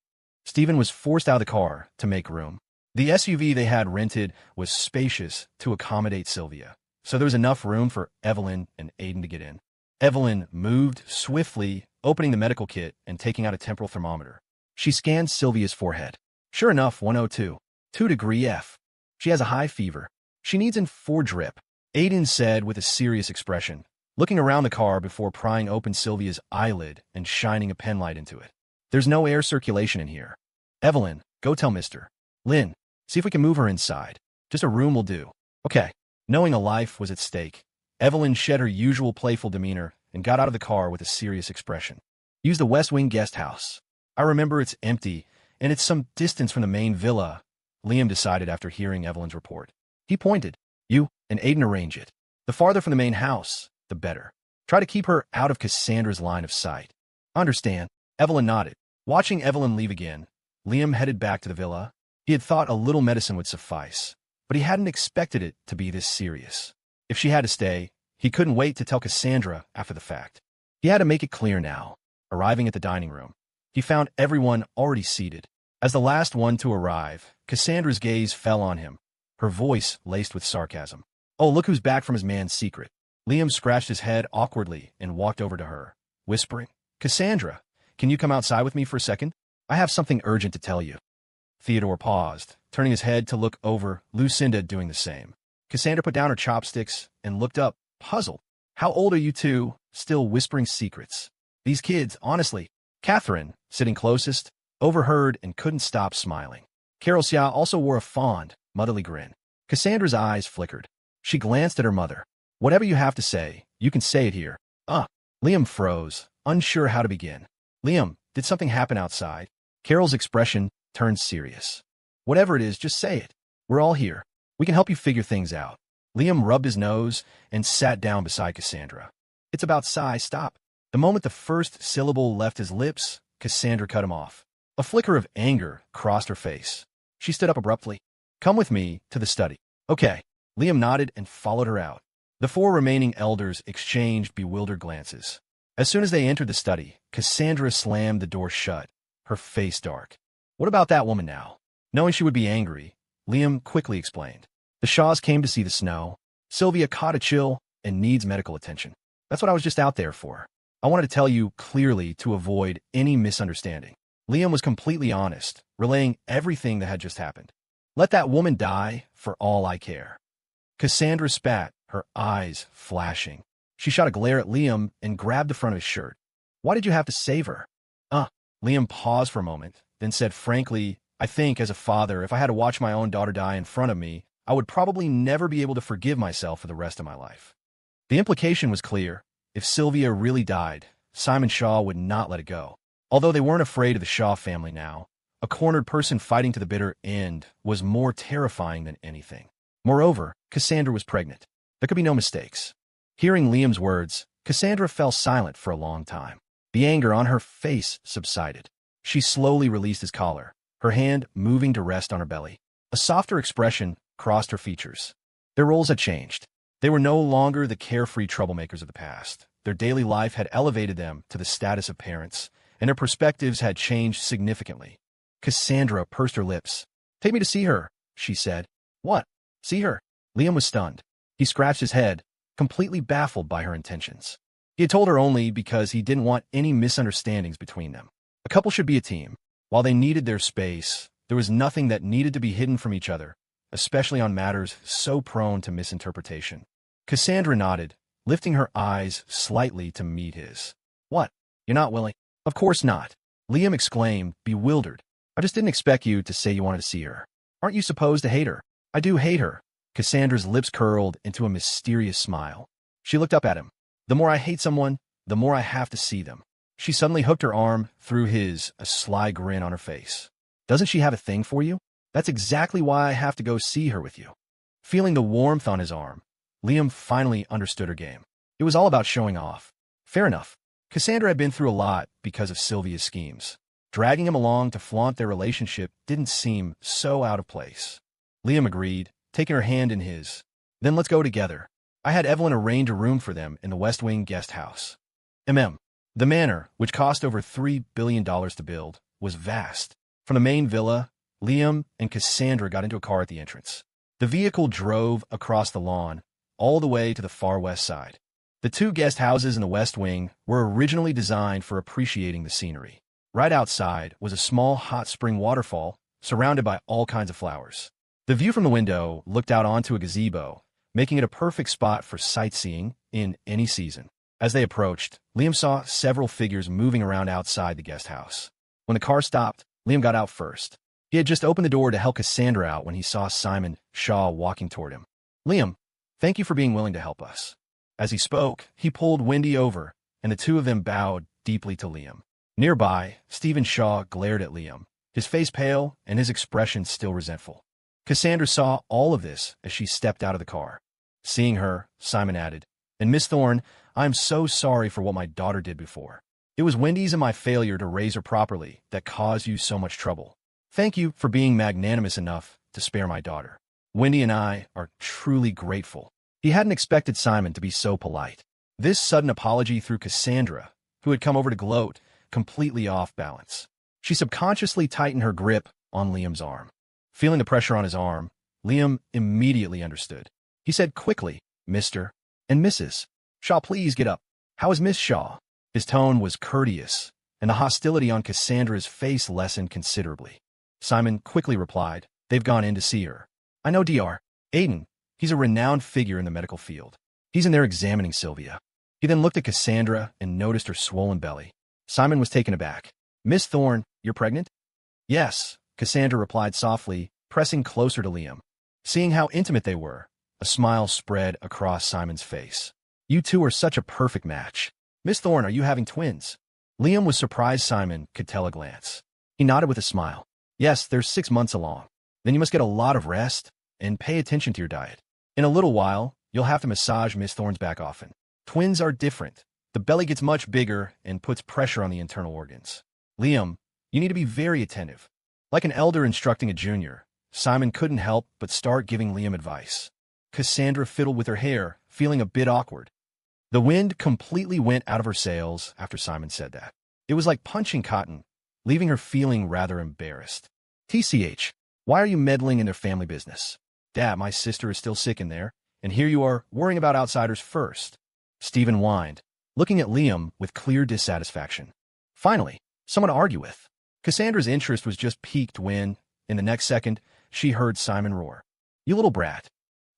Stephen was forced out of the car to make room. The SUV they had rented was spacious to accommodate Sylvia, so there was enough room for Evelyn and Aiden to get in. Evelyn moved swiftly, opening the medical kit and taking out a temporal thermometer. She scanned Sylvia's forehead. Sure enough, 102. 2° F. She has a high fever. She needs an 4 drip, Aiden said with a serious expression, looking around the car before prying open Sylvia's eyelid and shining a penlight into it. There's no air circulation in here. Evelyn, go tell Mr. Lynn, see if we can move her inside. Just a room will do. Okay. Knowing a life was at stake, Evelyn shed her usual playful demeanor and got out of the car with a serious expression. Use the West Wing guest house. I remember it's empty, and it's some distance from the main villa, Liam decided after hearing Evelyn's report. He pointed. You and Aiden arrange it. The farther from the main house, the better. Try to keep her out of Cassandra's line of sight. Understand. Evelyn nodded. Watching Evelyn leave again, Liam headed back to the villa. He had thought a little medicine would suffice, but he hadn't expected it to be this serious. If she had to stay, he couldn't wait to tell Cassandra after the fact. He had to make it clear now. Arriving at the dining room, he found everyone already seated. As the last one to arrive, Cassandra's gaze fell on him, her voice laced with sarcasm. Oh, look who's back from his man's secret. Liam scratched his head awkwardly and walked over to her, whispering, Cassandra, can you come outside with me for a second? I have something urgent to tell you. Theodore paused, turning his head to look over, Lucinda doing the same. Cassandra put down her chopsticks and looked up, puzzled. How old are you 2, still whispering secrets? These kids, honestly. Catherine, sitting closest, overheard and couldn't stop smiling. Carol Xia also wore a fond, motherly grin. Cassandra's eyes flickered. She glanced at her mother. Whatever you have to say, you can say it here. Liam froze, unsure how to begin. Liam, did something happen outside? Carol's expression turned serious. Whatever it is, just say it. We're all here. We can help you figure things out. Liam rubbed his nose and sat down beside Cassandra. It's about Sai, stop. The moment the first syllable left his lips, Cassandra cut him off. A flicker of anger crossed her face. She stood up abruptly. Come with me to the study. Okay. Liam nodded and followed her out. The 4 remaining elders exchanged bewildered glances. As soon as they entered the study, Cassandra slammed the door shut, her face dark. What about that woman now? Knowing she would be angry, Liam quickly explained. The Shaws came to see the snow. Sylvia caught a chill and needs medical attention. That's what I was just out there for. I wanted to tell you clearly to avoid any misunderstanding. Liam was completely honest, relaying everything that had just happened. Let that woman die for all I care. Cassandra spat, her eyes flashing. She shot a glare at Liam and grabbed the front of his shirt. Why did you have to save her? Liam paused for a moment, then said frankly, I think as a father, if I had to watch my own daughter die in front of me, I would probably never be able to forgive myself for the rest of my life. The implication was clear. If Sylvia really died, Simon Shaw would not let it go. Although they weren't afraid of the Shaw family now, a cornered person fighting to the bitter end was more terrifying than anything. Moreover, Cassandra was pregnant. There could be no mistakes. Hearing Liam's words, Cassandra fell silent for a long time. The anger on her face subsided. She slowly released his collar, her hand moving to rest on her belly. A softer expression crossed her features. Their roles had changed. They were no longer the carefree troublemakers of the past. Their daily life had elevated them to the status of parents, and their perspectives had changed significantly. Cassandra pursed her lips. "Take me to see her," she said. "What? See her?" Liam was stunned. He scratched his head, completely baffled by her intentions. He had told her only because he didn't want any misunderstandings between them. A couple should be a team. While they needed their space, there was nothing that needed to be hidden from each other, especially on matters so prone to misinterpretation. Cassandra nodded, lifting her eyes slightly to meet his. "What? You're not willing?" "Of course not," Liam exclaimed, bewildered. "I just didn't expect you to say you wanted to see her. Aren't you supposed to hate her?" "I do hate her." Cassandra's lips curled into a mysterious smile. She looked up at him. "The more I hate someone, the more I have to see them." She suddenly hooked her arm through his, a sly grin on her face. "Doesn't she have a thing for you? That's exactly why I have to go see her with you." Feeling the warmth on his arm, Liam finally understood her game. It was all about showing off. Fair enough. Cassandra had been through a lot because of Sylvia's schemes. Dragging him along to flaunt their relationship didn't seem so out of place. Liam agreed, taking her hand in his. "Then let's go together. I had Evelyn arrange a room for them in the West Wing guest house." The manor, which cost over $3 billion to build, was vast. From the main villa, Liam and Cassandra got into a car at the entrance. The vehicle drove across the lawn, all the way to the far west side. The two guest houses in the West Wing were originally designed for appreciating the scenery. Right outside was a small hot spring waterfall, surrounded by all kinds of flowers. The view from the window looked out onto a gazebo, making it a perfect spot for sightseeing in any season. As they approached, Liam saw several figures moving around outside the guest house. When the car stopped, Liam got out first. He had just opened the door to help Cassandra out when he saw P17.She walking toward him. "Liam, thank you for being willing to help us." As he spoke, he pulled Wendy over, and the two of them bowed deeply to Liam. Nearby, P17.She glared at Liam, his face pale and his expression still resentful. Cassandra saw all of this as she stepped out of the car. Seeing her, Simon added, "And Miss Thorne, I'm so sorry for what my daughter did before. It was Wendy's and my failure to raise her properly that caused you so much trouble. Thank you for being magnanimous enough to spare my daughter. Wendy and I are truly grateful." He hadn't expected Simon to be so polite. This sudden apology threw Cassandra, who had come over to gloat, completely off balance. She subconsciously tightened her grip on Liam's arm. Feeling the pressure on his arm, Liam immediately understood. He said quickly, "Mr. and Mrs. Shaw, please get up. How is Miss Shaw?" His tone was courteous, and the hostility on Cassandra's face lessened considerably. Simon quickly replied, "They've gone in to see her. I know Dr. Aiden. He's a renowned figure in the medical field. He's in there examining Sylvia." He then looked at Cassandra and noticed her swollen belly. Simon was taken aback. "Miss Thorne, you're pregnant?" "Yes," Cassandra replied softly, pressing closer to Liam. Seeing how intimate they were, a smile spread across Simon's face. "You two are such a perfect match. Miss Thorne, are you having twins?" Liam was surprised Simon could tell a glance. He nodded with a smile. "Yes, they're 6 months along. Then you must get a lot of rest and pay attention to your diet. In a little while, you'll have to massage Miss Thorne's back often. Twins are different. The belly gets much bigger and puts pressure on the internal organs. Liam, you need to be very attentive." Like an elder instructing a junior, Simon couldn't help but start giving Liam advice. Cassandra fiddled with her hair, feeling a bit awkward. The wind completely went out of her sails after Simon said that. It was like punching cotton, leaving her feeling rather embarrassed. "TCH, why are you meddling in their family business? Dad, my sister is still sick in there, and here you are worrying about outsiders first." Stephen whined, looking at Liam with clear dissatisfaction. Finally, someone to argue with. Cassandra's interest was just piqued when, in the next second, she heard Simon roar. "You little brat.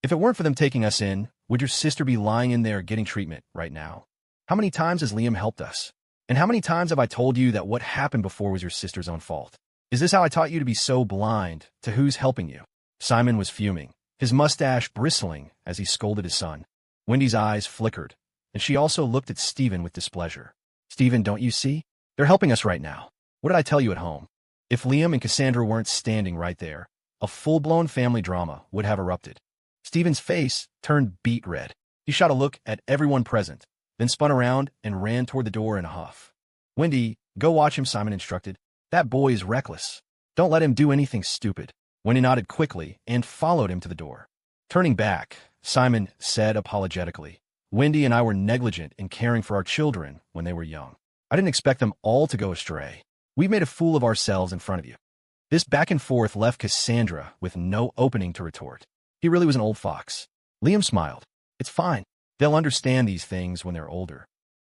If it weren't for them taking us in, would your sister be lying in there getting treatment right now? How many times has Liam helped us? And how many times have I told you that what happened before was your sister's own fault? Is this how I taught you to be so blind to who's helping you?" Simon was fuming, his mustache bristling as he scolded his son. Wendy's eyes flickered, and she also looked at Stephen with displeasure. "Stephen, don't you see? They're helping us right now. What did I tell you at home?" If Liam and Cassandra weren't standing right there, a full-blown family drama would have erupted. Stephen's face turned beet red. He shot a look at everyone present, then spun around and ran toward the door in a huff. "Wendy, go watch him," Simon instructed. "That boy is reckless." Don't let him do anything stupid. Wendy nodded quickly and followed him to the door. Turning back, Simon said apologetically, Wendy and I were negligent in caring for our children when they were young. I didn't expect them all to go astray. We made a fool of ourselves in front of you. This back and forth left Cassandra with no opening to retort. He really was an old fox. Liam smiled. It's fine. They'll understand these things when they're older.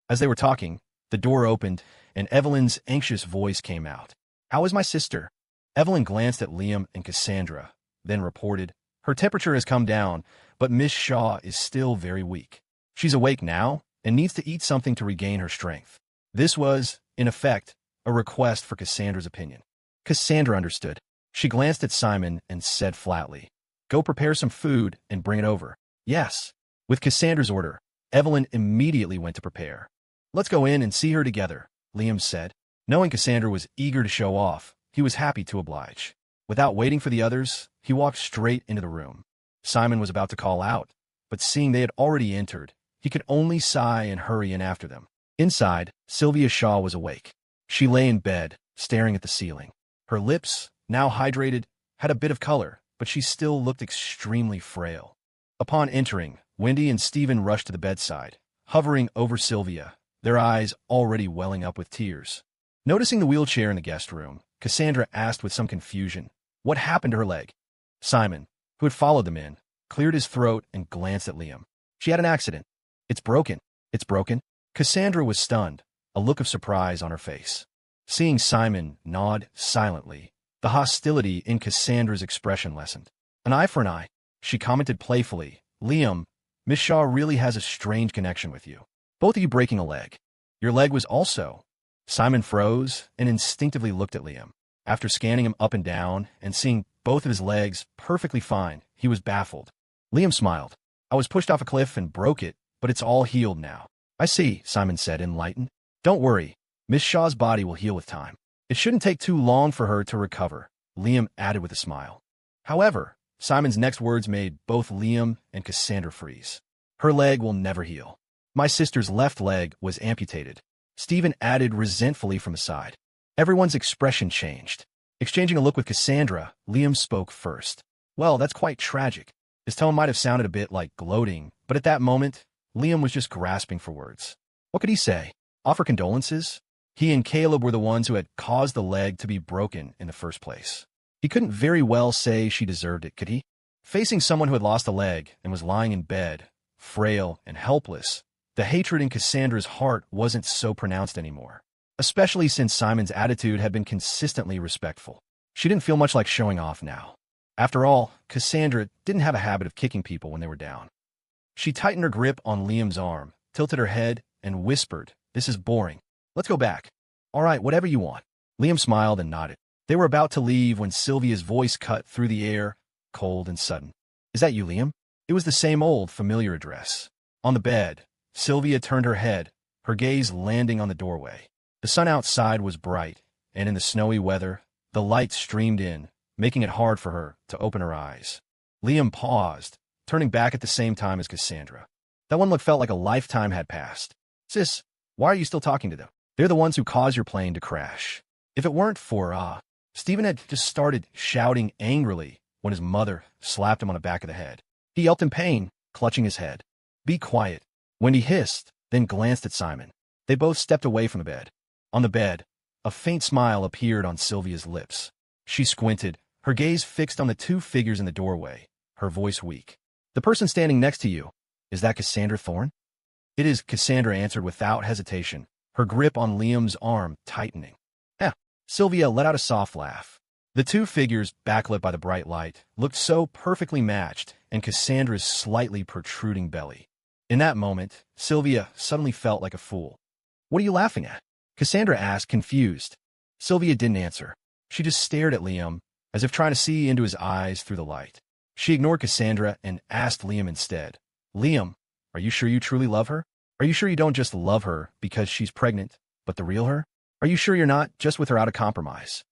As they were talking, the door opened and Evelyn's anxious voice came out. How is my sister? Evelyn glanced at Liam and Cassandra, then reported, her temperature has come down, but Miss Shaw is still very weak. She's awake now and needs to eat something to regain her strength. This was, in effect, a request for Cassandra's opinion. Cassandra understood. She glanced at Simon and said flatly, Go prepare some food and bring it over. Yes. With Cassandra's order, Evelyn immediately went to prepare. Let's go in and see her together, Liam said. Knowing Cassandra was eager to show off, he was happy to oblige. Without waiting for the others, he walked straight into the room. Simon was about to call out, but seeing they had already entered, he could only sigh and hurry in after them. Inside, Sylvia Shaw was awake. She lay in bed, staring at the ceiling. Her lips, now hydrated, had a bit of color, but she still looked extremely frail. Upon entering, Wendy and Stephen rushed to the bedside, hovering over Sylvia, their eyes already welling up with tears. Noticing the wheelchair in the guest room, Cassandra asked with some confusion, What happened to her leg? Simon, who had followed them in, cleared his throat and glanced at Liam. She had an accident. It's broken. It's broken. Cassandra was stunned, a look of surprise on her face. Seeing Simon nod silently, the hostility in Cassandra's expression lessened. An eye for an eye, she commented playfully. Liam, Miss Shaw really has a strange connection with you. Both of you breaking a leg. Your leg was also. Simon froze and instinctively looked at Liam. After scanning him up and down and seeing both of his legs perfectly fine, he was baffled. Liam smiled. I was pushed off a cliff and broke it, but it's all healed now. I see, Simon said, enlightened. Don't worry. Miss Shaw's body will heal with time. It shouldn't take too long for her to recover, Liam added with a smile. However, Simon's next words made both Liam and Cassandra freeze. Her leg will never heal. My sister's left leg was amputated, Stephen added resentfully from the side. Everyone's expression changed. Exchanging a look with Cassandra, Liam spoke first. Well, that's quite tragic. His tone might have sounded a bit like gloating, but at that moment, Liam was just grasping for words. What could he say? Offer condolences? He and Caleb were the ones who had caused the leg to be broken in the first place. He couldn't very well say she deserved it, could he? Facing someone who had lost a leg and was lying in bed, frail and helpless, the hatred in Cassandra's heart wasn't so pronounced anymore, especially since Simon's attitude had been consistently respectful. She didn't feel much like showing off now. After all, Cassandra didn't have a habit of kicking people when they were down. She tightened her grip on Liam's arm, tilted her head, and whispered, This is boring. Let's go back. All right, whatever you want. Liam smiled and nodded. They were about to leave when Sylvia's voice cut through the air, cold and sudden. Is that you, Liam? It was the same old, familiar address. On the bed, Sylvia turned her head, her gaze landing on the doorway. The sun outside was bright, and in the snowy weather, the light streamed in, making it hard for her to open her eyes. Liam paused, turning back at the same time as Cassandra. That one look felt like a lifetime had passed. Sis, why are you still talking to them? They're the ones who caused your plane to crash. If it weren't for, Stephen had just started shouting angrily when his mother slapped him on the back of the head. He yelped in pain, clutching his head. Be quiet. Wendy hissed, then glanced at Simon. They both stepped away from the bed. On the bed, a faint smile appeared on Sylvia's lips. She squinted, her gaze fixed on the two figures in the doorway, her voice weak. The person standing next to you, is that Cassandra Thorne? It is, Cassandra answered without hesitation, her grip on Liam's arm tightening. Sylvia let out a soft laugh. The two figures, backlit by the bright light, looked so perfectly matched, and Cassandra's slightly protruding belly. In that moment, Sylvia suddenly felt like a fool. What are you laughing at? Cassandra asked, confused. Sylvia didn't answer. She just stared at Liam, as if trying to see into his eyes through the light. She ignored Cassandra and asked Liam instead, Liam, are you sure you truly love her? Are you sure you don't just love her because she's pregnant, but the real her? Are you sure you're not just with her out of compromise?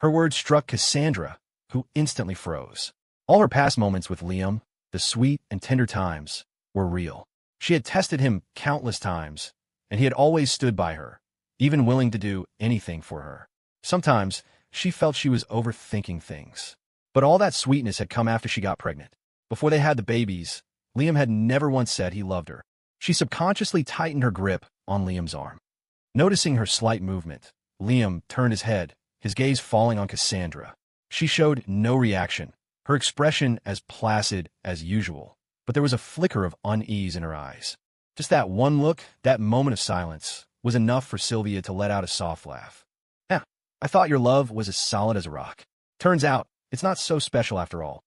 Her words struck Cassandra, who instantly froze. All her past moments with Liam, the sweet and tender times, were real. She had tested him countless times, and he had always stood by her, even willing to do anything for her. Sometimes, she felt she was overthinking things. But all that sweetness had come after she got pregnant. Before they had the babies, Liam had never once said he loved her. She subconsciously tightened her grip on Liam's arm. Noticing her slight movement, Liam turned his head, his gaze falling on Cassandra. She showed no reaction, her expression as placid as usual, but there was a flicker of unease in her eyes. Just that one look, that moment of silence, was enough for Sylvia to let out a soft laugh. "Yeah, I thought your love was as solid as a rock. Turns out, it's not so special after all."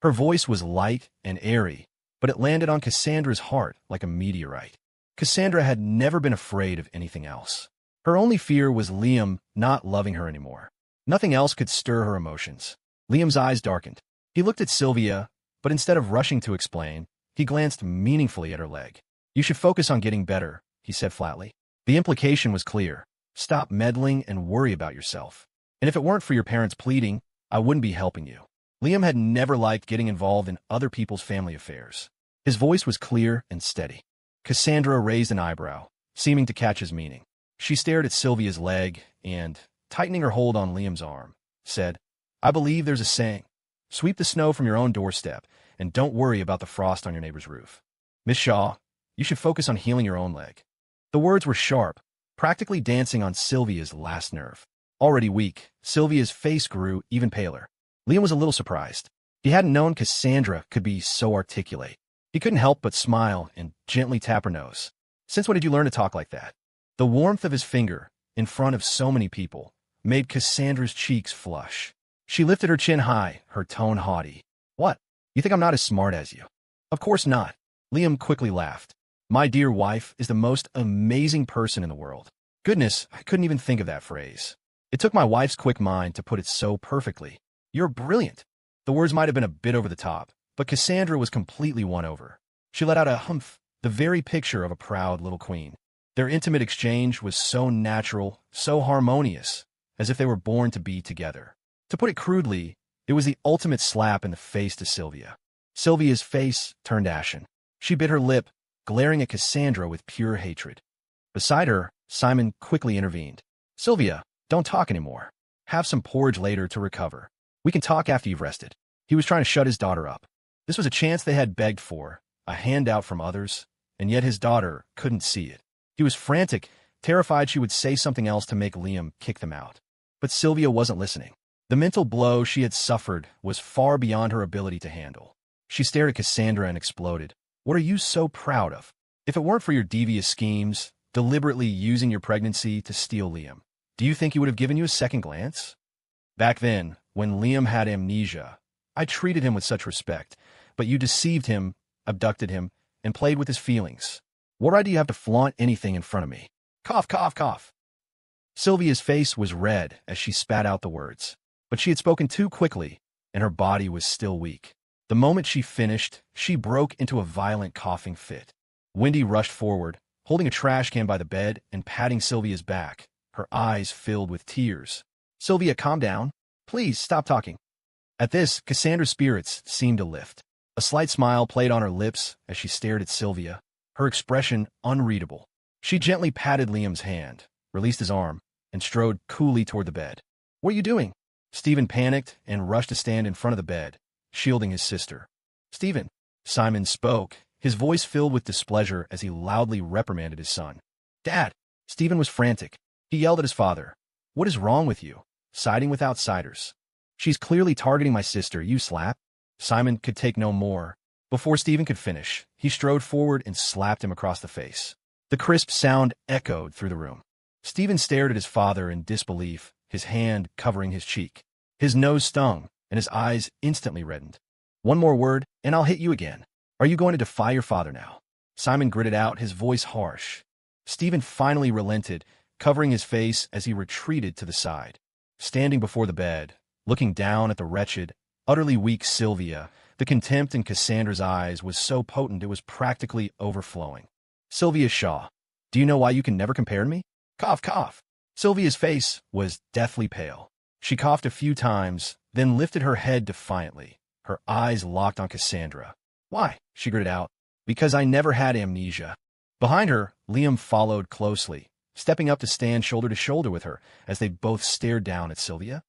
Her voice was light and airy, but it landed on Cassandra's heart like a meteorite. Cassandra had never been afraid of anything else. Her only fear was Liam not loving her anymore. Nothing else could stir her emotions. Liam's eyes darkened. He looked at Sylvia, but instead of rushing to explain, he glanced meaningfully at her leg. "You should focus on getting better," he said flatly. The implication was clear. Stop meddling and worry about yourself. And if it weren't for your parents pleading, I wouldn't be helping you. Liam had never liked getting involved in other people's family affairs. His voice was clear and steady. Cassandra raised an eyebrow, seeming to catch his meaning. She stared at Sylvia's leg and, tightening her hold on Liam's arm, said, "I believe there's a saying. Sweep the snow from your own doorstep, and don't worry about the frost on your neighbor's roof. Miss Shaw, you should focus on healing your own leg." The words were sharp, practically dancing on Sylvia's last nerve. Already weak, Sylvia's face grew even paler. Liam was a little surprised. He hadn't known Cassandra could be so articulate. He couldn't help but smile and gently tap her nose. "Since when did you learn to talk like that?" The warmth of his finger, in front of so many people, made Cassandra's cheeks flush. She lifted her chin high, her tone haughty. "What? You think I'm not as smart as you?" "Of course not." Liam quickly laughed. "My dear wife is the most amazing person in the world." Goodness, I couldn't even think of that phrase. It took my wife's quick mind to put it so perfectly. "You're brilliant." The words might have been a bit over the top, but Cassandra was completely won over. She let out a humph, the very picture of a proud little queen. Their intimate exchange was so natural, so harmonious, as if they were born to be together. To put it crudely, it was the ultimate slap in the face to Sylvia. Sylvia's face turned ashen. She bit her lip, glaring at Cassandra with pure hatred. Beside her, Simon quickly intervened. "Sylvia, don't talk anymore. Have some porridge later to recover. We can talk after you've rested." He was trying to shut his daughter up. This was a chance they had begged for, a handout from others, and yet his daughter couldn't see it. He was frantic, terrified she would say something else to make Liam kick them out. But Sylvia wasn't listening. The mental blow she had suffered was far beyond her ability to handle. She stared at Cassandra and exploded. "What are you so proud of? If it weren't for your devious schemes, deliberately using your pregnancy to steal Liam, do you think he would have given you a second glance? Back then, when Liam had amnesia, I treated him with such respect, but you deceived him, abducted him, and played with his feelings. What right do you have to flaunt anything in front of me?" Cough, cough, cough. Sylvia's face was red as she spat out the words, but she had spoken too quickly, and her body was still weak. The moment she finished, she broke into a violent coughing fit. Wendy rushed forward, holding a trash can by the bed and patting Sylvia's back, her eyes filled with tears. "Sylvia, calm down. Please stop talking." At this, Cassandra's spirits seemed to lift. A slight smile played on her lips as she stared at Sylvia, her expression unreadable. She gently patted Liam's hand, released his arm, and strode coolly toward the bed. "What are you doing?" Stephen panicked and rushed to stand in front of the bed, shielding his sister. "Stephen," Simon spoke, his voice filled with displeasure as he loudly reprimanded his son. "Dad!" Stephen was frantic. He yelled at his father. "What is wrong with you? Siding with outsiders. She's clearly targeting my sister, you slap." Simon could take no more. Before Stephen could finish, he strode forward and slapped him across the face. The crisp sound echoed through the room. Stephen stared at his father in disbelief, his hand covering his cheek. His nose stung, and his eyes instantly reddened. "One more word, and I'll hit you again. Are you going to defy your father now?" Simon gritted out, his voice harsh. Stephen finally relented, covering his face as he retreated to the side. Standing before the bed, looking down at the wretched, utterly weak Sylvia, the contempt in Cassandra's eyes was so potent it was practically overflowing. "Sylvia Shaw, do you know why you can never compare to me?" Cough, cough. Sylvia's face was deathly pale. She coughed a few times, then lifted her head defiantly, her eyes locked on Cassandra. "Why?" she gritted out. "Because I never had amnesia." Behind her, Liam followed closely, stepping up to stand shoulder to shoulder with her as they both stared down at Sylvia.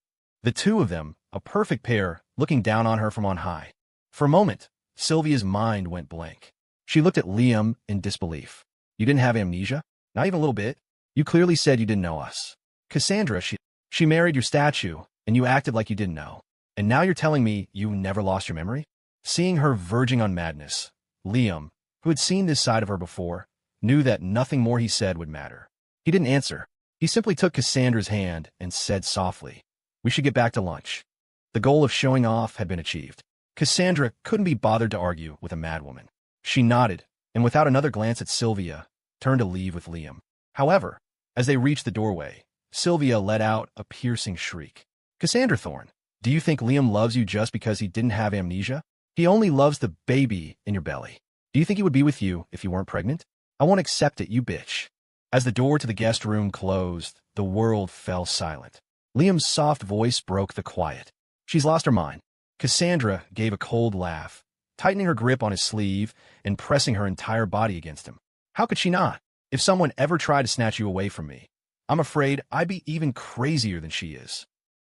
The two of them, a perfect pair, looking down on her from on high. For a moment, Sylvia's mind went blank. She looked at Liam in disbelief. You didn't have amnesia? Not even a little bit? You clearly said you didn't know us. Cassandra, she married your statue, and you acted like you didn't know. And now you're telling me you never lost your memory? Seeing her verging on madness, Liam, who had seen this side of her before, knew that nothing more he said would matter. He didn't answer. He simply took Cassandra's hand and said softly, we should get back to lunch. The goal of showing off had been achieved. Cassandra couldn't be bothered to argue with a madwoman. She nodded, and without another glance at Sylvia, turned to leave with Liam. However, as they reached the doorway, Sylvia let out a piercing shriek. Cassandra Thorne, do you think Liam loves you just because he didn't have amnesia? He only loves the baby in your belly. Do you think he would be with you if you weren't pregnant? I won't accept it, you bitch. As the door to the guest room closed, the world fell silent. Liam's soft voice broke the quiet. She's lost her mind. Cassandra gave a cold laugh, tightening her grip on his sleeve and pressing her entire body against him. How could she not? If someone ever tried to snatch you away from me, I'm afraid I'd be even crazier than she is.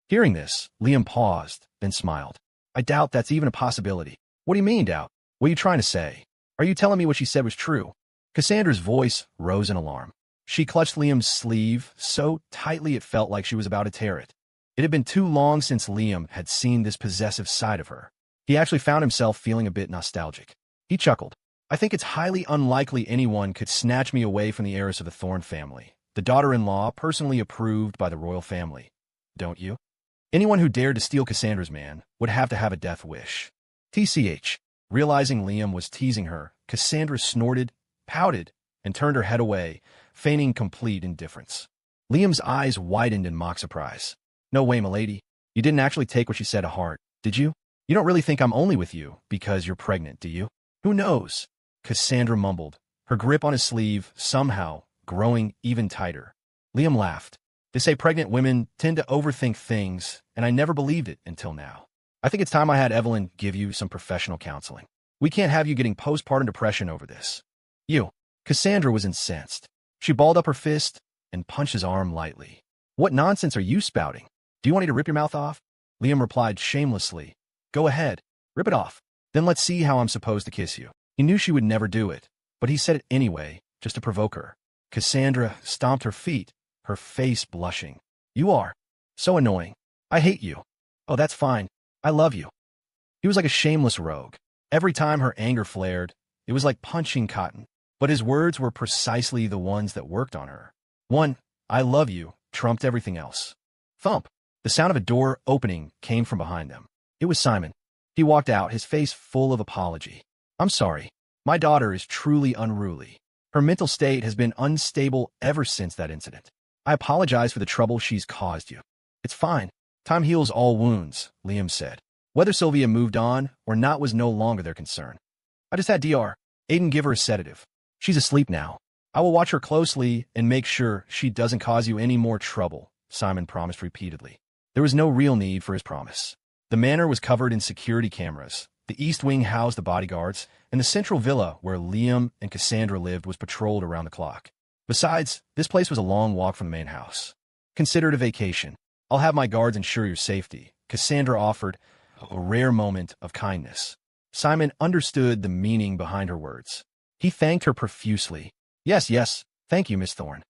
Hearing this, Liam paused, then smiled. I doubt that's even a possibility. What do you mean, doubt? What are you trying to say? Are you telling me what she said was true? Cassandra's voice rose in alarm. She clutched Liam's sleeve so tightly it felt like she was about to tear it. It had been too long since Liam had seen this possessive side of her. He actually found himself feeling a bit nostalgic. He chuckled. I think it's highly unlikely anyone could snatch me away from the heiress of the Thorne family, the daughter-in-law personally approved by the royal family. Don't you? Anyone who dared to steal Cassandra's man would have to have a death wish. TCH. Realizing Liam was teasing her, Cassandra snorted, pouted, and turned her head away, feigning complete indifference. Liam's eyes widened in mock surprise. No way, milady. You didn't actually take what she said to heart, did you? You don't really think I'm only with you because you're pregnant, do you? Who knows? Cassandra mumbled, her grip on his sleeve somehow growing even tighter. Liam laughed. They say pregnant women tend to overthink things, and I never believed it until now. I think it's time I had Evelyn give you some professional counseling. We can't have you getting postpartum depression over this. You. Cassandra was incensed. She balled up her fist and punched his arm lightly. What nonsense are you spouting? Do you want me to rip your mouth off? Liam replied shamelessly. Go ahead, rip it off. Then let's see how I'm supposed to kiss you. He knew she would never do it, but he said it anyway, just to provoke her. Cassandra stomped her feet, her face blushing. You are so annoying. I hate you. Oh, that's fine. I love you. He was like a shameless rogue. Every time her anger flared, it was like punching cotton. But his words were precisely the ones that worked on her. One, I love you, trumped everything else. Thump. The sound of a door opening came from behind them. It was Simon. He walked out, his face full of apology. I'm sorry. My daughter is truly unruly. Her mental state has been unstable ever since that incident. I apologize for the trouble she's caused you. It's fine. Time heals all wounds, Liam said. Whether Sylvia moved on or not was no longer their concern. I just had Dr. Aiden give her a sedative. She's asleep now. I will watch her closely and make sure she doesn't cause you any more trouble, Simon promised repeatedly. There was no real need for his promise. The manor was covered in security cameras. The East Wing housed the bodyguards, and the central villa where Liam and Cassandra lived was patrolled around the clock. Besides, this place was a long walk from the main house. Consider it a vacation. I'll have my guards ensure your safety, Cassandra offered, a rare moment of kindness. Simon understood the meaning behind her words. He thanked her profusely. Yes, thank you, Miss Thorne.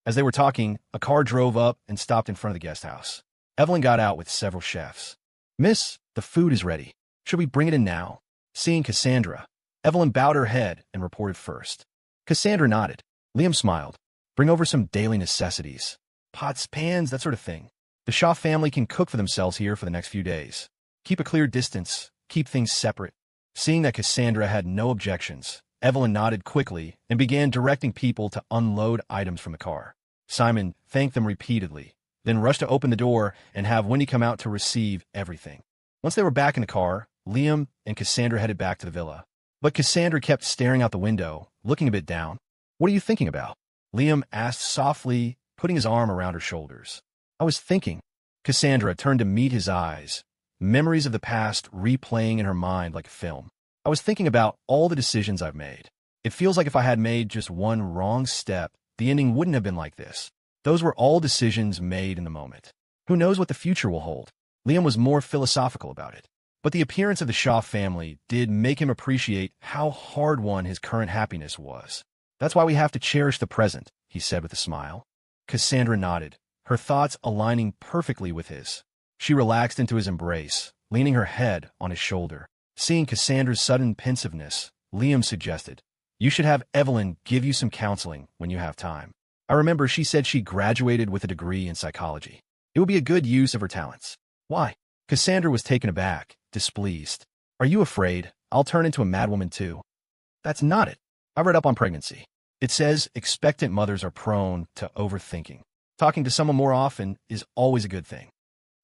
As they were talking, a car drove up and stopped in front of the guest house. Evelyn got out with several chefs. Miss, the food is ready. Should we bring it in now? Seeing Cassandra, Evelyn bowed her head and reported first. Cassandra nodded. Liam smiled. Bring over some daily necessities. Pots, pans, that sort of thing. The Shaw family can cook for themselves here for the next few days. Keep a clear distance. Keep things separate. Seeing that Cassandra had no objections, Evelyn nodded quickly and began directing people to unload items from the car. Simon thanked them repeatedly, then rushed to open the door and have Wendy come out to receive everything. Once they were back in the car, Liam and Cassandra headed back to the villa. But Cassandra kept staring out the window, looking a bit down. What are you thinking about? Liam asked softly, putting his arm around her shoulders. I was thinking. Cassandra turned to meet his eyes, memories of the past replaying in her mind like a film. I was thinking about all the decisions I've made. It feels like if I had made just one wrong step, the ending wouldn't have been like this. Those were all decisions made in the moment. Who knows what the future will hold? Liam was more philosophical about it. But the appearance of the Shaw family did make him appreciate how hard-won his current happiness was. That's why we have to cherish the present, he said with a smile. Cassandra nodded, her thoughts aligning perfectly with his. She relaxed into his embrace, leaning her head on his shoulder. Seeing Cassandra's sudden pensiveness, Liam suggested, "You should have Evelyn give you some counseling when you have time. I remember she said she graduated with a degree in psychology. It would be a good use of her talents." "Why?" Cassandra was taken aback, displeased. "Are you afraid I'll turn into a madwoman too?" "That's not it. I read up on pregnancy. It says expectant mothers are prone to overthinking. Talking to someone more often is always a good thing."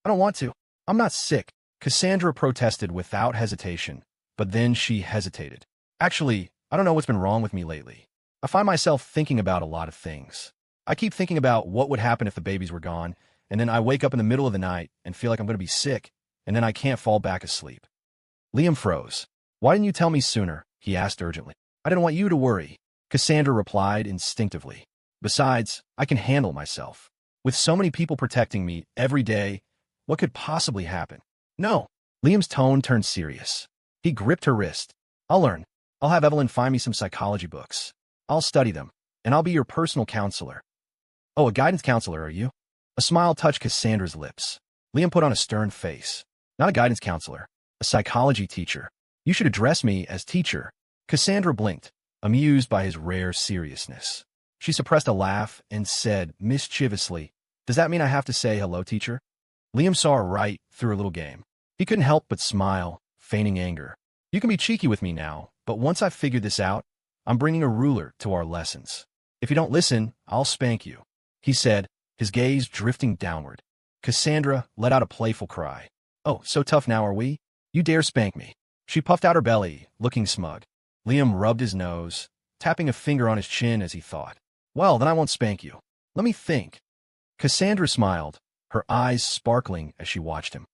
"I don't want to. I'm not sick." Cassandra protested without hesitation, but then she hesitated. "Actually, I don't know what's been wrong with me lately. I find myself thinking about a lot of things. I keep thinking about what would happen if the babies were gone, and then I wake up in the middle of the night and feel like I'm going to be sick, and then I can't fall back asleep." Liam froze. "Why didn't you tell me sooner?" he asked urgently. "I didn't want you to worry," Cassandra replied instinctively. "Besides, I can handle myself. With so many people protecting me every day, what could possibly happen?" "No." Liam's tone turned serious. He gripped her wrist. "I'll learn. I'll have Evelyn find me some psychology books. I'll study them, and I'll be your personal counselor." "Oh, a guidance counselor, are you?" A smile touched Cassandra's lips. Liam put on a stern face. "Not a guidance counselor. A psychology teacher. You should address me as teacher." Cassandra blinked, amused by his rare seriousness. She suppressed a laugh and said mischievously, "Does that mean I have to say hello, teacher?" Liam saw right through a little game. He couldn't help but smile, feigning anger. "You can be cheeky with me now, but once I've figured this out, I'm bringing a ruler to our lessons. If you don't listen, I'll spank you," he said, his gaze drifting downward. Cassandra let out a playful cry. "Oh, so tough now are we? You dare spank me?" She puffed out her belly, looking smug. Liam rubbed his nose, tapping a finger on his chin as he thought. "Well, then I won't spank you. Let me think." Cassandra smiled, her eyes sparkling as she watched him.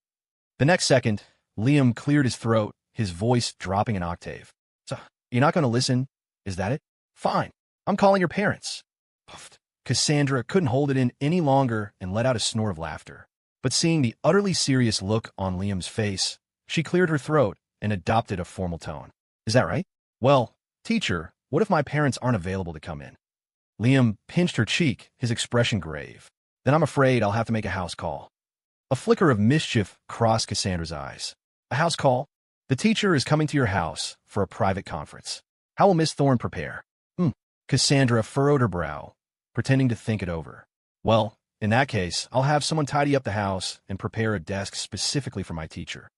The next second, Liam cleared his throat, his voice dropping an octave. "So, you're not going to listen? Is that it? Fine. I'm calling your parents." Puffed. Cassandra couldn't hold it in any longer and let out a snort of laughter. But seeing the utterly serious look on Liam's face, she cleared her throat and adopted a formal tone. "Is that right? Well, teacher, what if my parents aren't available to come in?" Liam pinched her cheek, his expression grave. "Then I'm afraid I'll have to make a house call." A flicker of mischief crossed Cassandra's eyes. "A house call? The teacher is coming to your house for a private conference. How will Miss Thorne prepare?" Cassandra furrowed her brow, pretending to think it over. "Well, in that case, I'll have someone tidy up the house and prepare a desk specifically for my teacher.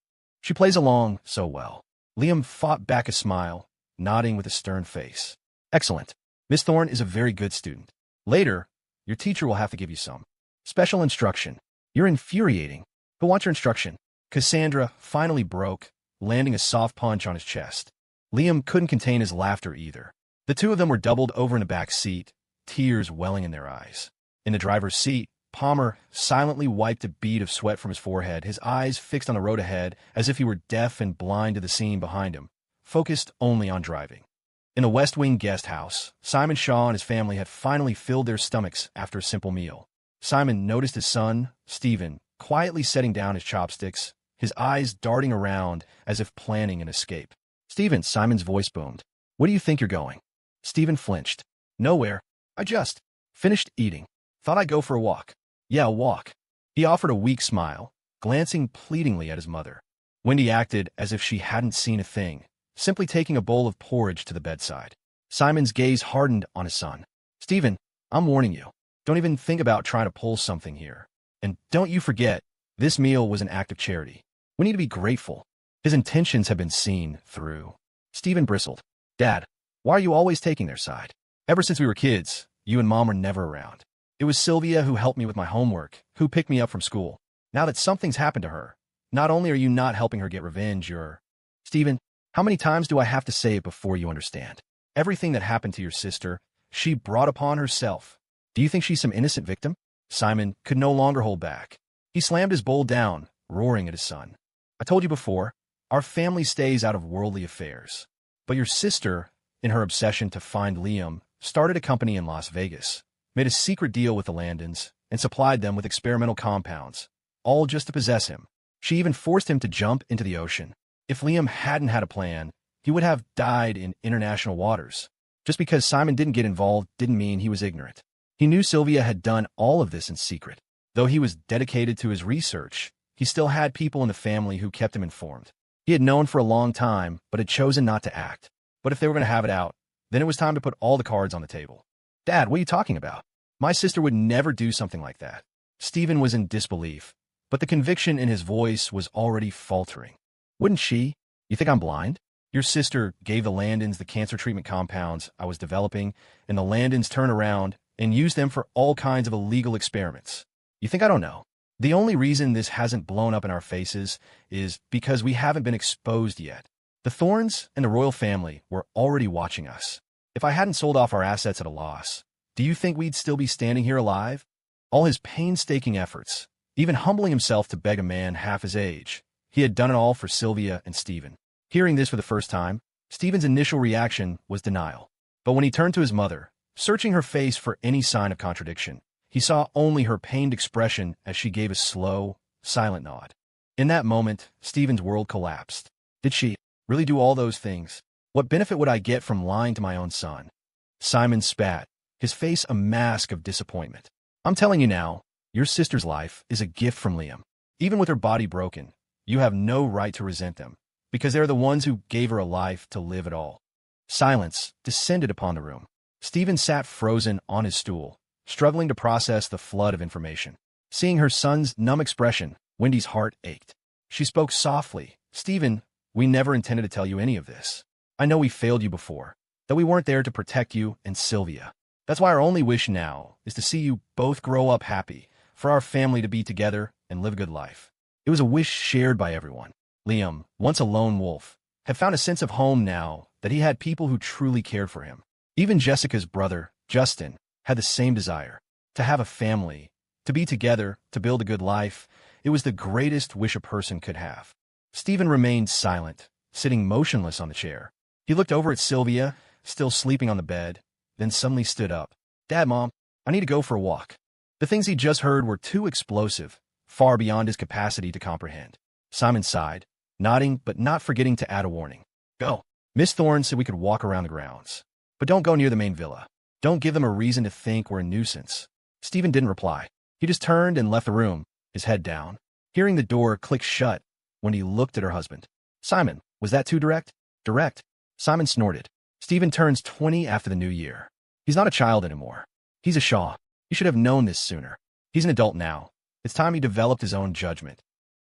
She plays along so well." Liam fought back a smile, nodding with a stern face. "Excellent. Miss Thorne is a very good student. Later, your teacher will have to give you some special instruction." "You're infuriating. Who wants your instruction?" Cassandra finally broke, landing a soft punch on his chest. Liam couldn't contain his laughter either. The two of them were doubled over in the back seat, tears welling in their eyes. In the driver's seat, Palmer silently wiped a bead of sweat from his forehead, his eyes fixed on the road ahead as if he were deaf and blind to the scene behind him, focused only on driving. In a West Wing guest house, Simon Shaw and his family had finally filled their stomachs after a simple meal. Simon noticed his son, Stephen, quietly setting down his chopsticks, his eyes darting around as if planning an escape. "Stephen," Simon's voice boomed. "Where do you think you're going?" Stephen flinched. "Nowhere. I just finished eating. Thought I'd go for a walk." "Yeah, a walk." He offered a weak smile, glancing pleadingly at his mother. Wendy acted as if she hadn't seen a thing, simply taking a bowl of porridge to the bedside. Simon's gaze hardened on his son. "Stephen, I'm warning you. Don't even think about trying to pull something here. And don't you forget, this meal was an act of charity. We need to be grateful." His intentions have been seen through. Stephen bristled. "Dad, why are you always taking their side? Ever since we were kids, you and Mom were never around. It was Sylvia who helped me with my homework, who picked me up from school. Now that something's happened to her, not only are you not helping her get revenge, you're—" "Stephen, how many times do I have to say it before you understand? Everything that happened to your sister, she brought upon herself. Do you think she's some innocent victim?" Simon could no longer hold back. He slammed his bowl down, roaring at his son. "I told you before, our family stays out of worldly affairs. But your sister, in her obsession to find Liam, started a company in Las Vegas, made a secret deal with the Landons, and supplied them with experimental compounds, all just to possess him. She even forced him to jump into the ocean. If Liam hadn't had a plan, he would have died in international waters. Just because Simon didn't get involved didn't mean he was ignorant. He knew Sylvia had done all of this in secret. Though he was dedicated to his research, he still had people in the family who kept him informed. He had known for a long time, but had chosen not to act. But if they were going to have it out, then it was time to put all the cards on the table. Dad, what are you talking about? My sister would never do something like that. Stephen was in disbelief, but the conviction in his voice was already faltering. Wouldn't she? You think I'm blind? Your sister gave the Landons the cancer treatment compounds I was developing, and the Landons turned around and used them for all kinds of illegal experiments. You think I don't know? The only reason this hasn't blown up in our faces is because we haven't been exposed yet. The Thorns and the royal family were already watching us. If I hadn't sold off our assets at a loss, do you think we'd still be standing here alive? All his painstaking efforts, even humbling himself to beg a man half his age, he had done it all for Sylvia and Stephen. Hearing this for the first time, Stephen's initial reaction was denial. But when he turned to his mother, searching her face for any sign of contradiction, he saw only her pained expression as she gave a slow, silent nod. In that moment, Stephen's world collapsed. Did she really do all those things? What benefit would I get from lying to my own son? Simon spat, his face a mask of disappointment. I'm telling you now, your sister's life is a gift from Liam. Even with her body broken, you have no right to resent them, because they're the ones who gave her a life to live at all. Silence descended upon the room. Stephen sat frozen on his stool, struggling to process the flood of information. Seeing her son's numb expression, Wendy's heart ached. She spoke softly. Stephen, we never intended to tell you any of this. I know we failed you before, that we weren't there to protect you and Sylvia. That's why our only wish now is to see you both grow up happy, for our family to be together and live a good life. It was a wish shared by everyone. Liam, once a lone wolf, had found a sense of home now that he had people who truly cared for him. Even Jessica's brother, Justin, had the same desire, to have a family, to be together, to build a good life. It was the greatest wish a person could have. Stephen remained silent, sitting motionless on the chair. He looked over at Sylvia, still sleeping on the bed, then suddenly stood up. Dad, Mom, I need to go for a walk. The things he just heard were too explosive, far beyond his capacity to comprehend. Simon sighed, nodding but not forgetting to add a warning. Go. Miss Thorne said we could walk around the grounds. But don't go near the main villa. Don't give them a reason to think we're a nuisance. Stephen didn't reply. He just turned and left the room, his head down. Hearing the door click shut, Wendy looked at her husband. Simon, was that too direct? Direct. Simon snorted. Stephen turns 20 after the new year. He's not a child anymore. He's a Shaw. You should have known this sooner. He's an adult now. It's time he developed his own judgment.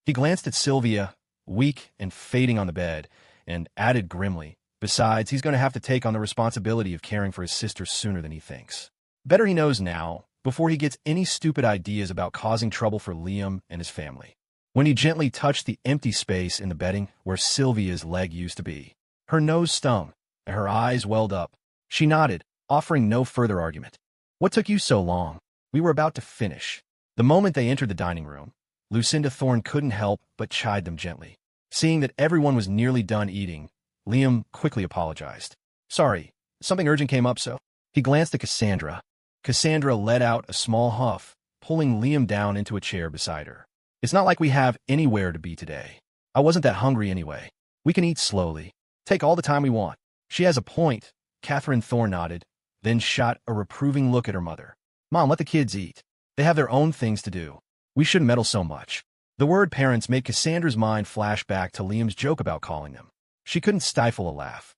He glanced at Sylvia, weak and fading on the bed, and added grimly, besides, he's going to have to take on the responsibility of caring for his sister sooner than he thinks. Better he knows now, before he gets any stupid ideas about causing trouble for Liam and his family. When he gently touched the empty space in the bedding where Sylvia's leg used to be, her nose stung, and her eyes welled up. She nodded, offering no further argument. What took you so long? We were about to finish. The moment they entered the dining room, Lucinda Thorne couldn't help but chide them gently. Seeing that everyone was nearly done eating, Liam quickly apologized. Sorry, something urgent came up, so. He glanced at Cassandra. Cassandra let out a small huff, pulling Liam down into a chair beside her. It's not like we have anywhere to be today. I wasn't that hungry anyway. We can eat slowly. Take all the time we want. She has a point. Catherine Thorne nodded, then shot a reproving look at her mother. Mom, let the kids eat. They have their own things to do. We shouldn't meddle so much. The word parents made Cassandra's mind flash back to Liam's joke about calling them. She couldn't stifle a laugh.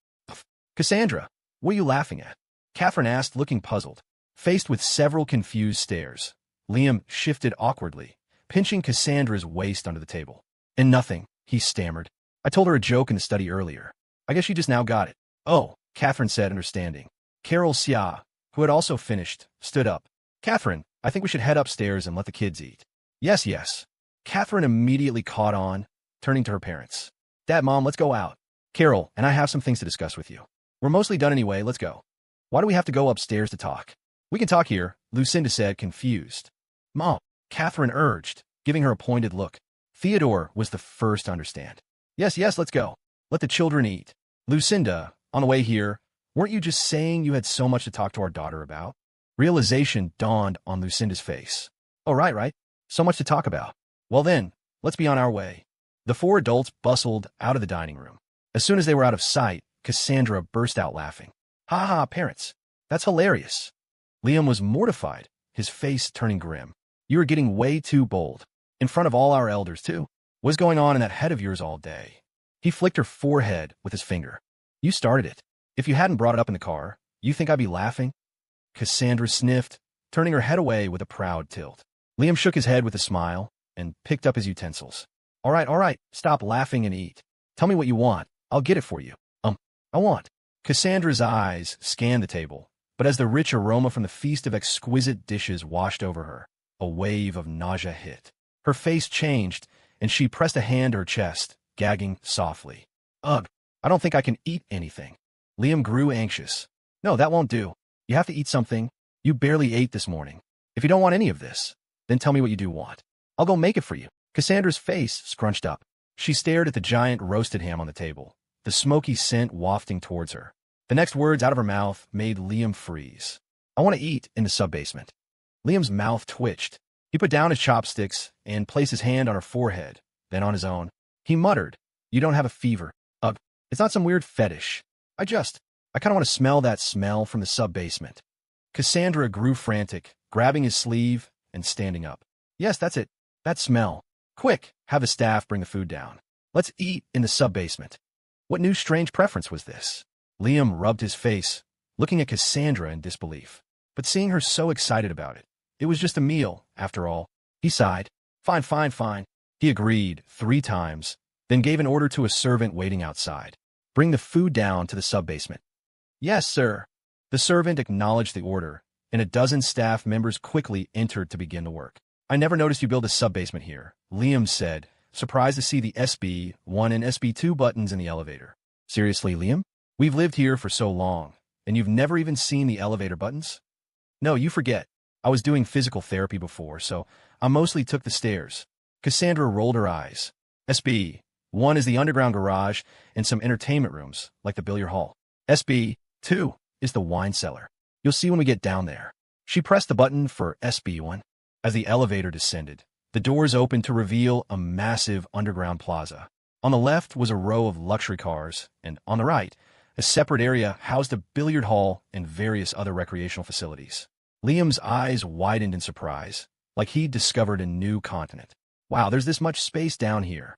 Cassandra, what are you laughing at? Catherine asked, looking puzzled. Faced with several confused stares, Liam shifted awkwardly, pinching Cassandra's waist under the table. And nothing, he stammered. I told her a joke in the study earlier. I guess she just now got it. Oh, Catherine said, understanding. Carol Sia, who had also finished, stood up. Catherine, I think we should head upstairs and let the kids eat. Yes, yes. Catherine immediately caught on, turning to her parents. Dad, Mom, let's go out. Carol and I have some things to discuss with you. We're mostly done anyway, let's go. Why do we have to go upstairs to talk? We can talk here, Lucinda said, confused. Mom, Catherine urged, giving her a pointed look. Theodore was the first to understand. Yes, yes, let's go. Let the children eat. Lucinda, on the way here, weren't you just saying you had so much to talk to our daughter about? Realization dawned on Lucinda's face. Oh, right. So much to talk about. Well then, let's be on our way. The four adults bustled out of the dining room. As soon as they were out of sight, Cassandra burst out laughing. Ha ha, parents. That's hilarious. Liam was mortified, his face turning grim. You were getting way too bold. In front of all our elders, too. What's going on in that head of yours all day? He flicked her forehead with his finger. You started it. If you hadn't brought it up in the car, you think I'd be laughing? Cassandra sniffed, turning her head away with a proud tilt. Liam shook his head with a smile and picked up his utensils. All right, stop laughing and eat. Tell me what you want. I'll get it for you. I want. Cassandra's eyes scanned the table, but as the rich aroma from the feast of exquisite dishes washed over her, a wave of nausea hit. Her face changed, and she pressed a hand to her chest, gagging softly. Ugh, I don't think I can eat anything. Liam grew anxious. No, that won't do. You have to eat something. You barely ate this morning. If you don't want any of this, then tell me what you do want. I'll go make it for you. Cassandra's face scrunched up. She stared at the giant roasted ham on the table, the smoky scent wafting towards her. The next words out of her mouth made Liam freeze. I want to eat in the sub-basement. Liam's mouth twitched. He put down his chopsticks and placed his hand on her forehead, then on his own. He muttered, You don't have a fever. Ugh, it's not some weird fetish. I kind of want to smell that smell from the sub-basement. Cassandra grew frantic, grabbing his sleeve and standing up. Yes, that's it. That smell. Quick, have the staff bring the food down. Let's eat in the sub-basement. What new strange preference was this? Liam rubbed his face, looking at Cassandra in disbelief. But seeing her so excited about it, it was just a meal, after all. He sighed. Fine. He agreed 3 times, then gave an order to a servant waiting outside. Bring the food down to the sub-basement. Yes, sir. The servant acknowledged the order, and a dozen staff members quickly entered to begin the work. I never noticed you build a sub-basement here, Liam said, surprised to see the SB1 and SB2 buttons in the elevator. Seriously, Liam? We've lived here for so long, and you've never even seen the elevator buttons? No, you forget. I was doing physical therapy before, so I mostly took the stairs. Cassandra rolled her eyes. SB1 is the underground garage and some entertainment rooms, like the billiard hall. SB2 is the wine cellar. You'll see when we get down there. She pressed the button for SB1. As the elevator descended, the doors opened to reveal a massive underground plaza. On the left was a row of luxury cars, and on the right, a separate area housed a billiard hall and various other recreational facilities. Liam's eyes widened in surprise, like he'd discovered a new continent. Wow, there's this much space down here.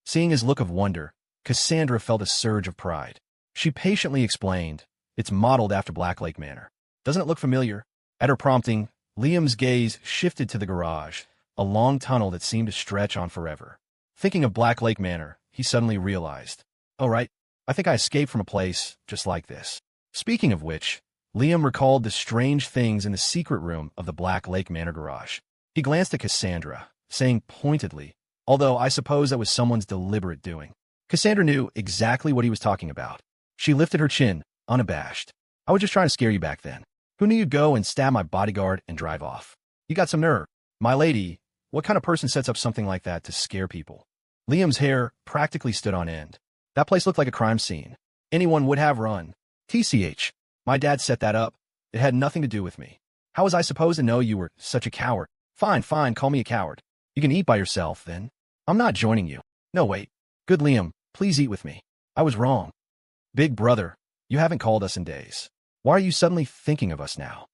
Seeing his look of wonder, Cassandra felt a surge of pride. She patiently explained, It's modeled after Black Lake Manor. Doesn't it look familiar? At her prompting, Liam's gaze shifted to the garage, a long tunnel that seemed to stretch on forever. Thinking of Black Lake Manor, he suddenly realized, Oh, right, I think I escaped from a place just like this. Speaking of which, Liam recalled the strange things in the secret room of the Black Lake Manor garage. He glanced at Cassandra, saying pointedly, although I suppose that was someone's deliberate doing. Cassandra knew exactly what he was talking about. She lifted her chin, unabashed. I was just trying to scare you back then. Who knew you'd go and stab my bodyguard and drive off? You got some nerve. My lady, what kind of person sets up something like that to scare people? Liam's hair practically stood on end. That place looked like a crime scene. Anyone would have run. TCH. My dad set that up. It had nothing to do with me. How was I supposed to know you were such a coward? Fine, call me a coward. You can eat by yourself, then. I'm not joining you. No, wait. Good Liam, please eat with me. I was wrong. Big brother, you haven't called us in days. Why are you suddenly thinking of us now?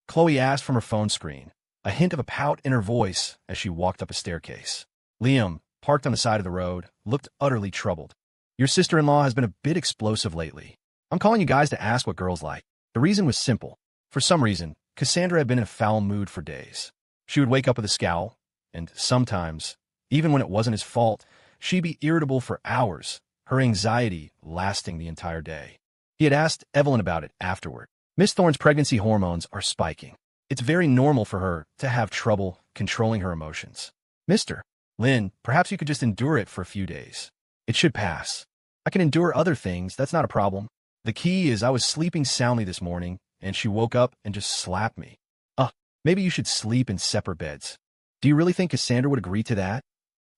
Chloe asked from her phone screen, a hint of a pout in her voice as she walked up a staircase. Liam, parked on the side of the road, looked utterly troubled. Your sister-in-law has been a bit explosive lately. I'm calling you guys to ask what girls like. The reason was simple. For some reason, Cassandra had been in a foul mood for days. She would wake up with a scowl, and sometimes, even when it wasn't his fault, she'd be irritable for hours, her anxiety lasting the entire day. He had asked Evelyn about it afterward. Miss Thorne's pregnancy hormones are spiking. It's very normal for her to have trouble controlling her emotions. Mr. Lynn, perhaps you could just endure it for a few days. It should pass. I can endure other things, that's not a problem. The key is I was sleeping soundly this morning, and she woke up and just slapped me. Maybe you should sleep in separate beds. Do you really think Cassandra would agree to that?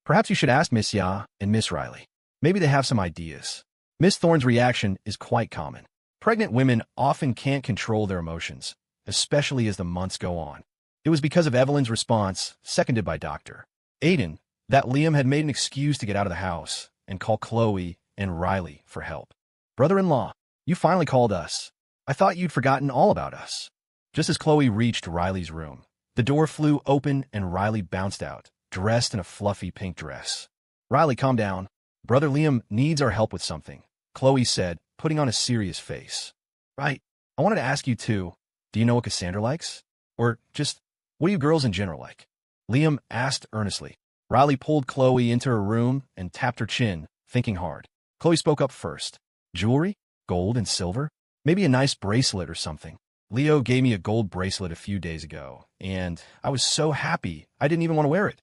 Perhaps you should ask Miss Ya and Miss Riley. Maybe they have some ideas. Miss Thorne's reaction is quite common. Pregnant women often can't control their emotions, especially as the months go on. It was because of Evelyn's response, seconded by Dr. Aiden, that Liam had made an excuse to get out of the house and call Chloe and Riley for help. "Brother-in-law, you finally called us. I thought you'd forgotten all about us." Just as Chloe reached Riley's room, the door flew open and Riley bounced out, dressed in a fluffy pink dress. "Riley, calm down. Brother Liam needs our help with something," Chloe said, putting on a serious face. "Right. I wanted to ask you too, do you know what Cassandra likes? Or just, what do you girls in general like?" Liam asked earnestly. Riley pulled Chloe into her room and tapped her chin, thinking hard. Chloe spoke up first. "Jewelry? Gold and silver? Maybe a nice bracelet or something. Leo gave me a gold bracelet a few days ago, and I was so happy I didn't even want to wear it."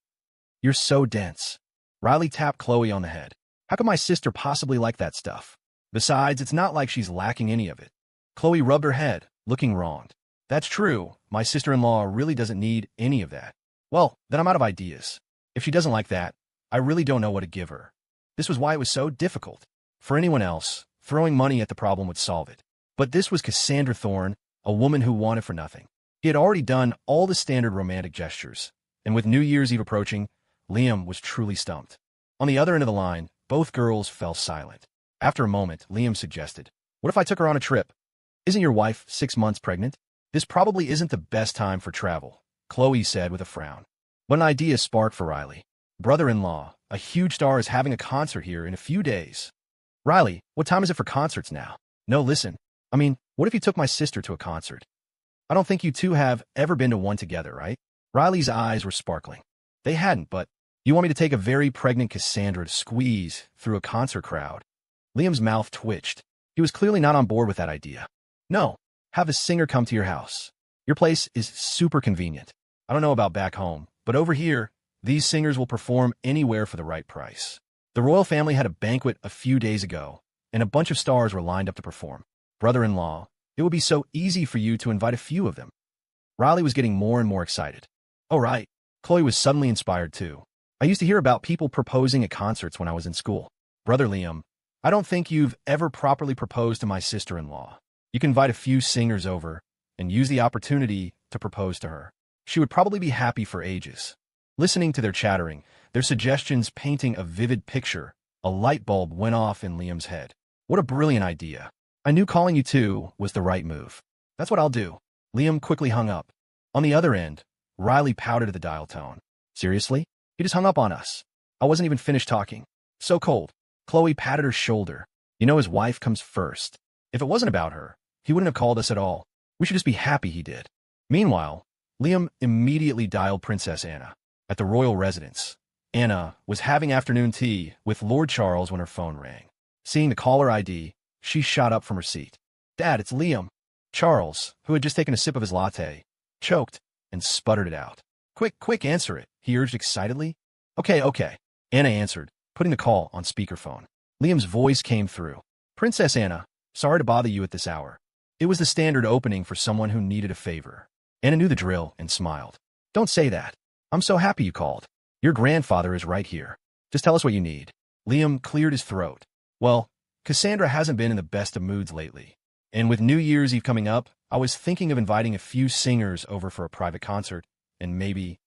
"You're so dense." Riley tapped Chloe on the head. "How could my sister possibly like that stuff? Besides, it's not like she's lacking any of it." Chloe rubbed her head, looking wronged. "That's true. My sister-in-law really doesn't need any of that." "Well, then I'm out of ideas. If she doesn't like that, I really don't know what to give her." This was why it was so difficult. For anyone else, throwing money at the problem would solve it. But this was Cassandra Thorne, a woman who wanted for nothing. He had already done all the standard romantic gestures, and with New Year's Eve approaching, Liam was truly stumped. On the other end of the line, both girls fell silent. After a moment, Liam suggested, "What if I took her on a trip? Isn't your wife 6 months pregnant? This probably isn't the best time for travel," Chloe said with a frown. But an idea sparked for Riley. "Brother-in-law, a huge star is having a concert here in a few days." "Riley, what time is it for concerts now?" "No, listen. I mean, what if you took my sister to a concert? I don't think you two have ever been to one together, right?" Riley's eyes were sparkling. They hadn't, but you want me to take a very pregnant Cassandra to squeeze through a concert crowd? Liam's mouth twitched. He was clearly not on board with that idea. "No, have a singer come to your house. Your place is super convenient. I don't know about back home, but over here, these singers will perform anywhere for the right price." The royal family had a banquet a few days ago, and a bunch of stars were lined up to perform. "Brother-in-law, it would be so easy for you to invite a few of them." Riley was getting more and more excited. "Oh, right." Chloe was suddenly inspired too. "I used to hear about people proposing at concerts when I was in school. Brother Liam, I don't think you've ever properly proposed to my sister-in-law. You can invite a few singers over and use the opportunity to propose to her. She would probably be happy for ages." Listening to their chattering, their suggestions painting a vivid picture, a light bulb went off in Liam's head. "What a brilliant idea. I knew calling you two was the right move. That's what I'll do." Liam quickly hung up. On the other end, Riley pouted at the dial tone. "Seriously? He just hung up on us. I wasn't even finished talking. So cold." Chloe patted her shoulder. "You know his wife comes first. If it wasn't about her, he wouldn't have called us at all. We should just be happy he did." Meanwhile, Liam immediately dialed Princess Anna at the royal residence. Anna was having afternoon tea with Lord Charles when her phone rang. Seeing the caller ID, she shot up from her seat. "Dad, it's Liam." Charles, who had just taken a sip of his latte, choked and sputtered it out. Quick, answer it," he urged excitedly. Okay, Anna answered, putting the call on speakerphone. Liam's voice came through. "Princess Anna, sorry to bother you at this hour." It was the standard opening for someone who needed a favor. Anna knew the drill and smiled. "Don't say that. I'm so happy you called. Your grandfather is right here. Just tell us what you need." Liam cleared his throat. "Well, Cassandra hasn't been in the best of moods lately. And with New Year's Eve coming up, I was thinking of inviting a few singers over for a private concert and maybe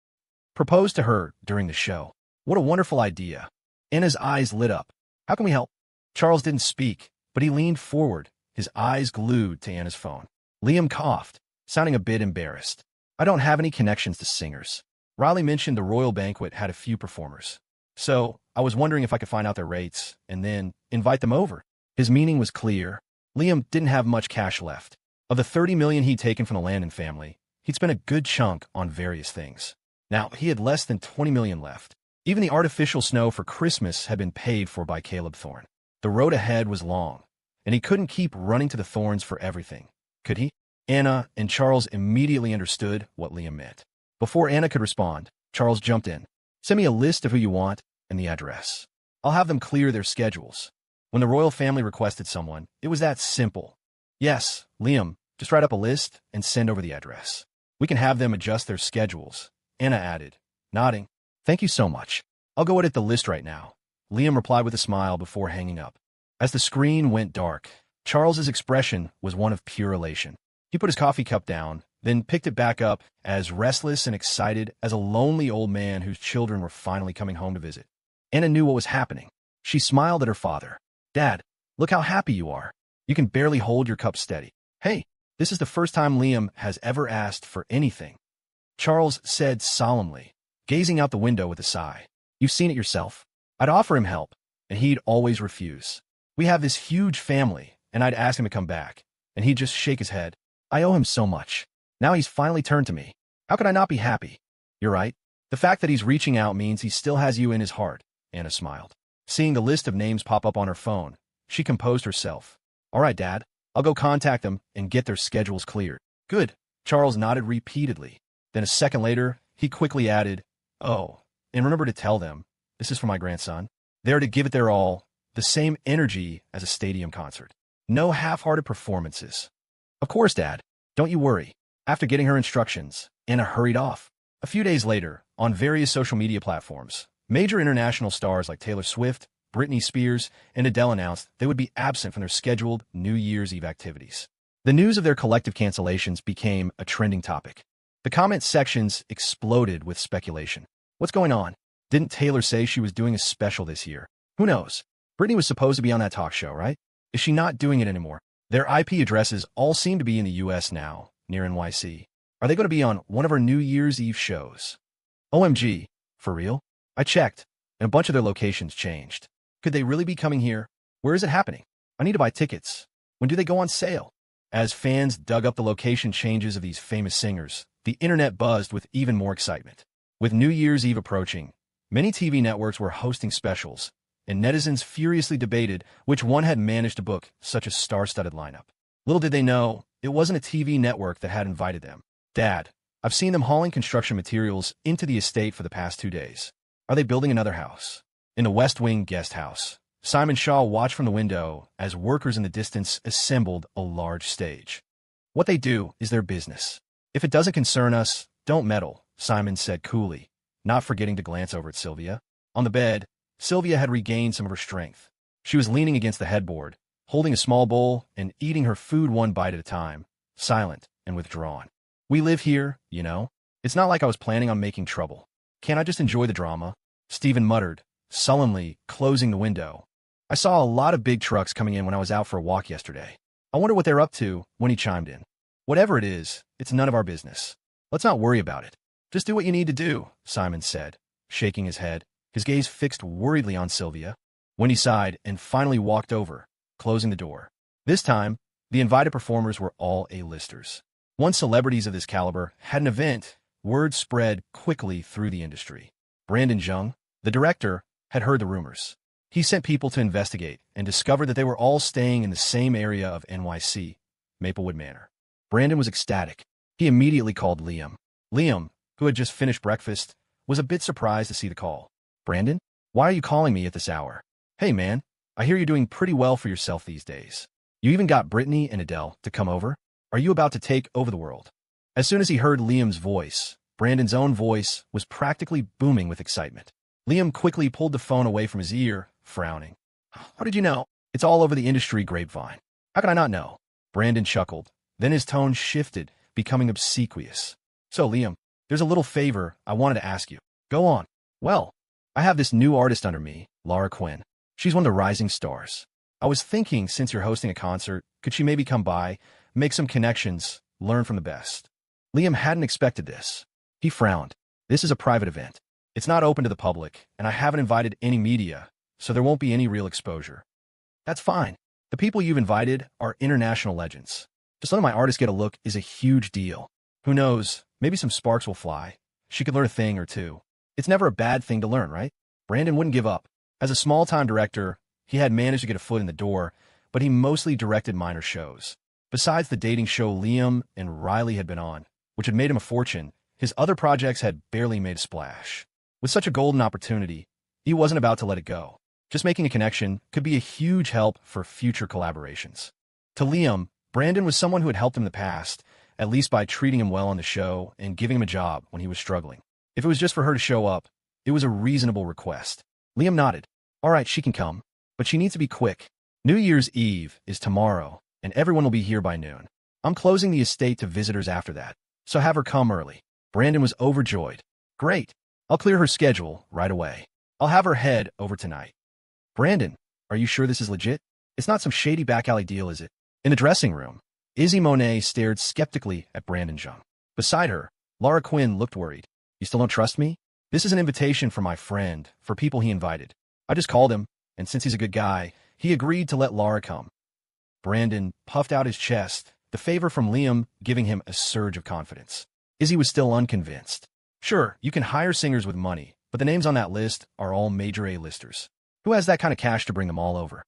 propose to her during the show." "What a wonderful idea." Anna's eyes lit up. "How can we help?" Charles didn't speak, but he leaned forward, his eyes glued to Anna's phone. Liam coughed, sounding a bit embarrassed. "I don't have any connections to singers. Riley mentioned the royal banquet had a few performers. So I was wondering if I could find out their rates and then invite them over." His meaning was clear. Liam didn't have much cash left. Of the $30 million he'd taken from the Landon family, he'd spent a good chunk on various things. Now he had less than $20 million left. Even the artificial snow for Christmas had been paid for by Caleb Thorne. The road ahead was long, and he couldn't keep running to the Thornes for everything, could he? Anna and Charles immediately understood what Liam meant. Before Anna could respond, Charles jumped in. "Send me a list of who you want and the address. I'll have them clear their schedules." When the royal family requested someone, it was that simple. "Yes, Liam, just write up a list and send over the address. We can have them adjust their schedules," Anna added, nodding. "Thank you so much. I'll go edit the list right now," Liam replied with a smile before hanging up. As the screen went dark, Charles's expression was one of pure elation. He put his coffee cup down then picked it back up, as restless and excited as a lonely old man whose children were finally coming home to visit. Anna knew what was happening. She smiled at her father. "Dad, look how happy you are. You can barely hold your cup steady." "Hey, this is the first time Liam has ever asked for anything," Charles said solemnly, gazing out the window with a sigh. "You've seen it yourself. I'd offer him help, and he'd always refuse. We have this huge family, and I'd ask him to come back, and he'd just shake his head. I owe him so much. Now he's finally turned to me. How could I not be happy?" "You're right. The fact that he's reaching out means he still has you in his heart," Anna smiled. Seeing the list of names pop up on her phone, she composed herself. "All right, Dad. I'll go contact them and get their schedules cleared." "Good." Charles nodded repeatedly. Then a second later, he quickly added, "Oh, and remember to tell them, this is for my grandson. They're to give it their all, the same energy as a stadium concert. No half-hearted performances." "Of course, Dad. Don't you worry." After getting her instructions, Anna hurried off. A few days later, on various social media platforms, major international stars like Taylor Swift, Britney Spears, and Adele announced they would be absent from their scheduled New Year's Eve activities. The news of their collective cancellations became a trending topic. The comment sections exploded with speculation. What's going on? Didn't Taylor say she was doing a special this year? Who knows? Britney was supposed to be on that talk show, right? Is she not doing it anymore? Their IP addresses all seem to be in the US now, near NYC. Are they going to be on one of our New Year's Eve shows? OMG, for real? I checked, and a bunch of their locations changed. Could they really be coming here? Where is it happening? I need to buy tickets. When do they go on sale? As fans dug up the location changes of these famous singers, the internet buzzed with even more excitement. With New Year's Eve approaching, many TV networks were hosting specials, and netizens furiously debated which one had managed to book such a star-studded lineup. Little did they know, it wasn't a TV network that had invited them. "Dad, I've seen them hauling construction materials into the estate for the past 2 days. Are they building another house?" In the West Wing guest house, Simon Shaw watched from the window as workers in the distance assembled a large stage. "What they do is their business. If it doesn't concern us, don't meddle," Simon said coolly, not forgetting to glance over at Sylvia. On the bed, Sylvia had regained some of her strength. She was leaning against the headboard, holding a small bowl and eating her food one bite at a time, silent and withdrawn. "We live here, you know. It's not like I was planning on making trouble. Can't I just enjoy the drama?" Stephen muttered, sullenly closing the window. "I saw a lot of big trucks coming in when I was out for a walk yesterday. I wonder what they're up to," when he chimed in. "Whatever it is, it's none of our business. Let's not worry about it. Just do what you need to do," Simon said, shaking his head, his gaze fixed worriedly on Sylvia. When he sighed and finally walked over, closing the door. This time, the invited performers were all A-listers. Once celebrities of this caliber had an event, word spread quickly through the industry. Brandon Jung, the director, had heard the rumors. He sent people to investigate and discovered that they were all staying in the same area of NYC, Maplewood Manor. Brandon was ecstatic. He immediately called Liam. Liam, who had just finished breakfast, was a bit surprised to see the call. "Brandon, why are you calling me at this hour?" "Hey man, I hear you're doing pretty well for yourself these days. You even got Britney and Adele to come over. Are you about to take over the world?" As soon as he heard Liam's voice, Brandon's own voice was practically booming with excitement. Liam quickly pulled the phone away from his ear, frowning. "How did you know? It's all over the industry grapevine. How could I not know?" Brandon chuckled. Then his tone shifted, becoming obsequious. "So, Liam, there's a little favor I wanted to ask you." "Go on." "Well, I have this new artist under me, Laura Quinn. She's one of the rising stars. I was thinking, since you're hosting a concert, could she maybe come by, make some connections, learn from the best?" Liam hadn't expected this. He frowned. "This is a private event. It's not open to the public, and I haven't invited any media, so there won't be any real exposure." "That's fine. The people you've invited are international legends. Just letting my artist get a look is a huge deal. Who knows, maybe some sparks will fly. She could learn a thing or two. It's never a bad thing to learn, right?" Brandon wouldn't give up. As a small-time director, he had managed to get a foot in the door, but he mostly directed minor shows. Besides the dating show Liam and Riley had been on, which had made him a fortune, his other projects had barely made a splash. With such a golden opportunity, he wasn't about to let it go. Just making a connection could be a huge help for future collaborations. To Liam, Brandon was someone who had helped him in the past, at least by treating him well on the show and giving him a job when he was struggling. If it was just for her to show up, it was a reasonable request. Liam nodded. "All right, she can come, but she needs to be quick. New Year's Eve is tomorrow, and everyone will be here by noon. I'm closing the estate to visitors after that. so have her come early. Brandon was overjoyed. Great. I'll clear her schedule right away. I'll have her head over tonight. Brandon, are you sure this is legit? It's not some shady back alley deal, is it? In the dressing room, Izzy Monet stared skeptically at Brandon Jung. Beside her, Laura Quinn looked worried. You still don't trust me? This is an invitation from my friend, for people he invited. I just called him, and since he's a good guy, he agreed to let Laura come. Brandon puffed out his chest, the favor from Liam giving him a surge of confidence. Izzy was still unconvinced. Sure, you can hire singers with money, but the names on that list are all major A-listers. Who has that kind of cash to bring them all over?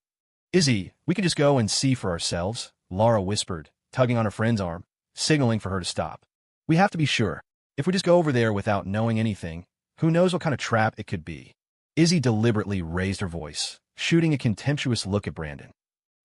Izzy, we can just go and see for ourselves, Laura whispered, tugging on her friend's arm, signaling for her to stop. We have to be sure. If we just go over there without knowing anything, who knows what kind of trap it could be? Izzy deliberately raised her voice, shooting a contemptuous look at Brandon.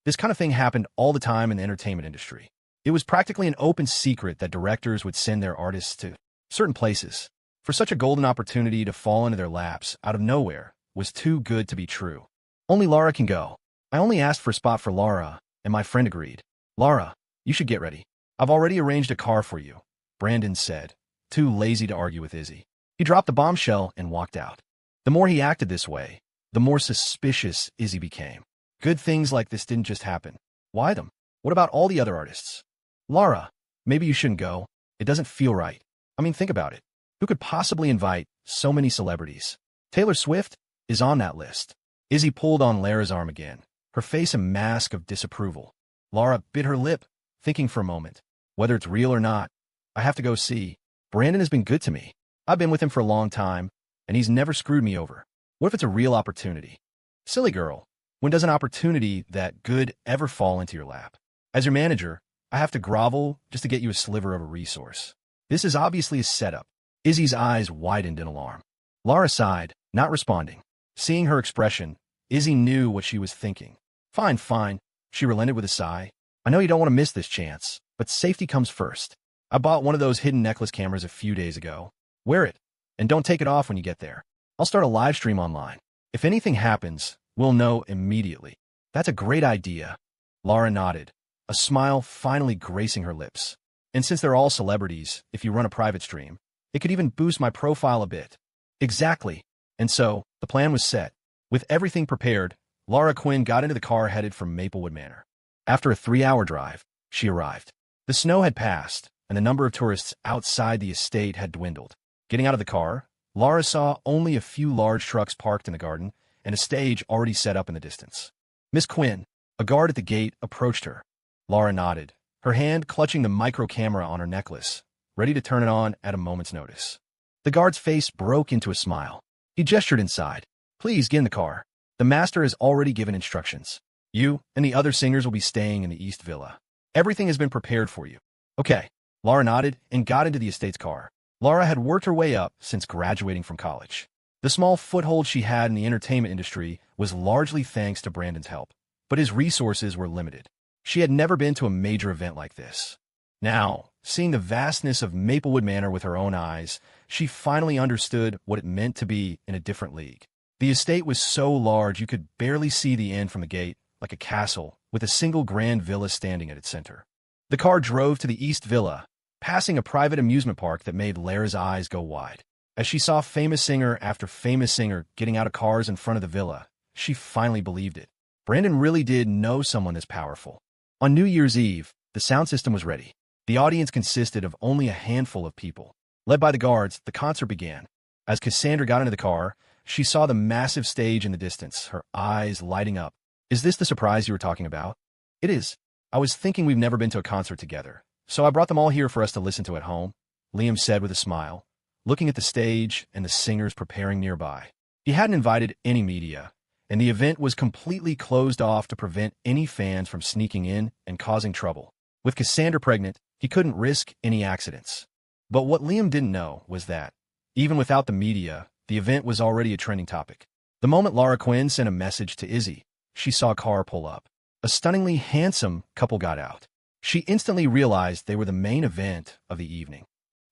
This kind of thing happened all the time in the entertainment industry. It was practically an open secret that directors would send their artists to certain places. For such a golden opportunity to fall into their laps out of nowhere was too good to be true. Only Laura can go. I only asked for a spot for Laura, and my friend agreed. Laura, you should get ready. I've already arranged a car for you, Brandon said, too lazy to argue with Izzy. He dropped the bombshell and walked out. The more he acted this way, the more suspicious Izzy became. Good things like this didn't just happen. Why them? What about all the other artists? Laura, maybe you shouldn't go. It doesn't feel right. I mean, think about it. Who could possibly invite so many celebrities? Taylor Swift is on that list. Izzy pulled on Lara's arm again, her face a mask of disapproval. Laura bit her lip, thinking for a moment. Whether it's real or not, I have to go see. Brandon has been good to me. I've been with him for a long time, and he's never screwed me over. What if it's a real opportunity? Silly girl, when does an opportunity that good ever fall into your lap? As your manager, I have to grovel just to get you a sliver of a resource. This is obviously a setup. Izzy's eyes widened in alarm. Laura sighed, not responding. Seeing her expression, Izzy knew what she was thinking. Fine, fine, she relented with a sigh. I know you don't want to miss this chance, but safety comes first. I bought one of those hidden necklace cameras a few days ago. Wear it, and don't take it off when you get there. I'll start a live stream online. If anything happens, we'll know immediately. That's a great idea. Laura nodded, a smile finally gracing her lips. And since they're all celebrities, if you run a private stream, it could even boost my profile a bit. Exactly. And so, the plan was set. With everything prepared, Laura Quinn got into the car headed for Maplewood Manor. After a 3-hour drive, she arrived. The snow had passed, and the number of tourists outside the estate had dwindled. Getting out of the car, Laura saw only a few large trucks parked in the garden and a stage already set up in the distance. Miss Quinn, a guard at the gate, approached her. Laura nodded, her hand clutching the micro camera on her necklace, ready to turn it on at a moment's notice. The guard's face broke into a smile. He gestured inside. Please get in the car. The master has already given instructions. You and the other singers will be staying in the East Villa. Everything has been prepared for you. Okay. Laura nodded and got into the estate's car. Laura had worked her way up since graduating from college. The small foothold she had in the entertainment industry was largely thanks to Brandon's help, but his resources were limited. She had never been to a major event like this. Now, seeing the vastness of Maplewood Manor with her own eyes, she finally understood what it meant to be in a different league. The estate was so large you could barely see the end from the gate, like a castle, with a single grand villa standing at its center. The car drove to the East Villa, passing a private amusement park that made Lara's eyes go wide. As she saw famous singer after famous singer getting out of cars in front of the villa, she finally believed it. Brandon really did know someone this powerful. On New Year's Eve, the sound system was ready. The audience consisted of only a handful of people. Led by the guards, the concert began. As Cassandra got into the car, she saw the massive stage in the distance, her eyes lighting up. Is this the surprise you were talking about? It is. I was thinking we've never been to a concert together, so I brought them all here for us to listen to at home, Liam said with a smile, looking at the stage and the singers preparing nearby. He hadn't invited any media, and the event was completely closed off to prevent any fans from sneaking in and causing trouble. With Cassandra pregnant, he couldn't risk any accidents. But what Liam didn't know was that, even without the media, the event was already a trending topic. The moment Laura Quinn sent a message to Izzy, she saw a car pull up. A stunningly handsome couple got out. She instantly realized they were the main event of the evening.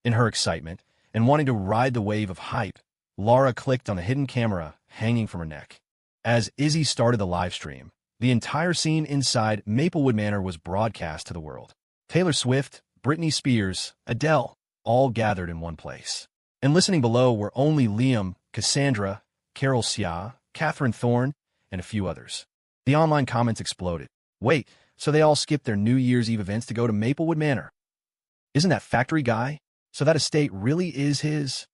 In her excitement, and wanting to ride the wave of hype, Laura clicked on the hidden camera hanging from her neck. As Izzy started the live stream, the entire scene inside Maplewood Manor was broadcast to the world. Taylor Swift, Britney Spears, Adele, all gathered in one place. And listening below were only Liam, Cassandra, Carol Sia, Catherine Thorne, and a few others. The online comments exploded. Wait, so they all skipped their New Year's Eve events to go to Maplewood Manor? Isn't that factory guy? So that estate really is his?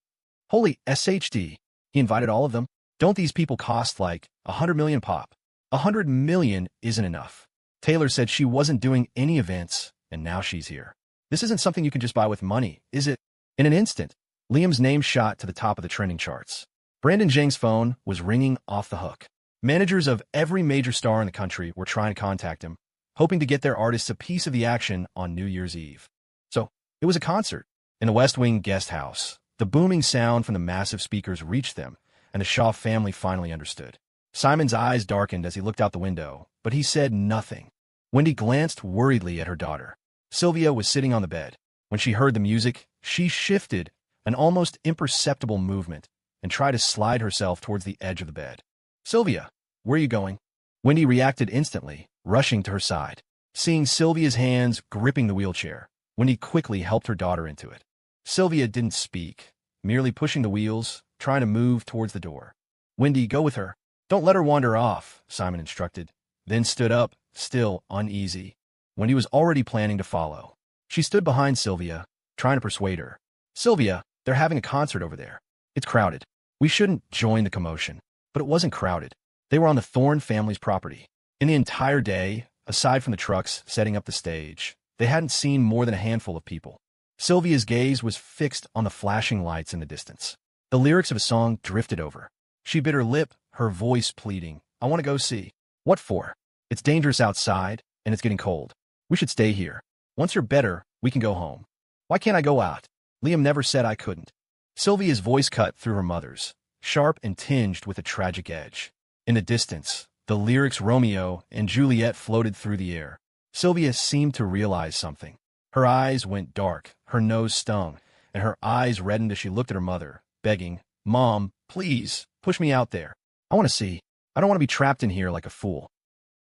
Holy SHD. He invited all of them? Don't these people cost like 100 million pop? 100 million isn't enough. Taylor said she wasn't doing any events, and now she's here. This isn't something you can just buy with money, is it? In an instant, Liam's name shot to the top of the trending charts. Brandon Zhang's phone was ringing off the hook. Managers of every major star in the country were trying to contact him, hoping to get their artists a piece of the action on New Year's Eve. So, it was a concert. In the West Wing guest house, the booming sound from the massive speakers reached them, and the Shaw family finally understood. Simon's eyes darkened as he looked out the window, but he said nothing. Wendy glanced worriedly at her daughter. Sylvia was sitting on the bed. When she heard the music, she shifted, an almost imperceptible movement, and tried to slide herself towards the edge of the bed. Sylvia, where are you going? Wendy reacted instantly, rushing to her side. Seeing Sylvia's hands gripping the wheelchair, Wendy quickly helped her daughter into it. Sylvia didn't speak, merely pushing the wheels, trying to move towards the door. Wendy, go with her. Don't let her wander off, Simon instructed, then stood up, still uneasy. Wendy was already planning to follow. She stood behind Sylvia, trying to persuade her. Sylvia, they're having a concert over there. It's crowded. We shouldn't join the commotion. But it wasn't crowded. They were on the Thorne family's property. In the entire day, aside from the trucks setting up the stage, they hadn't seen more than a handful of people. Sylvia's gaze was fixed on the flashing lights in the distance. The lyrics of a song drifted over. She bit her lip, her voice pleading, I want to go see. What for? It's dangerous outside, and it's getting cold. We should stay here. Once you're better, we can go home. Why can't I go out? Liam never said I couldn't. Sylvia's voice cut through her mother's, sharp and tinged with a tragic edge. In the distance, the lyrics Romeo and Juliet floated through the air. Sylvia seemed to realize something. Her eyes went dark, her nose stung, and her eyes reddened as she looked at her mother, begging, Mom, please, push me out there. I want to see. I don't want to be trapped in here like a fool.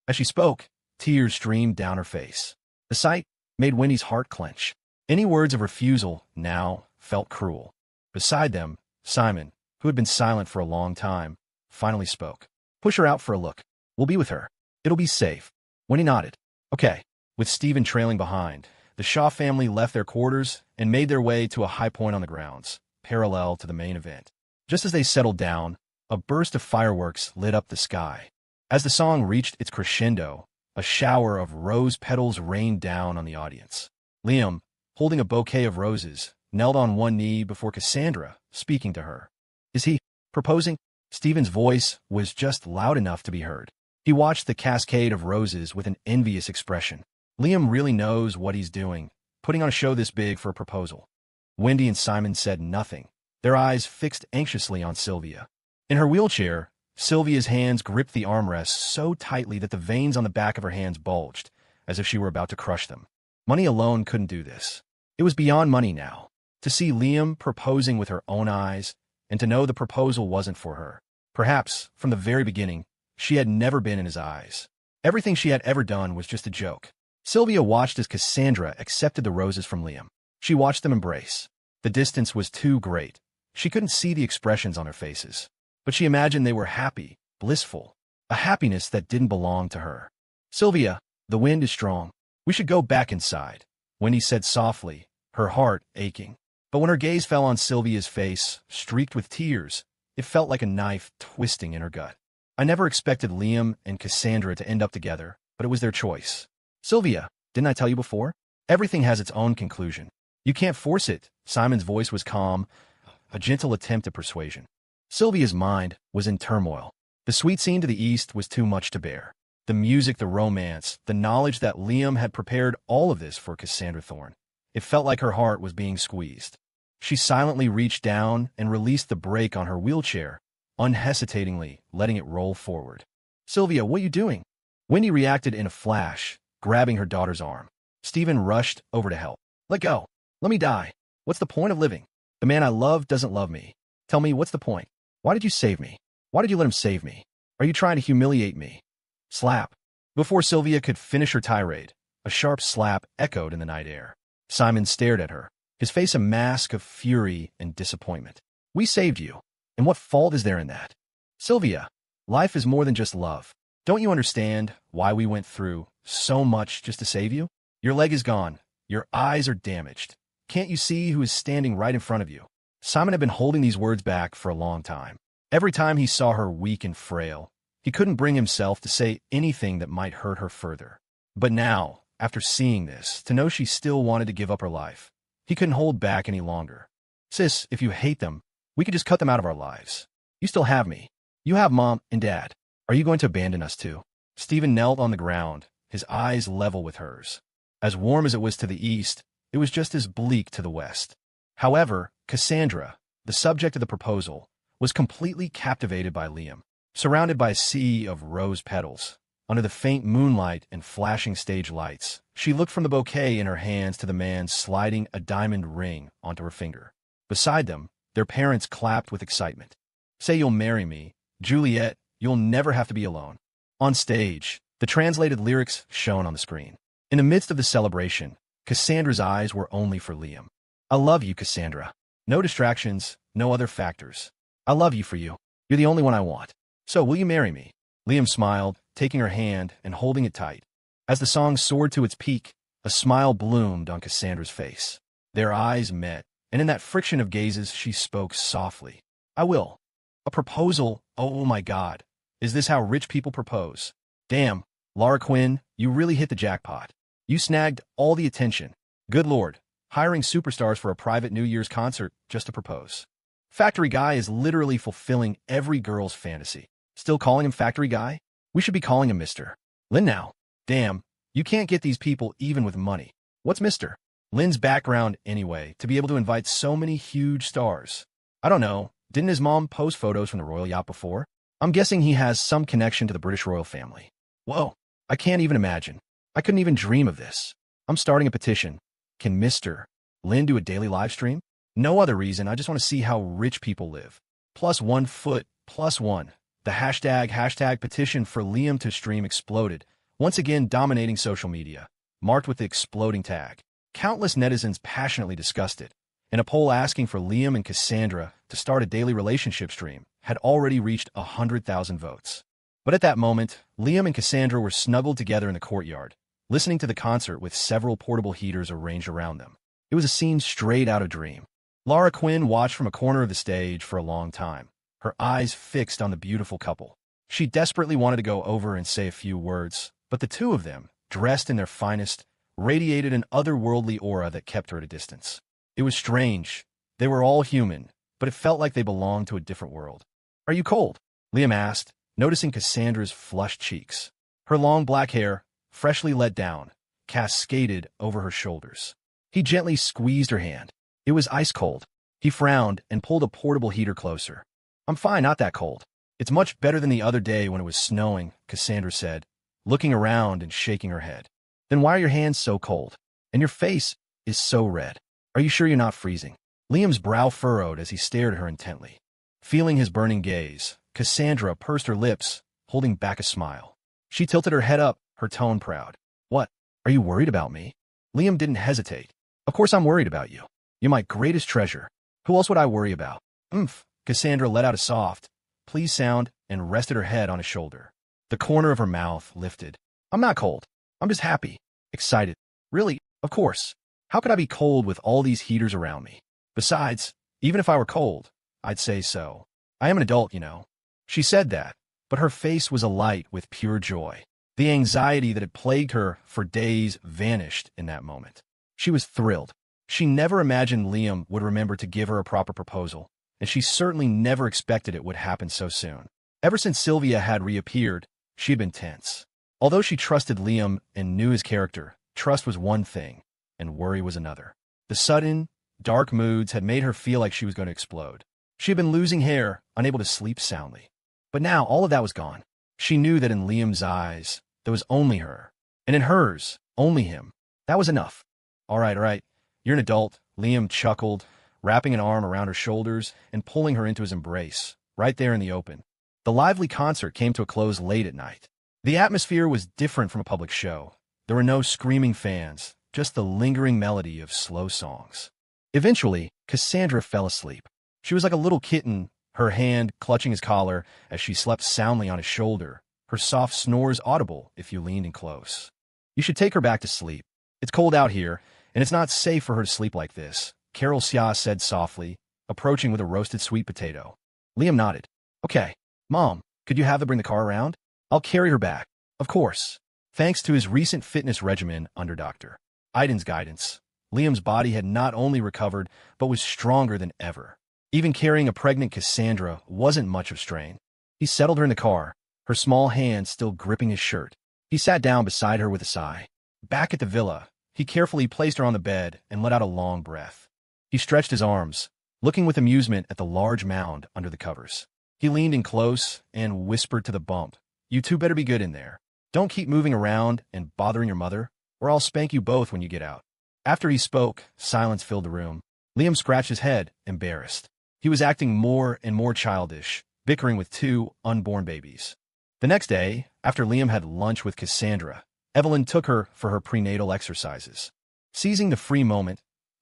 As she spoke, tears streamed down her face. The sight made Wendy's heart clench. Any words of refusal now felt cruel. Beside them, Simon, who had been silent for a long time, finally spoke. Push her out for a look. We'll be with her. It'll be safe. Wendy nodded. Okay. With Stephen trailing behind, the Shaw family left their quarters and made their way to a high point on the grounds, parallel to the main event. Just as they settled down, a burst of fireworks lit up the sky. As the song reached its crescendo, a shower of rose petals rained down on the audience. Liam, holding a bouquet of roses, knelt on one knee before Cassandra, speaking to her. Is he proposing? Stephen's voice was just loud enough to be heard. He watched the cascade of roses with an envious expression. Liam really knows what he's doing, putting on a show this big for a proposal. Wendy and Simon said nothing, their eyes fixed anxiously on Sylvia. In her wheelchair, Sylvia's hands gripped the armrests so tightly that the veins on the back of her hands bulged, as if she were about to crush them. Money alone couldn't do this. It was beyond money now. To see Liam proposing with her own eyes, and to know the proposal wasn't for her. Perhaps, from the very beginning, she had never been in his eyes. Everything she had ever done was just a joke. Sylvia watched as Cassandra accepted the roses from Liam. She watched them embrace. The distance was too great. She couldn't see the expressions on their faces. But she imagined they were happy, blissful, a happiness that didn't belong to her. Sylvia, the wind is strong. We should go back inside, Wendy said softly, her heart aching. But when her gaze fell on Sylvia's face, streaked with tears, it felt like a knife twisting in her gut. I never expected Liam and Cassandra to end up together, but it was their choice. Sylvia, didn't I tell you before? Everything has its own conclusion. You can't force it. Simon's voice was calm, a gentle attempt at persuasion. Sylvia's mind was in turmoil. The sweet scene to the east was too much to bear. The music, the romance, the knowledge that Liam had prepared all of this for Cassandra Thorne. It felt like her heart was being squeezed. She silently reached down and released the brake on her wheelchair, unhesitatingly letting it roll forward. Sylvia, what are you doing? Wendy reacted in a flash, grabbing her daughter's arm. Stephen rushed over to help. Let go. Let me die. What's the point of living? The man I love doesn't love me. Tell me, what's the point? Why did you save me? Why did you let him save me? Are you trying to humiliate me? Slap. Before Sylvia could finish her tirade, a sharp slap echoed in the night air. Simon stared at her. his face a mask of fury and disappointment. We saved you. And what fault is there in that? Sylvia, life is more than just love. Don't you understand why we went through so much just to save you? Your leg is gone. Your eyes are damaged. Can't you see who is standing right in front of you? Simon had been holding these words back for a long time. Every time he saw her weak and frail, he couldn't bring himself to say anything that might hurt her further. But now, after seeing this, to know she still wanted to give up her life, he couldn't hold back any longer. Sis, if you hate them, we could just cut them out of our lives. You still have me. You have Mom and Dad. Are you going to abandon us too? Stephen knelt on the ground, his eyes level with hers. As warm as it was to the east, it was just as bleak to the west. However, Cassandra, the subject of the proposal, was completely captivated by Liam. Surrounded by a sea of rose petals, under the faint moonlight and flashing stage lights, she looked from the bouquet in her hands to the man sliding a diamond ring onto her finger. Beside them, their parents clapped with excitement. Say you'll marry me, Juliet, you'll never have to be alone. On stage, the translated lyrics shone on the screen. In the midst of the celebration, Cassandra's eyes were only for Liam. I love you, Cassandra. No distractions, no other factors. I love you for you. You're the only one I want. So will you marry me? Liam smiled, taking her hand and holding it tight. As the song soared to its peak, a smile bloomed on Cassandra's face. Their eyes met, and in that friction of gazes, she spoke softly. I will. A proposal? Oh my God. Is this how rich people propose? Damn, Laura Quinn, you really hit the jackpot. You snagged all the attention. Good Lord, hiring superstars for a private New Year's concert just to propose. Factory Guy is literally fulfilling every girl's fantasy. Still calling him Factory Guy? We should be calling him Mr. Lynn now. Damn, you can't get these people even with money. What's Mr. Lynn's background anyway, to be able to invite so many huge stars? I don't know. Didn't his mom post photos from the royal yacht before? I'm guessing he has some connection to the British royal family. Whoa, I can't even imagine. I couldn't even dream of this. I'm starting a petition. Can Mr. Lynn do a daily live stream? No other reason, I just want to see how rich people live. +1 foot, +1. The hashtag petition for Liam to stream exploded, once again dominating social media, marked with the exploding tag. Countless netizens passionately discussed it, and a poll asking for Liam and Cassandra to start a daily relationship stream had already reached 100,000 votes. But at that moment, Liam and Cassandra were snuggled together in the courtyard, listening to the concert with several portable heaters arranged around them. It was a scene straight out of Dream. Laura Quinn watched from a corner of the stage for a long time, her eyes fixed on the beautiful couple. She desperately wanted to go over and say a few words, but the two of them, dressed in their finest, radiated an otherworldly aura that kept her at a distance. It was strange. They were all human, but it felt like they belonged to a different world. Are you cold? Liam asked, noticing Cassandra's flushed cheeks. Her long black hair, freshly let down, cascaded over her shoulders. He gently squeezed her hand. It was ice cold. He frowned and pulled a portable heater closer. I'm fine, not that cold. It's much better than the other day when it was snowing, Cassandra said, looking around and shaking her head. Then why are your hands so cold? And your face is so red. Are you sure you're not freezing? Liam's brow furrowed as he stared at her intently. Feeling his burning gaze, Cassandra pursed her lips, holding back a smile. She tilted her head up, her tone proud. What? Are you worried about me? Liam didn't hesitate. Of course I'm worried about you. You're my greatest treasure. Who else would I worry about? Cassandra let out a soft, please sound and rested her head on his shoulder. The corner of her mouth lifted. I'm not cold. I'm just happy. Excited. Really? Of course. How could I be cold with all these heaters around me? Besides, even if I were cold, I'd say so. I am an adult, you know. She said that, but her face was alight with pure joy. The anxiety that had plagued her for days vanished in that moment. She was thrilled. She never imagined Liam would remember to give her a proper proposal, and she certainly never expected it would happen so soon. Ever since Sylvia had reappeared, she had been tense. Although she trusted Liam and knew his character, trust was one thing, and worry was another. The sudden, dark moods had made her feel like she was going to explode. She had been losing hair, unable to sleep soundly. But now all of that was gone. She knew that in Liam's eyes, there was only her, and in hers, only him. That was enough. All right. You're an adult, Liam chuckled, wrapping an arm around her shoulders and pulling her into his embrace, right there in the open. The lively concert came to a close late at night. The atmosphere was different from a public show. There were no screaming fans, just the lingering melody of slow songs. Eventually, Cassandra fell asleep. She was like a little kitten, her hand clutching his collar as she slept soundly on his shoulder, her soft snores audible if you leaned in close. You should take her back to sleep. It's cold out here, and it's not safe for her to sleep like this, Carol Sia said softly, approaching with a roasted sweet potato. Liam nodded. Okay. Mom, could you have them bring the car around? I'll carry her back. Of course. Thanks to his recent fitness regimen under Dr. Aiden's guidance, Liam's body had not only recovered, but was stronger than ever. Even carrying a pregnant Cassandra wasn't much of strain. He settled her in the car, her small hand still gripping his shirt. He sat down beside her with a sigh. Back at the villa, he carefully placed her on the bed and let out a long breath. He stretched his arms, looking with amusement at the large mound under the covers. He leaned in close and whispered to the bump, "You two better be good in there. Don't keep moving around and bothering your mother, or I'll spank you both when you get out." After he spoke, silence filled the room. Liam scratched his head, embarrassed. He was acting more and more childish, bickering with two unborn babies. The next day, after Liam had lunch with Cassandra, Evelyn took her for her prenatal exercises. Seizing the free moment,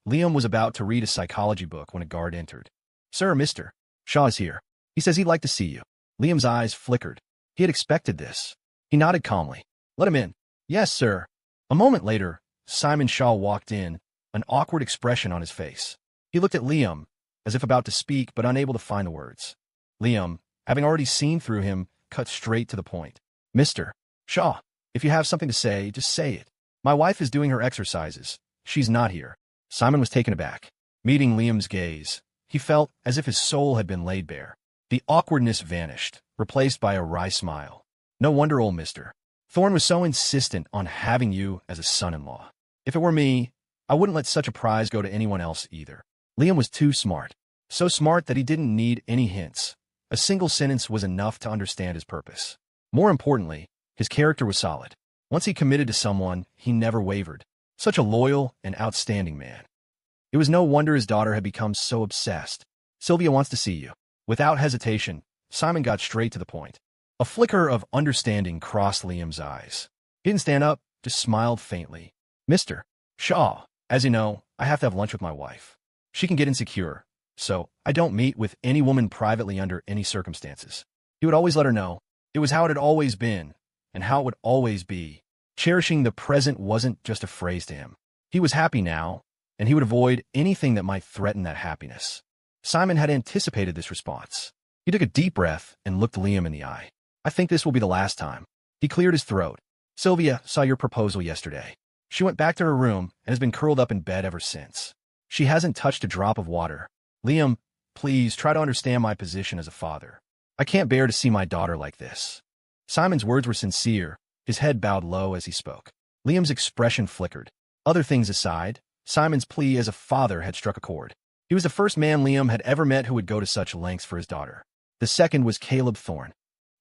Liam was about to read a psychology book when a guard entered. "Sir, Mr. Shaw is here. He says he'd like to see you." Liam's eyes flickered. He had expected this. He nodded calmly. "Let him in." "Yes, sir." A moment later, Simon Shaw walked in, an awkward expression on his face. He looked at Liam, as if about to speak but unable to find the words. Liam, having already seen through him, cut straight to the point. "Mr. Shaw, if you have something to say, just say it. My wife is doing her exercises. She's not here." Simon was taken aback. Meeting Liam's gaze, he felt as if his soul had been laid bare. The awkwardness vanished, replaced by a wry smile. "No wonder old Mr. Thorne was so insistent on having you as a son-in-law. If it were me, I wouldn't let such a prize go to anyone else either." Liam was too smart. So smart that he didn't need any hints. A single sentence was enough to understand his purpose. More importantly, his character was solid. Once he committed to someone, he never wavered. Such a loyal and outstanding man. It was no wonder his daughter had become so obsessed. "Sylvia wants to see you." Without hesitation, Simon got straight to the point. A flicker of understanding crossed Liam's eyes. He didn't stand up, just smiled faintly. "Mr. Shaw, as you know, I have to have lunch with my wife. She can get insecure, so I don't meet with any woman privately under any circumstances." He would always let her know. It was how it had always been, and how it would always be. Cherishing the present wasn't just a phrase to him. He was happy now, and he would avoid anything that might threaten that happiness. Simon had anticipated this response. He took a deep breath and looked Liam in the eye. "I think this will be the last time." He cleared his throat. "Sylvia saw your proposal yesterday. She went back to her room and has been curled up in bed ever since. She hasn't touched a drop of water. Liam, please try to understand my position as a father. I can't bear to see my daughter like this." Simon's words were sincere, his head bowed low as he spoke. Liam's expression flickered. Other things aside, Simon's plea as a father had struck a chord. He was the first man Liam had ever met who would go to such lengths for his daughter. The second was Caleb Thorne.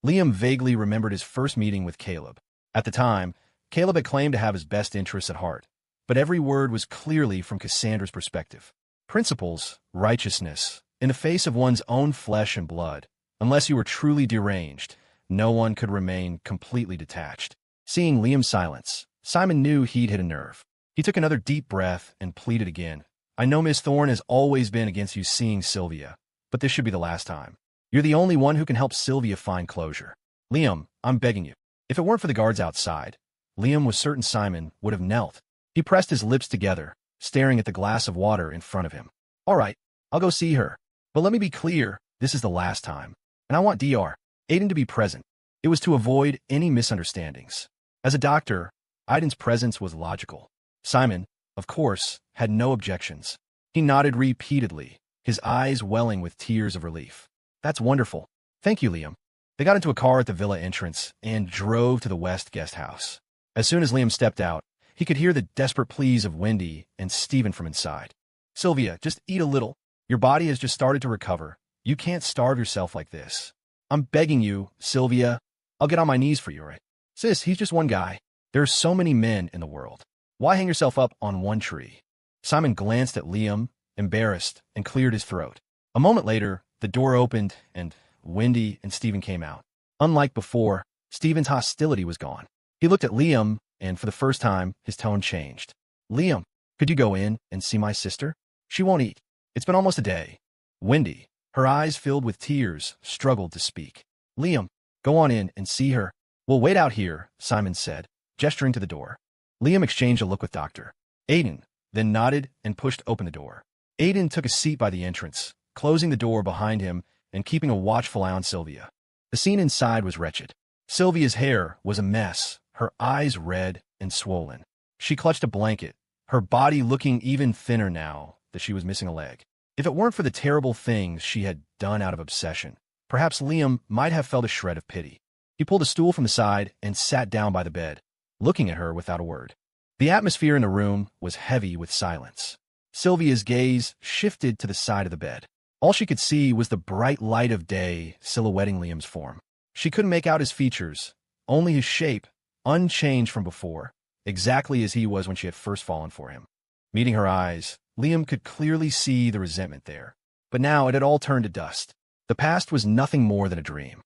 Liam vaguely remembered his first meeting with Caleb. At the time, Caleb had claimed to have his best interests at heart, but every word was clearly from Cassandra's perspective. Principles, righteousness, in the face of one's own flesh and blood. Unless you were truly deranged, no one could remain completely detached. Seeing Liam's silence, Simon knew he'd hit a nerve. He took another deep breath and pleaded again. "I know Miss Thorne has always been against you seeing Sylvia, but this should be the last time. You're the only one who can help Sylvia find closure. Liam, I'm begging you." If it weren't for the guards outside, Liam was certain Simon would have knelt. He pressed his lips together, staring at the glass of water in front of him. "All right, I'll go see her. But let me be clear, this is the last time. And I want Dr. Aiden to be present." It was to avoid any misunderstandings. As a doctor, Aiden's presence was logical. Simon, of course, had no objections. He nodded repeatedly, his eyes welling with tears of relief. "That's wonderful. Thank you, Liam." They got into a car at the villa entrance and drove to the West guest house. As soon as Liam stepped out, he could hear the desperate pleas of Wendy and Stephen from inside. "Sylvia, just eat a little. Your body has just started to recover. You can't starve yourself like this. I'm begging you, Sylvia. I'll get on my knees for you, right? Sis, he's just one guy. There are so many men in the world. Why hang yourself up on one tree?" Simon glanced at Liam, embarrassed, and cleared his throat. A moment later, the door opened, and Wendy and Stephen came out. Unlike before, Stephen's hostility was gone. He looked at Liam, and for the first time, his tone changed. "Liam, could you go in and see my sister? She won't eat. It's been almost a day. Wendy, her eyes filled with tears, struggled to speak. Liam, go on in and see her. We'll wait out here, Simon said, gesturing to the door. Liam exchanged a look with Dr. Aiden, then nodded and pushed open the door. Aiden took a seat by the entrance, closing the door behind him and keeping a watchful eye on Sylvia. The scene inside was wretched. Sylvia's hair was a mess, her eyes red and swollen. She clutched a blanket, her body looking even thinner now that she was missing a leg. If it weren't for the terrible things she had done out of obsession, perhaps Liam might have felt a shred of pity. He pulled a stool from the side and sat down by the bed, looking at her without a word. The atmosphere in the room was heavy with silence. Sylvia's gaze shifted to the side of the bed. All she could see was the bright light of day silhouetting Liam's form. She couldn't make out his features, only his shape, unchanged from before, exactly as he was when she had first fallen for him. Meeting her eyes, Liam could clearly see the resentment there. But now it had all turned to dust. The past was nothing more than a dream.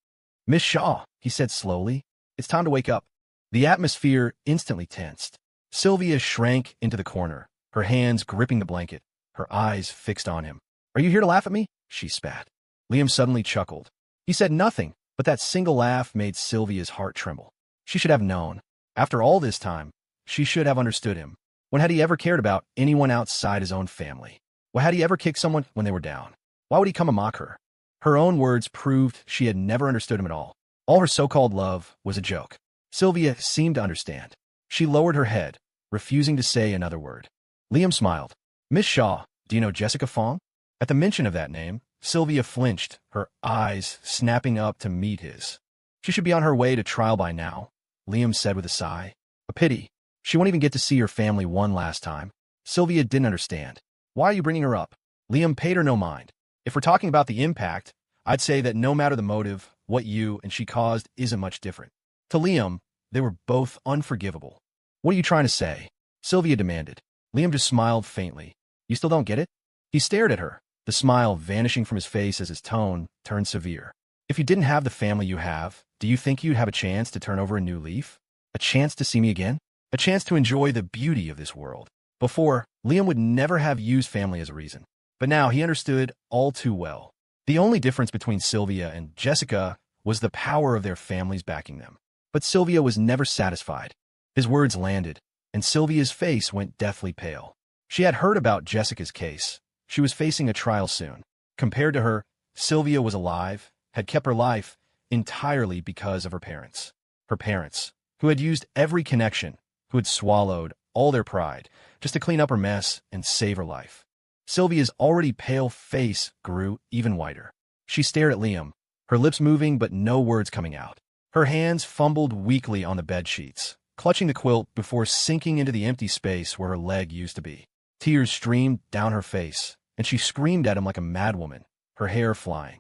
Miss Shaw, he said slowly, it's time to wake up. The atmosphere instantly tensed. Sylvia shrank into the corner, her hands gripping the blanket, her eyes fixed on him. Are you here to laugh at me? She spat. Liam suddenly chuckled. He said nothing, but that single laugh made Sylvia's heart tremble. She should have known. After all this time, she should have understood him. When had he ever cared about anyone outside his own family? Why had he ever kicked someone when they were down? Why would he come and mock her? Her own words proved she had never understood him at all. All her so-called love was a joke. Sylvia seemed to understand. She lowered her head, refusing to say another word. Liam smiled. Miss Shaw, do you know Jessica Fong? At the mention of that name, Sylvia flinched, her eyes snapping up to meet his. She should be on her way to trial by now, Liam said with a sigh. A pity. She won't even get to see her family one last time. Sylvia didn't understand. Why are you bringing her up? Liam paid her no mind. If we're talking about the impact, I'd say that no matter the motive, what you and she caused isn't much different. To Liam, they were both unforgivable. What are you trying to say? Sylvia demanded. Liam just smiled faintly. You still don't get it? He stared at her, the smile vanishing from his face as his tone turned severe. If you didn't have the family you have, do you think you'd have a chance to turn over a new leaf? A chance to see me again? A chance to enjoy the beauty of this world. Before, Liam would never have used family as a reason. But now he understood all too well. The only difference between Sylvia and Jessica was the power of their families backing them. But Sylvia was never satisfied. His words landed, and Sylvia's face went deathly pale. She had heard about Jessica's case. She was facing a trial soon. Compared to her, Sylvia was alive, had kept her life entirely because of her parents. Her parents, who had used every connection, who had swallowed all their pride just to clean up her mess and save her life. Sylvia's already pale face grew even whiter. She stared at Liam, her lips moving but no words coming out. Her hands fumbled weakly on the bed sheets, clutching the quilt before sinking into the empty space where her leg used to be. Tears streamed down her face, and she screamed at him like a madwoman, her hair flying.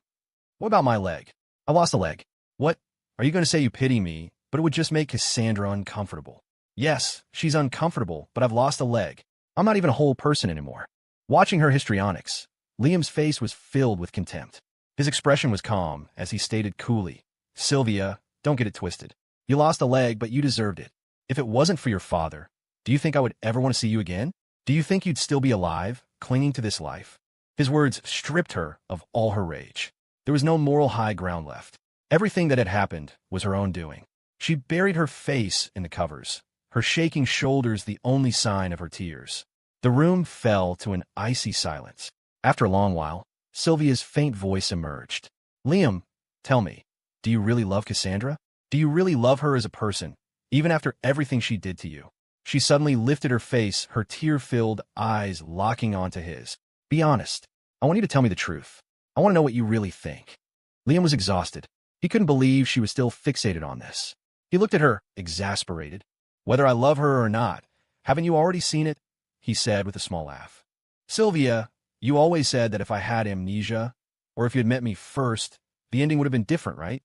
What about my leg? I lost a leg. What? Are you going to say you pity me, but it would just make Cassandra uncomfortable? Yes, she's uncomfortable, but I've lost a leg. I'm not even a whole person anymore. Watching her histrionics, Liam's face was filled with contempt. His expression was calm as he stated coolly, Sylvia, don't get it twisted. You lost a leg, but you deserved it. If it wasn't for your father, do you think I would ever want to see you again? Do you think you'd still be alive, clinging to this life? His words stripped her of all her rage. There was no moral high ground left. Everything that had happened was her own doing. She buried her face in the covers, her shaking shoulders the only sign of her tears. The room fell to an icy silence. After a long while, Sylvia's faint voice emerged. Liam, tell me, do you really love Cassandra? Do you really love her as a person, even after everything she did to you? She suddenly lifted her face, her tear-filled eyes locking onto his. Be honest. I want you to tell me the truth. I want to know what you really think. Liam was exhausted. He couldn't believe she was still fixated on this. He looked at her, exasperated. Whether I love her or not, haven't you already seen it? He said with a small laugh. Sylvia, you always said that if I had amnesia, or if you had met me first, the ending would have been different, right?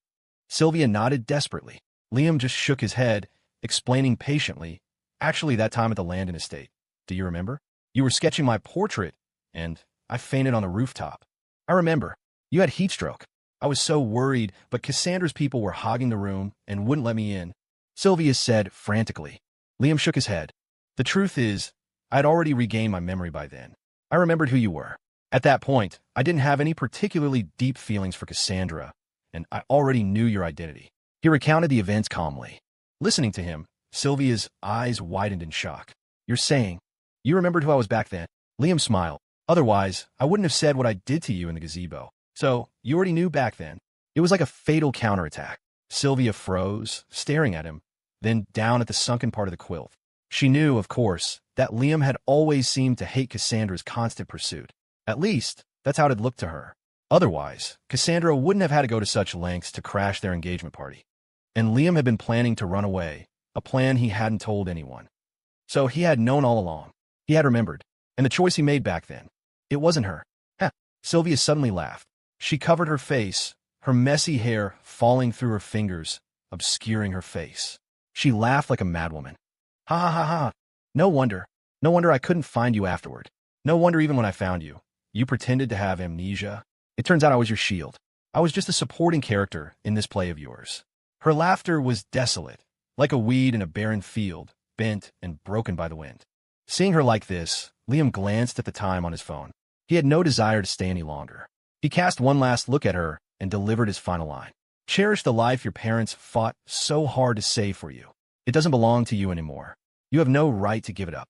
Sylvia nodded desperately. Liam just shook his head, explaining patiently, actually that time at the Landon estate. Do you remember? You were sketching my portrait, and I fainted on the rooftop. I remember. You had heat stroke. I was so worried, but Cassandra's people were hogging the room and wouldn't let me in. Sylvia said frantically. Liam shook his head. The truth is, I'd already regained my memory by then. I remembered who you were. At that point, I didn't have any particularly deep feelings for Cassandra, and I already knew your identity. He recounted the events calmly. Listening to him, Sylvia's eyes widened in shock. You're saying, you remembered who I was back then? Liam smiled. Otherwise, I wouldn't have said what I did to you in the gazebo. So, you already knew back then. It was like a fatal counterattack. Sylvia froze, staring at him, then down at the sunken part of the quilt. She knew, of course, that Liam had always seemed to hate Cassandra's constant pursuit. At least, that's how it had looked to her. Otherwise, Cassandra wouldn't have had to go to such lengths to crash their engagement party. And Liam had been planning to run away, a plan he hadn't told anyone. So he had known all along. He had remembered. And the choice he made back then. It wasn't her. Heh. Sylvia suddenly laughed. She covered her face, her messy hair falling through her fingers, obscuring her face. She laughed like a madwoman. Ha ha ha ha. No wonder. No wonder I couldn't find you afterward. No wonder even when I found you, you pretended to have amnesia. It turns out I was your shield. I was just a supporting character in this play of yours. Her laughter was desolate, like a weed in a barren field, bent and broken by the wind. Seeing her like this, Liam glanced at the time on his phone. He had no desire to stay any longer. He cast one last look at her and delivered his final line. Cherish the life your parents fought so hard to save for you. It doesn't belong to you anymore. You have no right to give it up.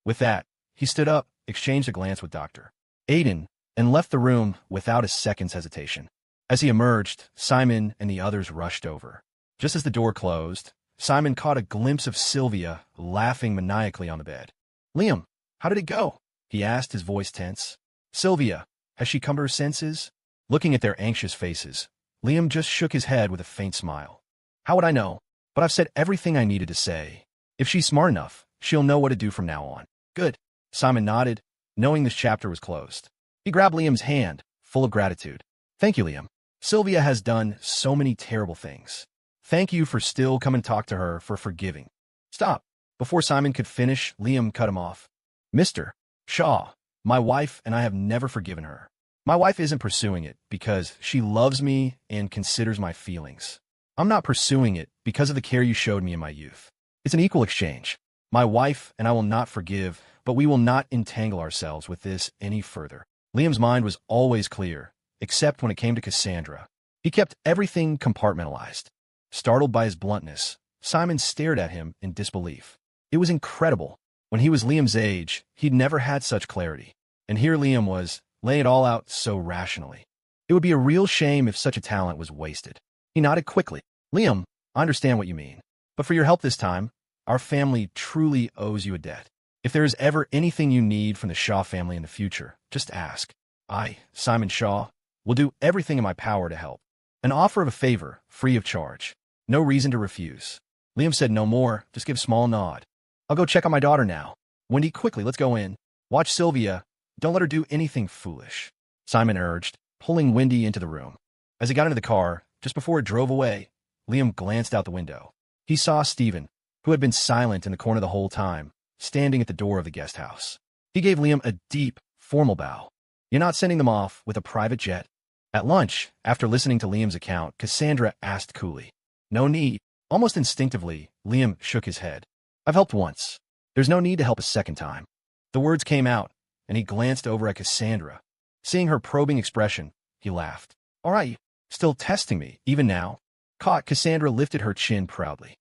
With that, he stood up, exchanged a glance with Dr. Aiden, and left the room without a second's hesitation. As he emerged, Simon and the others rushed over. Just as the door closed, Simon caught a glimpse of Sylvia laughing maniacally on the bed. Liam, how did it go? He asked, his voice tense. Sylvia, has she come to her senses? Looking at their anxious faces, Liam just shook his head with a faint smile. How would I know? But I've said everything I needed to say. If she's smart enough, she'll know what to do from now on. Good. Simon nodded, knowing this chapter was closed. He grabbed Liam's hand, full of gratitude. Thank you, Liam. Sylvia has done so many terrible things. Thank you for still coming to talk to her, for forgiving. Stop. Before Simon could finish, Liam cut him off. Mr. Shaw, my wife and I have never forgiven her. My wife isn't pursuing it because she loves me and considers my feelings. I'm not pursuing it because of the care you showed me in my youth. It's an equal exchange. My wife and I will not forgive, but we will not entangle ourselves with this any further. Liam's mind was always clear, except when it came to Cassandra. He kept everything compartmentalized. Startled by his bluntness, Simon stared at him in disbelief. It was incredible. When he was Liam's age, he'd never had such clarity. And here Liam was, laying it all out so rationally. It would be a real shame if such a talent was wasted. He nodded quickly. Liam, I understand what you mean. But for your help this time, our family truly owes you a debt. If there is ever anything you need from the Shaw family in the future, just ask. I, Simon Shaw, will do everything in my power to help. An offer of a favor, free of charge. No reason to refuse. Liam said no more, just give a small nod. I'll go check on my daughter now. Wendy, quickly, let's go in. Watch Sylvia. Don't let her do anything foolish. Simon urged, pulling Wendy into the room. As he got into the car, just before it drove away, Liam glanced out the window. He saw Stephen, who had been silent in the corner the whole time, standing at the door of the guest house. He gave Liam a deep, formal bow. You're not sending them off with a private jet? At lunch, after listening to Liam's account, Cassandra asked coolly. No need. Almost instinctively, Liam shook his head. I've helped once. There's no need to help a second time. The words came out, and he glanced over at Cassandra. Seeing her probing expression, he laughed. All right, still testing me, even now? Caught, Cassandra lifted her chin proudly.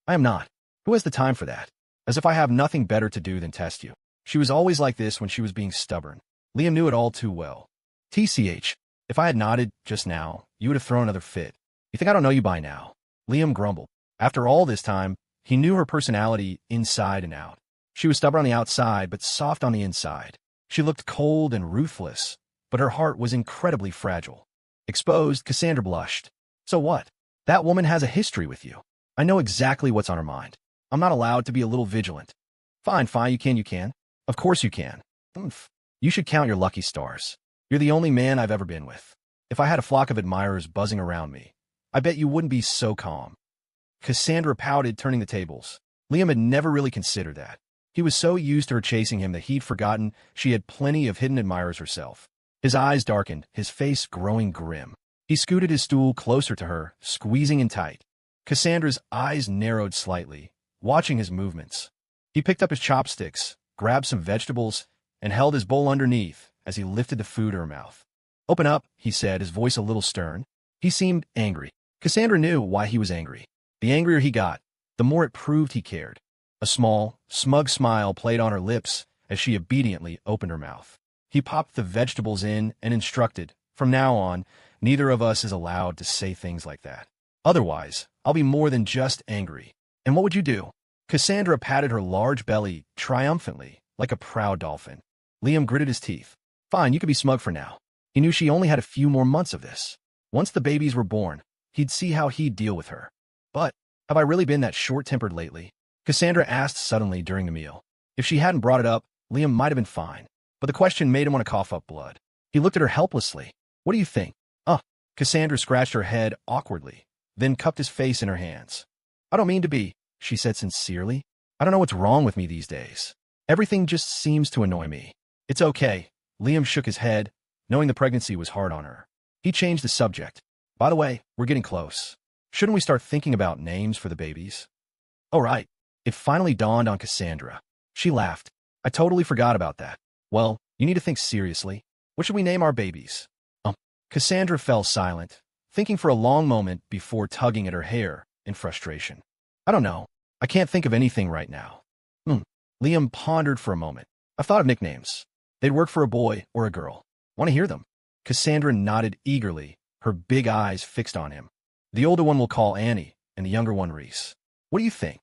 I am not. Who has the time for that? As if I have nothing better to do than test you. She was always like this when she was being stubborn. Liam knew it all too well. TCH, if I had nodded just now, you would have thrown another fit. You think I don't know you by now? Liam grumbled. After all this time, he knew her personality inside and out. She was stubborn on the outside, but soft on the inside. She looked cold and ruthless, but her heart was incredibly fragile. Exposed, Cassandra blushed. So what? That woman has a history with you. I know exactly what's on her mind. I'm not allowed to be a little vigilant. Fine, you can. Of course you can. Oomph. You should count your lucky stars. You're the only man I've ever been with. If I had a flock of admirers buzzing around me, I bet you wouldn't be so calm. Cassandra pouted, turning the tables. Liam had never really considered that. He was so used to her chasing him that he'd forgotten she had plenty of hidden admirers herself. His eyes darkened, his face growing grim. He scooted his stool closer to her, squeezing in tight. Cassandra's eyes narrowed slightly, watching his movements. He picked up his chopsticks, grabbed some vegetables, and held his bowl underneath as he lifted the food to her mouth. "Open up," he said, his voice a little stern. He seemed angry. Cassandra knew why he was angry. The angrier he got, the more it proved he cared. A small, smug smile played on her lips as she obediently opened her mouth. He popped the vegetables in and instructed, "From now on, neither of us is allowed to say things like that. Otherwise, I'll be more than just angry." "And what would you do?" Cassandra patted her large belly triumphantly, like a proud dolphin. Liam gritted his teeth. "Fine, you could be smug for now." He knew she only had a few more months of this. Once the babies were born, he'd see how he'd deal with her. "But, have I really been that short-tempered lately?" Cassandra asked suddenly during the meal. If she hadn't brought it up, Liam might have been fine. But the question made him want to cough up blood. He looked at her helplessly. "What do you think?" Cassandra scratched her head awkwardly, then cupped his face in her hands. "I don't mean to be," she said sincerely. "I don't know what's wrong with me these days. Everything just seems to annoy me." "It's okay." Liam shook his head, knowing the pregnancy was hard on her. He changed the subject. "By the way, we're getting close. Shouldn't we start thinking about names for the babies?" "Oh, right." It finally dawned on Cassandra. She laughed. "I totally forgot about that." "Well, you need to think seriously. What should we name our babies?" Cassandra fell silent, thinking for a long moment before tugging at her hair in frustration. "I don't know. I can't think of anything right now." Liam pondered for a moment. "I've thought of nicknames. They'd work for a boy or a girl. Want to hear them?" Cassandra nodded eagerly, her big eyes fixed on him. "The older one we'll call Annie, and the younger one Reese. What do you think?"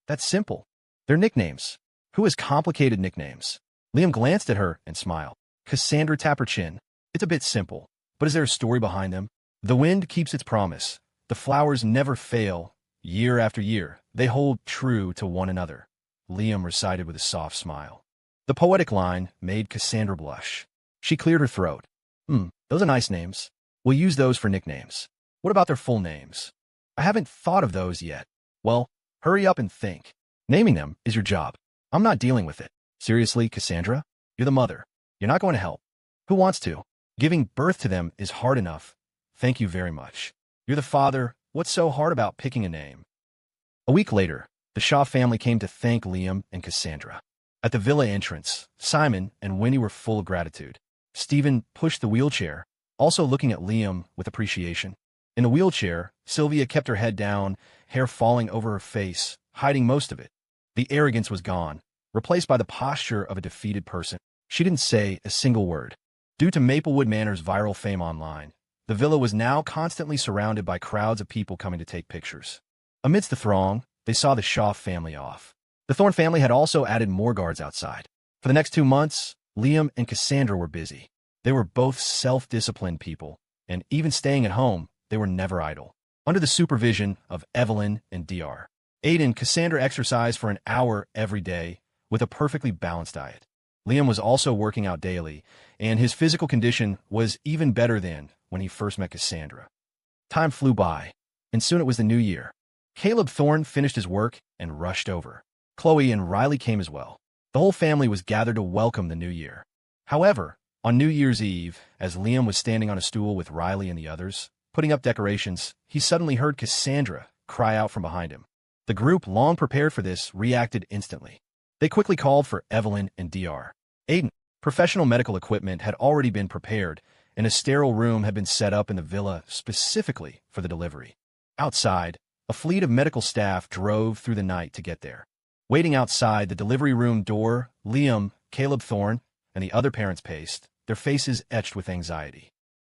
That's simple. They're nicknames. Who has complicated nicknames?" Liam glanced at her and smiled. Cassandra tapped her chin. "It's a bit simple, but is there a story behind them? The wind keeps its promise. The flowers never fail. Year after year, they hold true to one another," Liam recited with a soft smile. The poetic line made Cassandra blush. She cleared her throat. Those are nice names. We'll use those for nicknames. What about their full names?" "I haven't thought of those yet." "Well, hurry up and think. Naming them is your job. I'm not dealing with it." "Seriously, Cassandra? You're the mother. You're not going to help." "Who wants to? Giving birth to them is hard enough. Thank you very much. You're the father. What's so hard about picking a name?" A week later, the Shaw family came to thank Liam and Cassandra. At the villa entrance, Simon and Winnie were full of gratitude. Stephen pushed the wheelchair, also looking at Liam with appreciation. In the wheelchair, Sylvia kept her head down, hair falling over her face, hiding most of it. The arrogance was gone, replaced by the posture of a defeated person. She didn't say a single word. Due to Maplewood Manor's viral fame online, the villa was now constantly surrounded by crowds of people coming to take pictures. Amidst the throng, they saw the Shaw family off. The Thorne family had also added more guards outside. For the next 2 months, Liam and Cassandra were busy. They were both self-disciplined people, and even staying at home, they were never idle. Under the supervision of Evelyn and Dr. Aiden, Cassandra exercised for an hour every day with a perfectly balanced diet. Liam was also working out daily, and his physical condition was even better than when he first met Cassandra. Time flew by, and soon it was the new year. Caleb Thorne finished his work and rushed over. Chloe and Riley came as well. The whole family was gathered to welcome the new year. However, on New Year's Eve, as Liam was standing on a stool with Riley and the others, putting up decorations, he suddenly heard Cassandra cry out from behind him. The group, long prepared for this, reacted instantly. They quickly called for Evelyn and Dr. Aiden. Professional medical equipment had already been prepared, and a sterile room had been set up in the villa specifically for the delivery. Outside, a fleet of medical staff drove through the night to get there. Waiting outside the delivery room door, Liam, Caleb Thorne, and the other parents paced, their faces etched with anxiety.